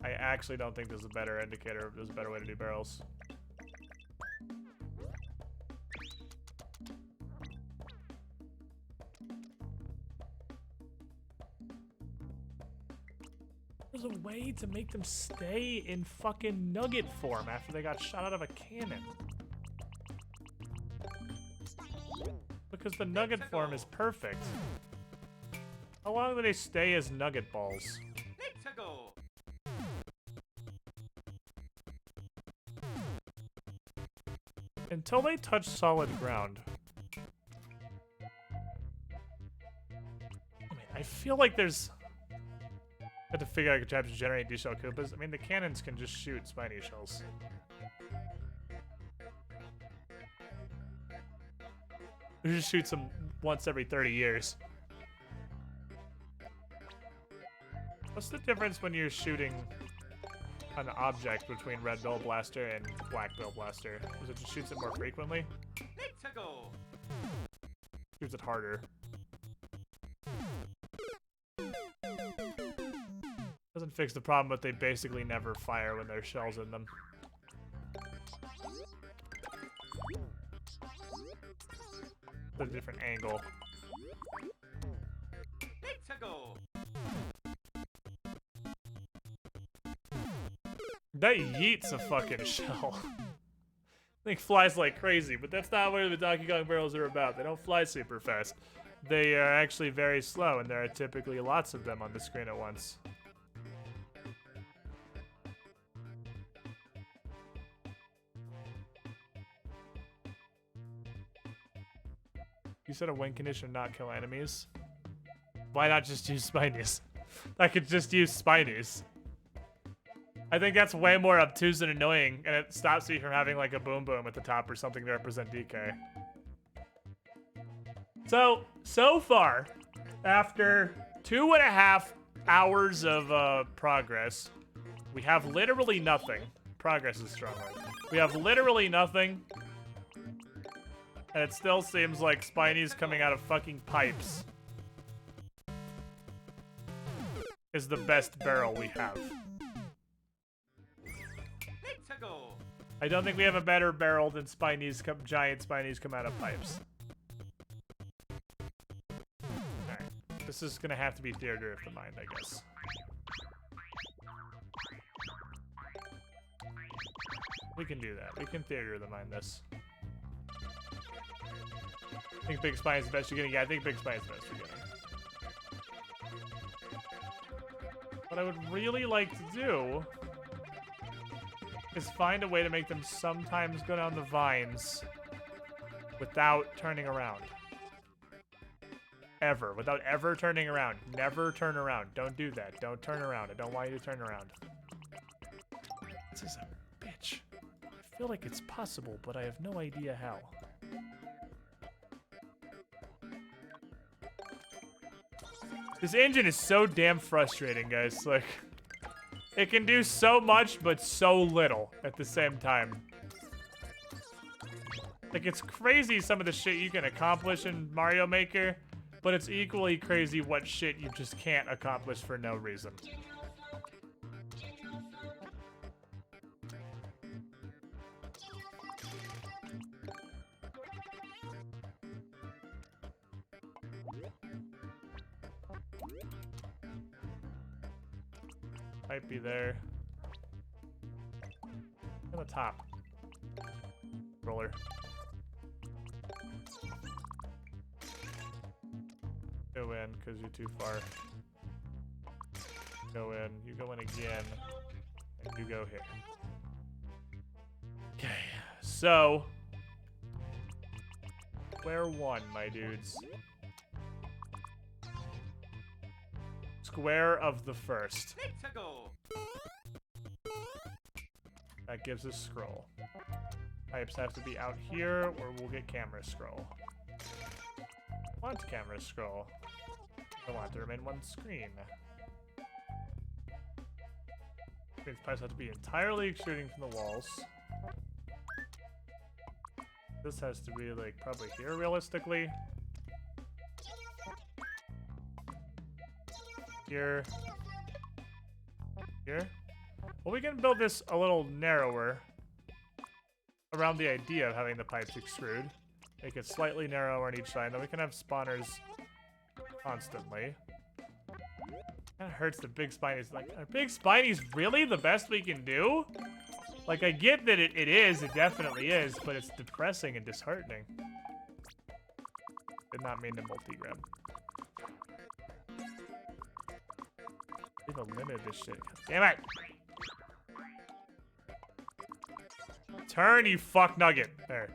I actually don't think there's a better indicator, there's a better way to do barrels. There's a way to make them stay in fucking nugget form after they got shot out of a cannon. Because the nugget form is perfect. How long do they stay as nugget balls? Until they touch solid ground. I mean, I feel like there's... I had to figure out a contraption to generate D-shell Koopas. I mean, the cannons can just shoot spiny shells. We just shoot them once every 30 years. What's the difference when you're shooting an object between Red Bill Blaster and Black Bill Blaster? Because it just shoots it more frequently? Shoots it harder. Doesn't fix the problem, but they basically never fire when there's shells in them. It's a different angle. That yeets a fucking shell. I think flies like crazy, but that's not what the Donkey Kong barrels are about. They don't fly super fast. They are actually very slow, and there are typically lots of them on the screen at once. You said a win condition not kill enemies? Why not just use Spinies? I could just use Spinies. I think that's way more obtuse and annoying, and it stops me from having like a boom boom at the top or something to represent DK. So far, after 2.5 hours of progress, we have literally nothing. Progress is strong word. We have literally nothing. And it still seems like Spinies coming out of fucking pipes is the best barrel we have. I don't think we have a better barrel than Spinies, giant Spinies come out of pipes. Alright. This is gonna have to be Theater of the Mind, I guess. We can do that. We can Theater of the Mind this. I think Big Spine is the best you're getting. Yeah, I think Big Spine is the best you're getting. What I would really like to do is find a way to make them sometimes go down the vines without turning around. Ever. Without ever turning around. Never turn around. Don't do that. Don't turn around. I don't want you to turn around. This is a bitch. I feel like it's possible, but I have no idea how. This engine is so damn frustrating, guys. Like, it can do so much, but so little at the same time. Like, it's crazy some of the shit you can accomplish in Mario Maker, but it's equally crazy what shit you just can't accomplish for no reason. Might be there. On the top. Roller. Go in, because you're too far. Go in. You go in again. And you go here. Okay. So. Square one, my dudes. Square of the first. That gives us scroll. Pipes have to be out here, or we'll get camera scroll. Want camera scroll. I want to remain one screen. These pipes have to be entirely extruding from the walls. This has to be like probably here realistically. Here. Here. Well, we can build this a little narrower around the idea of having the pipes extrude. Make it slightly narrower on each side, then we can have spawners constantly. Kinda hurts the big spinies. Like, are big spinies really the best we can do? Like, I get that it definitely is, but it's depressing and disheartening. Did not mean to multi-grab. We've limited this shit. Damn it! Turn, you fuck nugget. There.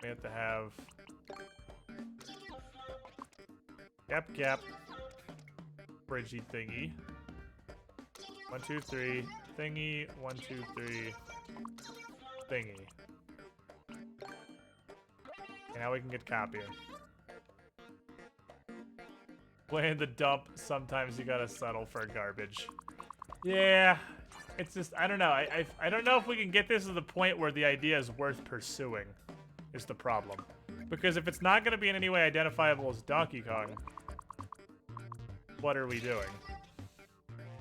We have to have gap bridgey thingy. 1 2 3 thingy. 1 2 3 thingy. And now we can get copying. Playing the dump, sometimes you gotta settle for garbage. Yeah, it's just, I don't know. I don't know if we can get this to the point where the idea is worth pursuing, is the problem. Because if it's not gonna be in any way identifiable as Donkey Kong, what are we doing?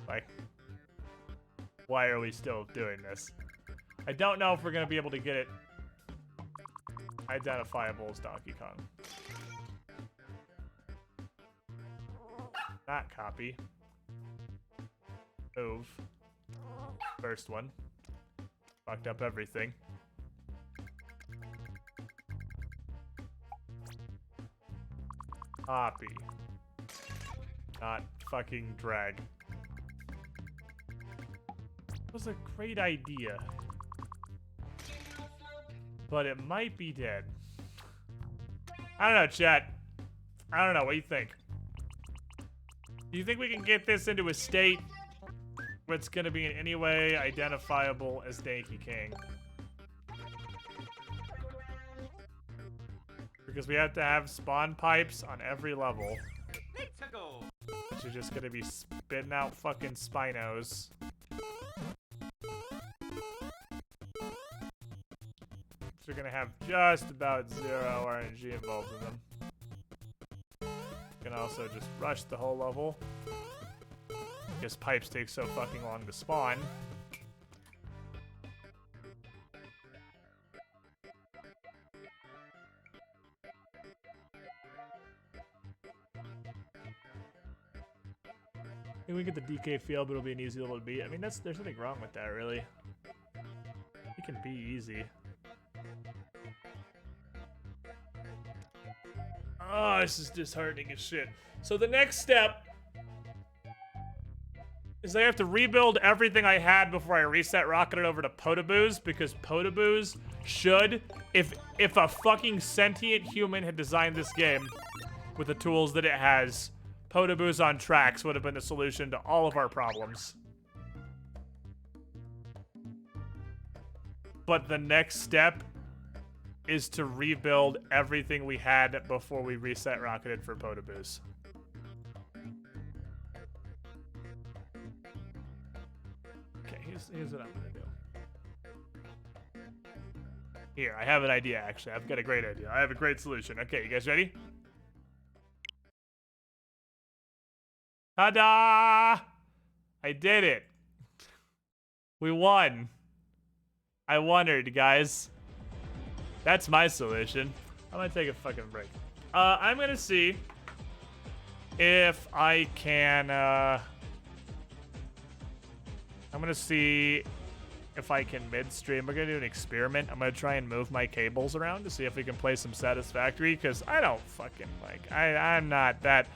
Like, why are we still doing this? I don't know if we're gonna be able to get it identifiable as Donkey Kong. Not copy. Move. First one. Fucked up everything. Copy. Not fucking drag. It was a great idea. But it might be dead. I don't know, chat. I don't know. What do you think? Do you think we can get this into a state where it's going to be in any way identifiable as Donkey Kong? Because we have to have spawn pipes on every level. Which are just going to be spitting out fucking Spinos. So we're going to have just about 0 RNG involved in them. Can also just rush the whole level. Because pipes take so fucking long to spawn. I think we get the DK feel, but it'll be an easy level to beat. I mean, there's nothing wrong with that, really. It can be easy. Oh, this is disheartening as shit. So the next step is I have to rebuild everything I had before I reset rocketed over to Potaboo's, because Potaboo's should, if a fucking sentient human had designed this game, with the tools that it has, Podoboo's on tracks would have been the solution to all of our problems. But the next step is to rebuild everything we had before we reset Rocketed for Podoboo's. Okay, here's what I'm gonna do. Here, I have an idea, actually. I've got a great idea. I have a great solution. Okay, you guys ready? Ta-da! I did it. We won. I wondered, guys. That's my solution. I'm gonna take a fucking break. I'm gonna see if I can, I'm gonna see if I can midstream. We're gonna do an experiment. I'm gonna try and move my cables around to see if we can play some Satisfactory, because I don't fucking like, I'm not that.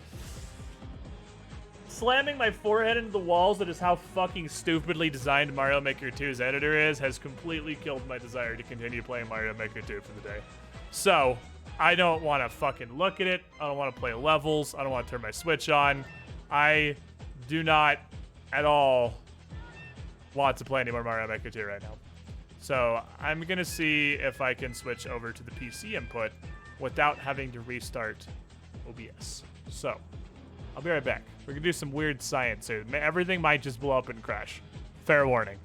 Slamming my forehead into the walls, that is how fucking stupidly designed Mario Maker 2's editor is, has completely killed my desire to continue playing Mario Maker 2 for the day. So, I don't want to fucking look at it. I don't want to play levels. I don't want to turn my Switch on. I do not at all want to play any more Mario Maker 2 right now. So, I'm going to see if I can switch over to the PC input without having to restart OBS. So, I'll be right back. We're gonna do some weird science here. Everything might just blow up and crash. Fair warning.